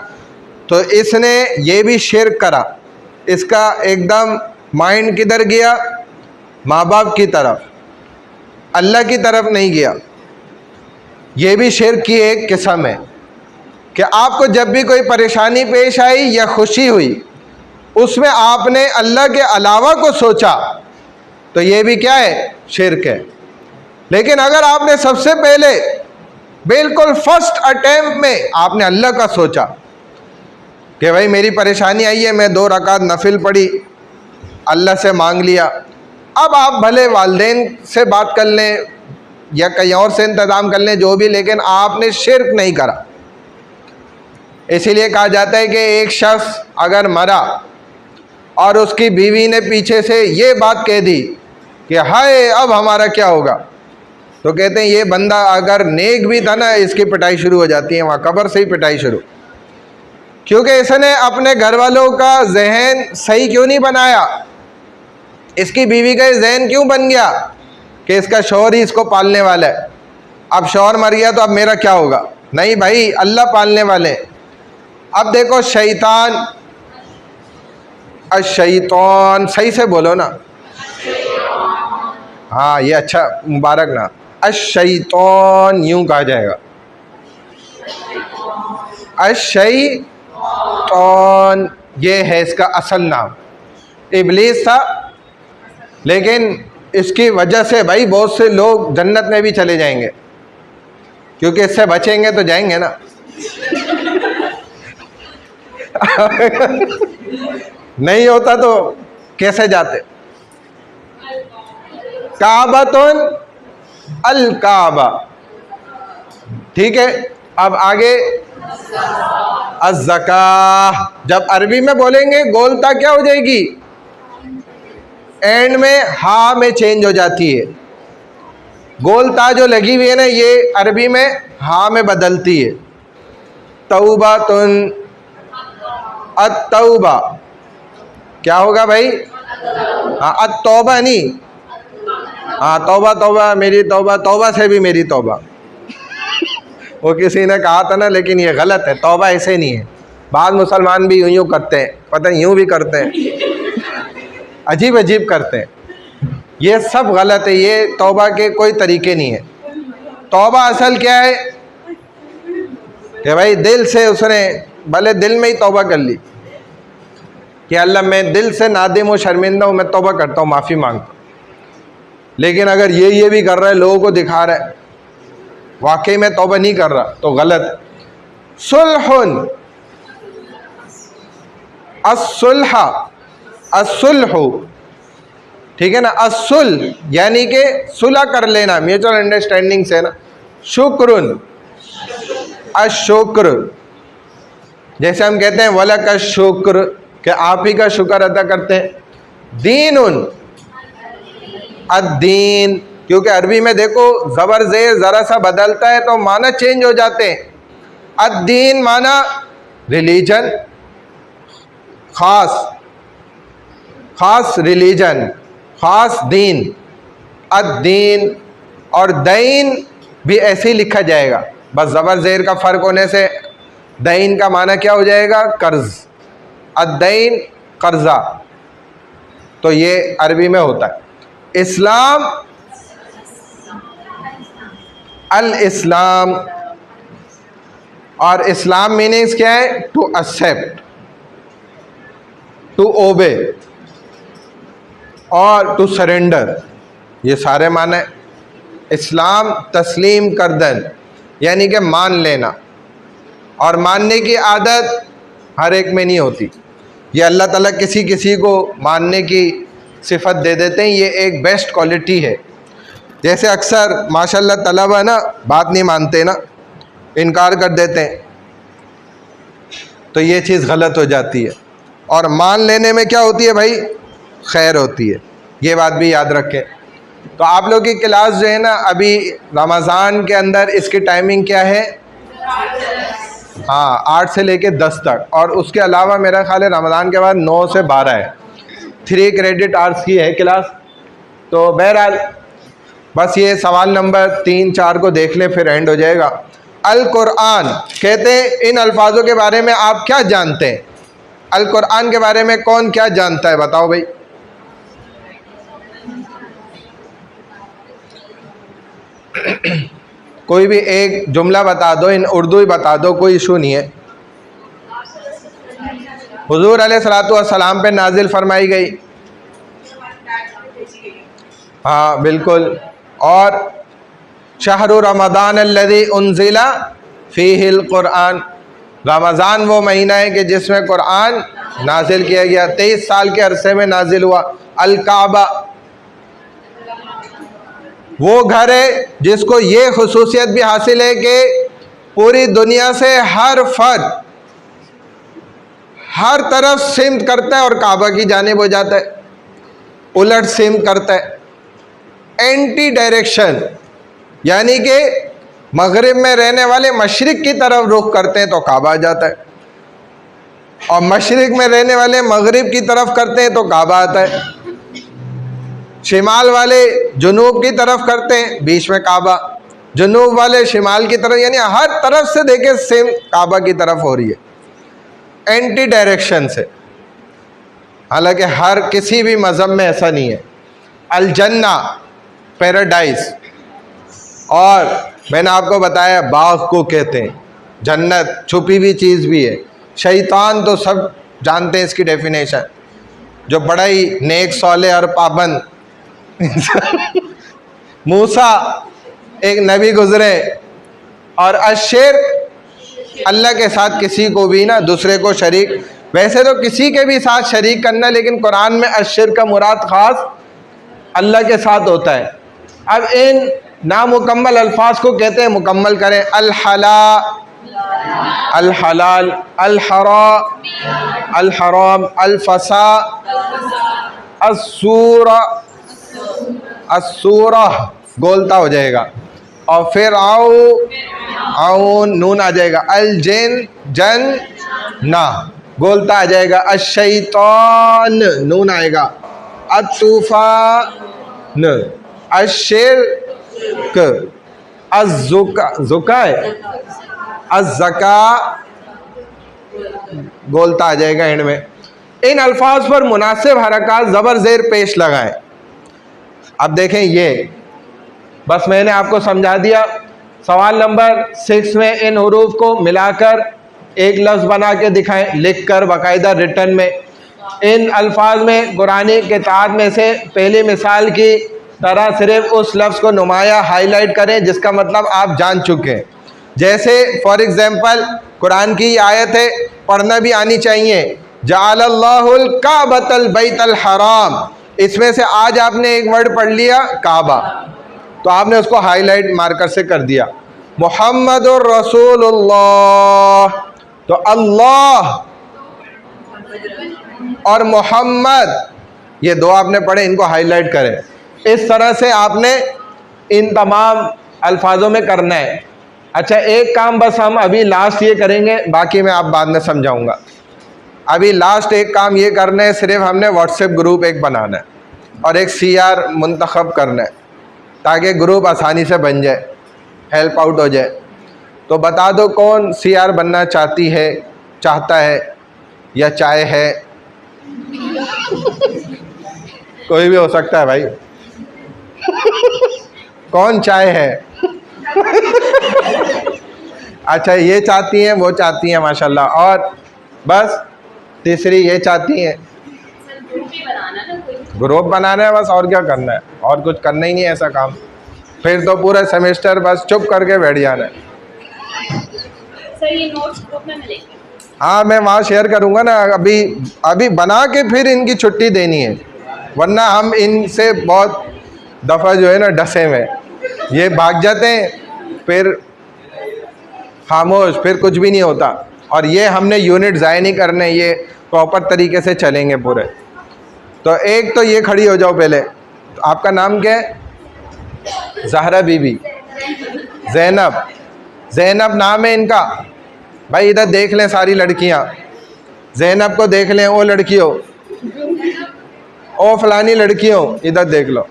तो इसने ये भी शिर्क करा, इसका एकदम माइंड किधर गया? माँ बाप की तरफ, अल्लाह की तरफ नहीं गया। ये भी शिर्क की एक किस्म है कि आपको जब भी कोई परेशानी पेश आई या खुशी हुई, उसमें आपने अल्लाह के अलावा को सोचा, तो ये भी क्या है? शिर्क है। लेकिन अगर आपने सबसे पहले बिल्कुल फर्स्ट अटेम्प्ट में आपने अल्लाह का सोचा कि भाई मेरी परेशानी आई है, मैं 2 रकात नफिल पढ़ी, अल्लाह से मांग लिया, अब आप भले वालदेन से बात कर लें या कहीं और से इंतज़ाम कर लें, जो भी, लेकिन आपने शिर्क नहीं करा। इसीलिए कहा जाता है कि एक शख्स अगर मरा और उसकी बीवी ने पीछे से ये बात कह दी कि हाय अब हमारा क्या होगा, तो कहते हैं ये बंदा अगर नेक भी था ना, इसकी पिटाई शुरू हो जाती है, वहाँ कब्र से ही पिटाई शुरू। क्योंकि इसने अपने घर वालों का जहन सही क्यों नहीं बनाया? इसकी बीवी का जहन क्यों बन गया कि इसका शौहर ही इसको पालने वाला है, अब शौहर मर गया तो अब मेरा क्या होगा? नहीं भाई, अल्लाह पालने वाले। अब देखो शैतान, अशैतान, सही से बोलो ना, हाँ ये अच्छा मुबारक ना, अशैतान यूं कहा जाएगा, अशैतान ये है इसका असल नाम। इब्लीस था, लेकिन इसकी वजह से भाई बहुत से लोग जन्नत में भी चले जाएंगे, क्योंकि इससे बचेंगे तो जाएंगे ना। नहीं होता तो कैसे जाते? काबतुन अल काबा, ठीक है। अब आगे अज़्ज़का, जब अरबी में बोलेंगे गोलता क्या हो जाएगी? एंड में हा में चेंज हो जाती है। गोलता जो लगी हुई है ना, ये अरबी में हा में बदलती है। तौबातुन, अत-तौबा क्या होगा भाई? हाँ, अत-तौबा नहीं, हाँ तौबा तौबा मेरी तौबा, तौबा से भी मेरी तौबा। वो किसी ने कहा था ना, लेकिन ये गलत है, तौबा ऐसे नहीं है। बाद मुसलमान भी यूं यूं करते हैं, पता है यूं भी करते हैं, अजीब अजीब करते हैं, ये सब गलत है, ये तौबा के कोई तरीके नहीं है। तौबा असल क्या है कि भाई दिल से उसने भले दिल में ही तौबा कर ली कि अल्लाह मैं दिल से नादिम हूँ, शर्मिंदा हूँ, मैं तौबा करता हूँ, माफ़ी मांगता हूँ। लेकिन अगर ये भी कर रहा है, लोगों को दिखा रहा है, वाकई में तौबा नहीं कर रहा, तो गलत है। सुल्हुन, अस्सुल्हा, अस्सुल्हु, ठीक है ना। अस्सुल यानी कि सुलह कर लेना, म्यूचुअल अंडरस्टैंडिंग से ना। शुक्रुन, अशुक्र, जैसे हम कहते हैं वला का शुक्र, कि आप ही का शुक्र अदा करते हैं। दीनुन, अद्दीन, क्योंकि अरबी में देखो ज़बर ज़ेर ज़रा सा बदलता है तो माना चेंज हो जाते हैं। अद्दीन माना रिलीजन, ख़ास ख़ास रिलीजन, ख़ास दीन, अद्दीन। और दीन भी ऐसे ही लिखा जाएगा, बस ज़बर ज़ेर का फ़र्क होने से दीन का माना क्या हो जाएगा? कर्ज़, अद्दीन कर्ज़ा, तो ये अरबी में होता है। इस्लाम, अल इस्लाम, और इस्लाम मीनिंग्स क्या है? टू एक्सेप्ट, टू ओबे और टू सरेंडर, ये सारे माने। इस्लाम तस्लीम करदन यानी कि मान लेना, और मानने की आदत हर एक में नहीं होती। ये अल्लाह ताला किसी किसी को मानने की सिफत दे देते हैं, ये एक बेस्ट क्वालिटी है। जैसे अक्सर माशाल्लाह तलबा ना बात नहीं मानते ना, इनकार कर देते हैं, तो ये चीज़ गलत हो जाती है। और मान लेने में क्या होती है भाई? खैर होती है, ये बात भी याद रखें। तो आप लोग की क्लास जो है ना, अभी रमज़ान के अंदर इसकी टाइमिंग क्या है? हाँ, 8 से लेके 10 तक, और उसके अलावा मेरा ख्याल है रमज़ान के बाद 9 से 12 है। 3 क्रेडिट आवर्स की है क्लास। तो बहरहाल बस ये सवाल नंबर 3, 4 को देख लें, फिर एंड हो जाएगा। अल कुरान कहते हैं, इन अल्फाजों के बारे में आप क्या जानते हैं? अल कुरान के बारे में कौन क्या जानता है? बताओ भाई। कोई भी एक जुमला बता दो, इन उर्दू ही बता दो, कोई इशू नहीं है। हुजूर अलैहिस्सलातु वस्सलाम पे नाजिल फरमाई गई। हाँ बिल्कुल। और शहरु रमज़ान अल्लज़ी उन्ज़िला फ़ीहिल क़ुरआन, रमज़ान वो महीना है कि जिसमें कुरान नाजिल किया गया, 23 साल के अरसे में नाजिल हुआ। अल काबा वो घर है जिसको ये खुसूसियत भी हासिल है कि पूरी दुनिया से हर फर्द हर तरफ सिमत करता है और काबा की जानिब हो जाता है, उलट सिमत करता है, एंटी डायरेक्शन, यानी कि मगरिब में रहने वाले मशरिक की तरफ रुख करते हैं तो काबा आ जाता है, और मशरिक में रहने वाले मगरिब की तरफ करते हैं तो काबा आता है। शिमाल वाले जुनूब की तरफ करते हैं, बीच में काबा, जुनूब वाले शिमाल की तरफ, यानी हर तरफ से देखे सेम काबा की तरफ हो रही है, एंटी डायरेक्शन से। हालांकि हर किसी भी मज़हब में ऐसा नहीं है। अल जन्ना पैराडाइज, और मैंने आपको बताया बाग को कहते हैं, जन्नत छुपी हुई चीज़ भी है। शैतान तो सब जानते हैं इसकी डेफिनेशन, जो बड़ा ही नेक सौले और पाबंद मूसा एक नबी गुजरे, और अशर अल्लाह के साथ किसी को भी ना दूसरे को शरीक, वैसे तो किसी के भी साथ शरीक करना, लेकिन कुरान में अशर का मुराद ख़ास अल्लाह के साथ होता है। अब इन नामुकम्मल अल्फाज को कहते हैं मुकम्मल करें। अल हला, अल हलाल, अल हरा, अल हराम, अल फसा, अस्सूरा, अस्सूरा गोलता हो जाएगा, और फिर आउन नून आ जाएगा। अल जिन जन ना गोलता आ जाएगा। अशैतान नून आएगा। अतूफान, अशिर्क, अज़्ज़ुका, ज़ुका है, अज़्ज़का गोलता आ जाएगा एंड में। इन अल्फाज पर मुनासिब हरकत ज़बर ज़ेर पेश लगाएं। अब देखें, ये बस मैंने आपको समझा दिया। सवाल नंबर 6 में इन हरूफ को मिलाकर एक लफ्ज़ बना के दिखाएं, लिख कर बाकायदा रिटर्न में। इन अल्फाज में कुरानी किताब में से पहली मिसाल की तरह सिर्फ उस लफ्ज़ को नुमाया हाईलाइट करें जिसका मतलब आप जान चुके हैं। जैसे फॉर एग्ज़ाम्पल कुरान की आयत है, पढ़ना भी आनी चाहिए, जअलल्लाहुल काबतल बैतल हराम, इसमें से आज आपने एक वर्ड पढ़ लिया काबा, तो आपने उसको हाईलाइट मार्कर से कर दिया। मुहम्मदुर रसूलुल्लाह, तो अल्लाह और मोहम्मद ये दो आपने पढ़े, इनको हाईलाइट करें। इस तरह से आपने इन तमाम अल्फाजों में करना है। अच्छा, एक काम बस हम अभी लास्ट ये करेंगे, बाकी मैं आप बाद में समझाऊंगा। अभी लास्ट एक काम ये करना है, सिर्फ हमने व्हाट्सएप ग्रुप एक बनाना है और एक CR मुंतखब करना है, ताकि ग्रुप आसानी से बन जाए, हेल्प आउट हो जाए। तो बता दो कौन CR बनना चाहता है या चाहे है? कोई भी हो सकता है भाई। कौन चाहे है? अच्छा, ये चाहती हैं, वो चाहती हैं, माशाल्लाह। और बस तीसरी ये चाहती हैं ग्रुप बनाना है बस, और क्या करना है, और कुछ करना ही नहीं है ऐसा काम। फिर तो पूरा सेमेस्टर बस चुप करके बैठ जाना है। सर ये नोट्स ग्रुप में मिलेंगे? हाँ, मैं वहाँ शेयर करूँगा ना। अभी बना के फिर इनकी छुट्टी देनी है, वरना हम इनसे बहुत दफ़ा जो है ना डसे हुए, ये भाग जाते हैं, फिर खामोश, फिर कुछ भी नहीं होता। और ये हमने यूनिट ज़ाया नहीं करने, ये प्रॉपर तरीके से चलेंगे पूरे। तो एक तो ये खड़ी हो जाओ पहले। तो आपका नाम क्या है? ज़हरा बीबी, ज़ैनब, ज़ैनब नाम है इनका। भाई इधर देख लें सारी लड़कियां, ज़ैनब को देख लें, ओ लड़कियों, ओ फलानी लड़कियों, इधर देख लो।